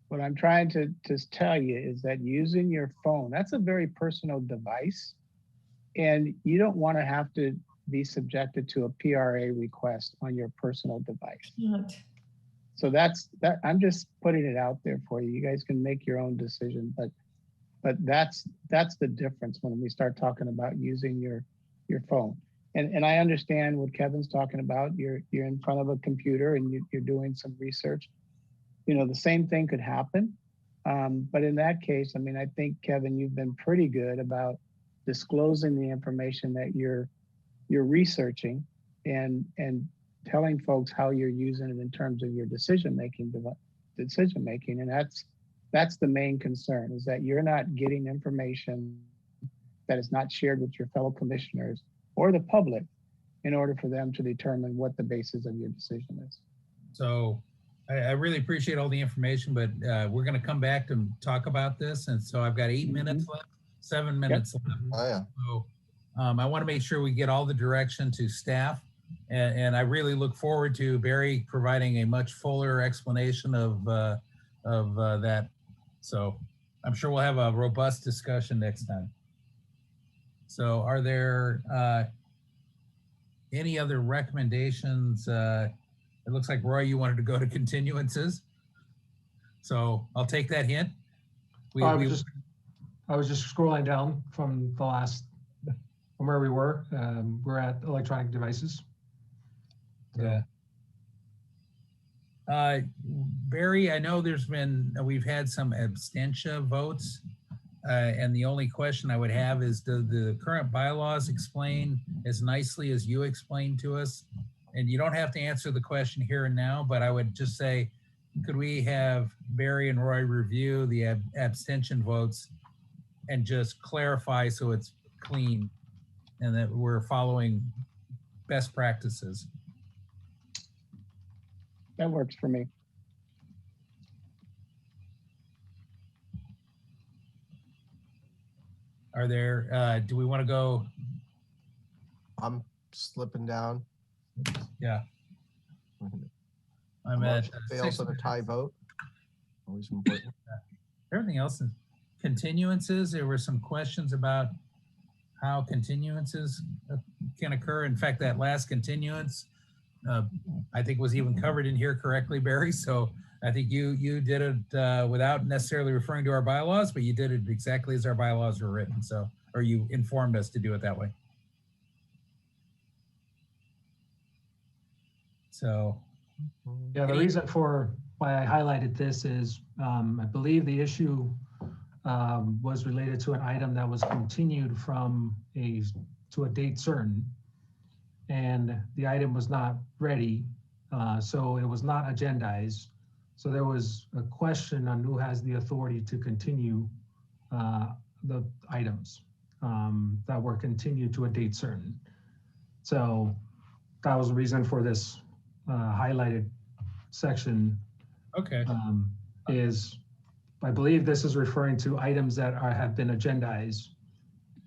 What I'm trying to tell you is that using your phone, that's a very personal device, and you don't want to have to be subjected to a PRA request on your personal device. So that's that. I'm just putting it out there for you. You guys can make your own decision, but that's the difference when we start talking about using your phone. And I understand what Kevin's talking about. You're in front of a computer and you're doing some research. You know, the same thing could happen. But in that case, I mean, I think, Kevin, you've been pretty good about disclosing the information that you're researching and telling folks how you're using it in terms of your decision making. And that's the main concern, is that you're not getting information that is not shared with your fellow commissioners or the public in order for them to determine what the basis of your decision is. So I really appreciate all the information, but we're going to come back to talk about this. And so I've got 8 minutes left, 7 minutes left. Oh, yeah. So I want to make sure we get all the direction to staff. And I really look forward to Barry providing a much fuller explanation of that. So I'm sure we'll have a robust discussion next time. So are there any other recommendations? It looks like, Roy, you wanted to go to continuances. So I'll take that hint. I was just scrolling down from the last, from where we were. We're at electronic devices. Yeah. Barry, I know we've had some abstention votes. And the only question I would have is, do the current bylaws explain as nicely as you explained to us? And you don't have to answer the question here and now, but I would just say, could we have Barry and Roy review the abstention votes and just clarify so it's clean and that we're following best practices? That works for me. Are there, do we want to go? I'm slipping down. Yeah. I'm at fails on a tie vote. Always important. Everything else is continuances. There were some questions about how continuances can occur. In fact, that last continuance, I think was even covered in here correctly, Barry. So I think you did it without necessarily referring to our bylaws, but you did it exactly as our bylaws were written. So, or you informed us to do it that way. So, yeah, the reason for why I highlighted this is I believe the issue was related to an item that was continued to a date certain, and the item was not ready, so it was not agendized. So there was a question on who has the authority to continue the items that were continued to a date certain. So that was the reason for this highlighted section. Okay. Is I believe this is referring to items that have been agendized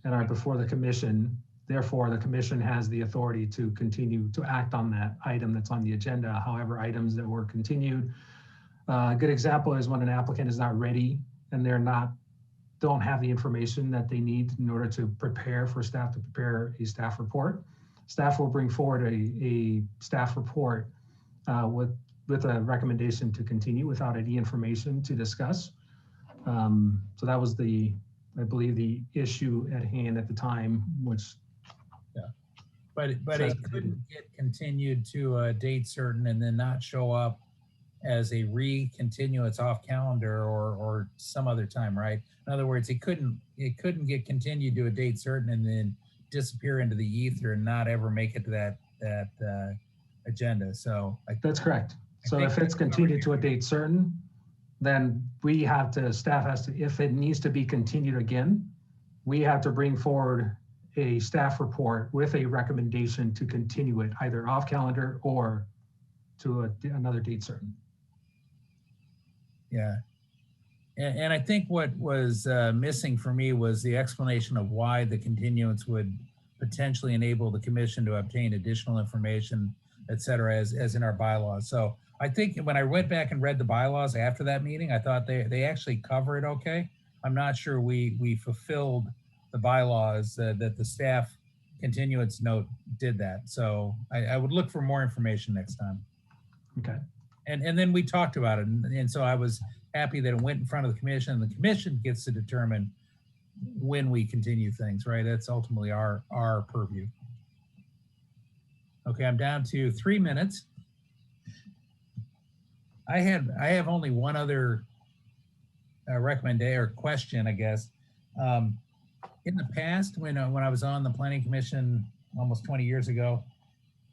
and are before the commission. Therefore, the commission has the authority to continue to act on that item that's on the agenda. However, items that were continued, a good example is when an applicant is not ready and don't have the information that they need in order to prepare for staff to prepare a staff report. Staff will bring forward a staff report with a recommendation to continue without any information to discuss. So that was I believe the issue at hand at the time, which. Yeah, but it couldn't get continued to a date certain and then not show up as a re-continuance off calendar or some other time, right? In other words, it couldn't get continued to a date certain and then disappear into the ether and not ever make it to that agenda. So that's correct. So if it's continued to a date certain, then staff has to, if it needs to be continued again, we have to bring forward a staff report with a recommendation to continue it either off calendar or to another date certain. Yeah. And I think what was missing for me was the explanation of why the continuance would potentially enable the commission to obtain additional information, et cetera, as in our bylaws. So I think when I went back and read the bylaws after that meeting, I thought they actually cover it okay. I'm not sure we fulfilled the bylaws that the staff continuance note did that. So I would look for more information next time. Okay. And then we talked about it. And so I was happy that it went in front of the commission. The commission gets to determine when we continue things, right? That's ultimately our purview. Okay, I'm down to 3 minutes. I have only one other recommendation or question, I guess. In the past, when I was on the Planning Commission almost 20 years ago,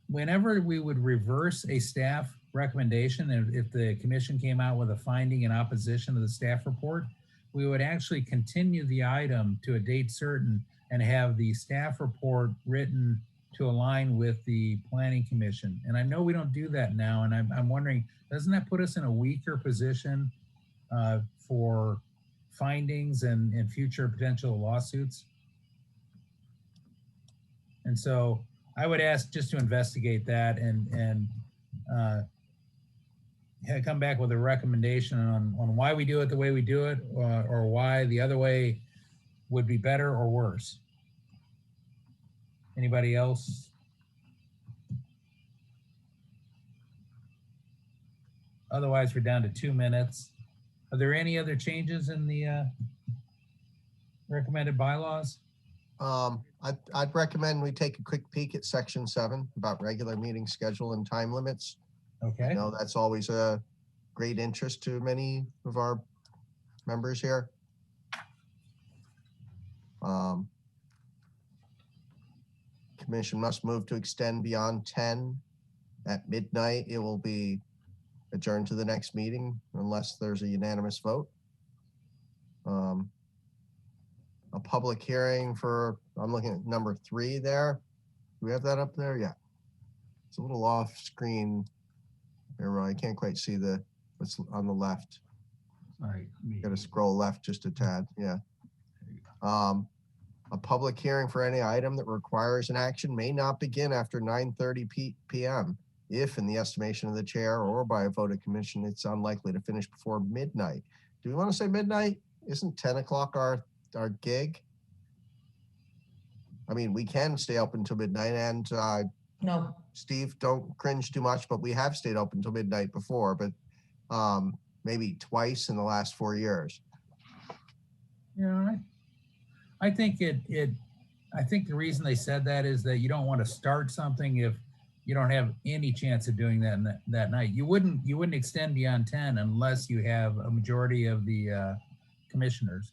whenever we would reverse a staff recommendation, and if the commission came out with a finding in opposition to the staff report, we would actually continue the item to a date certain and have the staff report written to align with the Planning Commission. And I know we don't do that now, and I'm wondering, doesn't that put us in a weaker position for findings and future potential lawsuits? And so I would ask just to investigate that and come back with a recommendation on why we do it the way we do it, or why the other way would be better or worse. Anybody else? Otherwise, we're down to 2 minutes. Are there any other changes in the recommended bylaws? I'd recommend we take a quick peek at section 7 about regular meeting schedule and time limits. Okay. I know that's always a great interest to many of our members here. Commission must move to extend beyond 10 at midnight. It will be adjourned to the next meeting unless there's a unanimous vote. A public hearing for, I'm looking at number 3 there. Do we have that up there? Yeah. It's a little off screen. There, I can't quite see what's on the left. All right. Got to scroll left just a tad. Yeah. A public hearing for any item that requires an action may not begin after 9:30 p.m. if, in the estimation of the chair or by a vote of commission, it's unlikely to finish before midnight. Do we want to say midnight? Isn't 10 o'clock our gig? I mean, we can stay open until midnight, and No. Steve, don't cringe too much, but we have stayed open until midnight before, but maybe twice in the last 4 years. Yeah, I think I think the reason they said that is that you don't want to start something if you don't have any chance of doing that that night. You wouldn't extend beyond 10 unless you have a majority of the commissioners,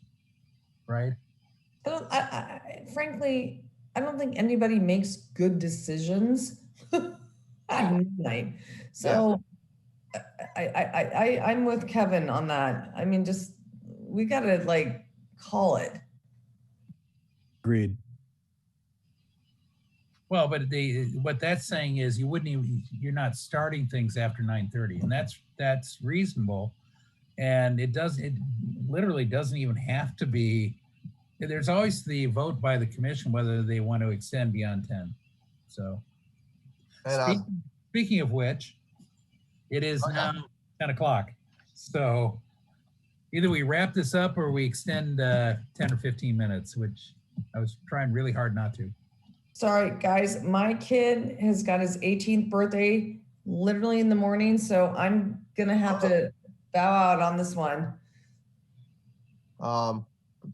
right? Frankly, I don't think anybody makes good decisions at midnight. So I'm with Kevin on that. I mean, just, we gotta like call it. Agreed. Well, but what that's saying is you're not starting things after 9:30, and that's reasonable. And it literally doesn't even have to be, there's always the vote by the commission whether they want to extend beyond 10. So speaking of which, it is now 10 o'clock. So either we wrap this up or we extend 10 or 15 minutes, which I was trying really hard not to. Sorry, guys, my kid has got his 18th birthday literally in the morning, so I'm gonna have to bow out on this one.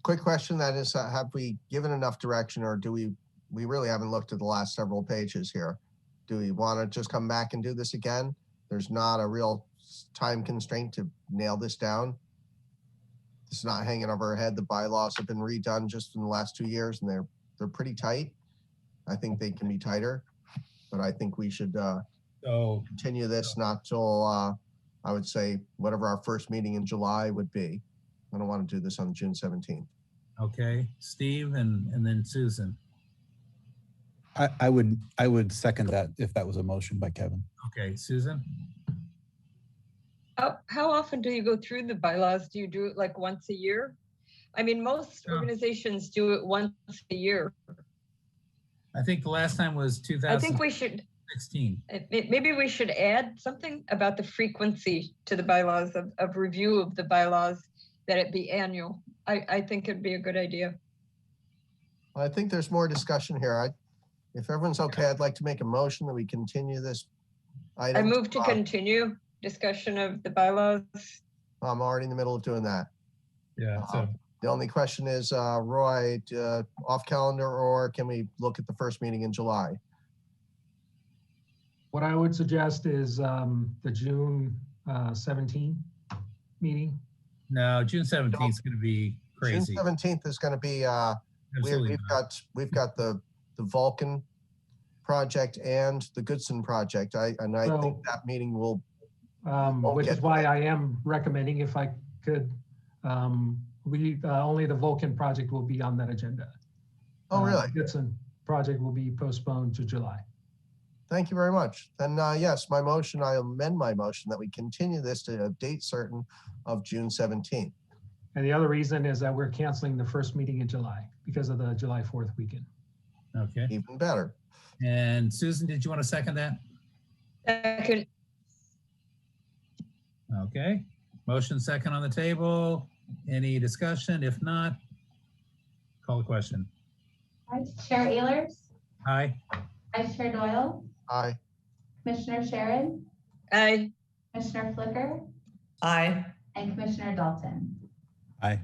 Quick question, that is, have we given enough direction, or do we really haven't looked at the last several pages here? Do we want to just come back and do this again? There's not a real time constraint to nail this down. It's not hanging over our head. The bylaws have been redone just in the last 2 years, and they're pretty tight. I think they can be tighter, but I think we should continue this not till I would say whatever our first meeting in July would be. I don't want to do this on June 17th. Okay, Steve and then Susan. I would second that if that was a motion by Kevin. Okay, Susan? How often do you go through the bylaws? Do you do it like once a year? I mean, most organizations do it once a year. I think the last time was 2016. I think we should. Maybe we should add something about the frequency to the bylaws of review of the bylaws, that it be annual. I think it'd be a good idea. I think there's more discussion here. If everyone's okay, I'd like to make a motion that we continue this item. I move to continue. discussion of the bylaws? I'm already in the middle of doing that. Yeah, so The only question is, Roy, off calendar, or can we look at the first meeting in July? What I would suggest is the June 17 meeting. no, June 17th is going to be crazy. June 17th is going to be, Absolutely we've got the Vulcan project and the Goodson project. I think that meeting will, which is why I am recommending, if I could, only the Vulcan project will be on that agenda. Oh, really? The Goodson project will be postponed to July. Thank you very much. Then, yes, I amend my motion that we continue this to a date certain of June 17th. And the other reason is that we're canceling the first meeting in July because of the July 4th weekend. Okay. Even better. And Susan, did you want to second that? Second. Okay. Motion second on the table. Any discussion? If not, call the question. Hi, Chair Ehlers, Aye. Vice Chair Doyle, Aye. Commissioner Sharon, Aye. Commissioner Flicker, Aye. and Commissioner Dalton. Aye.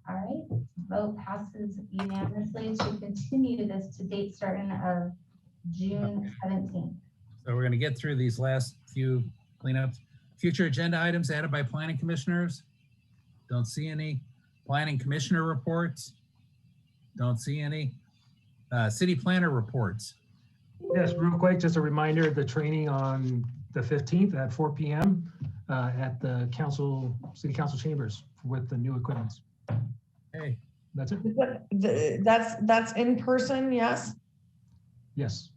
All right, vote passes unanimously to continue this to date certain of June 17th. So we're going to get through these last few cleanups. Future agenda items added by planning commissioners. Don't see any. Planning commissioner reports. Don't see any. City planner reports. Yes, real quick, just a reminder, the training on the 15th at 4 p.m. At the city council chambers with the new equipment. Hey, that's it. That's in person, yes? Yes.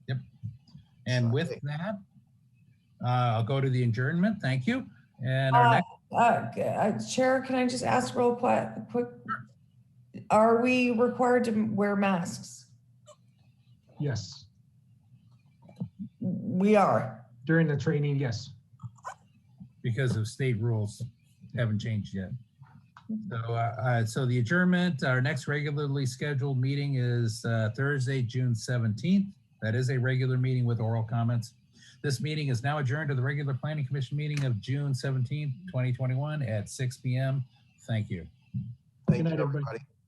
Yep. And with that, I'll go to the adjournment. Thank you. And our next Chair, can I just ask real quick? Are we required to wear masks? Yes. We are. During the training, yes. Because of state rules haven't changed yet. So the adjournment, our next regularly scheduled meeting is Thursday, June 17th. That is a regular meeting with oral comments. This meeting is now adjourned to the regular Planning Commission meeting of June 17th, 2021 at 6 p.m. Thank you. Thank you, everybody.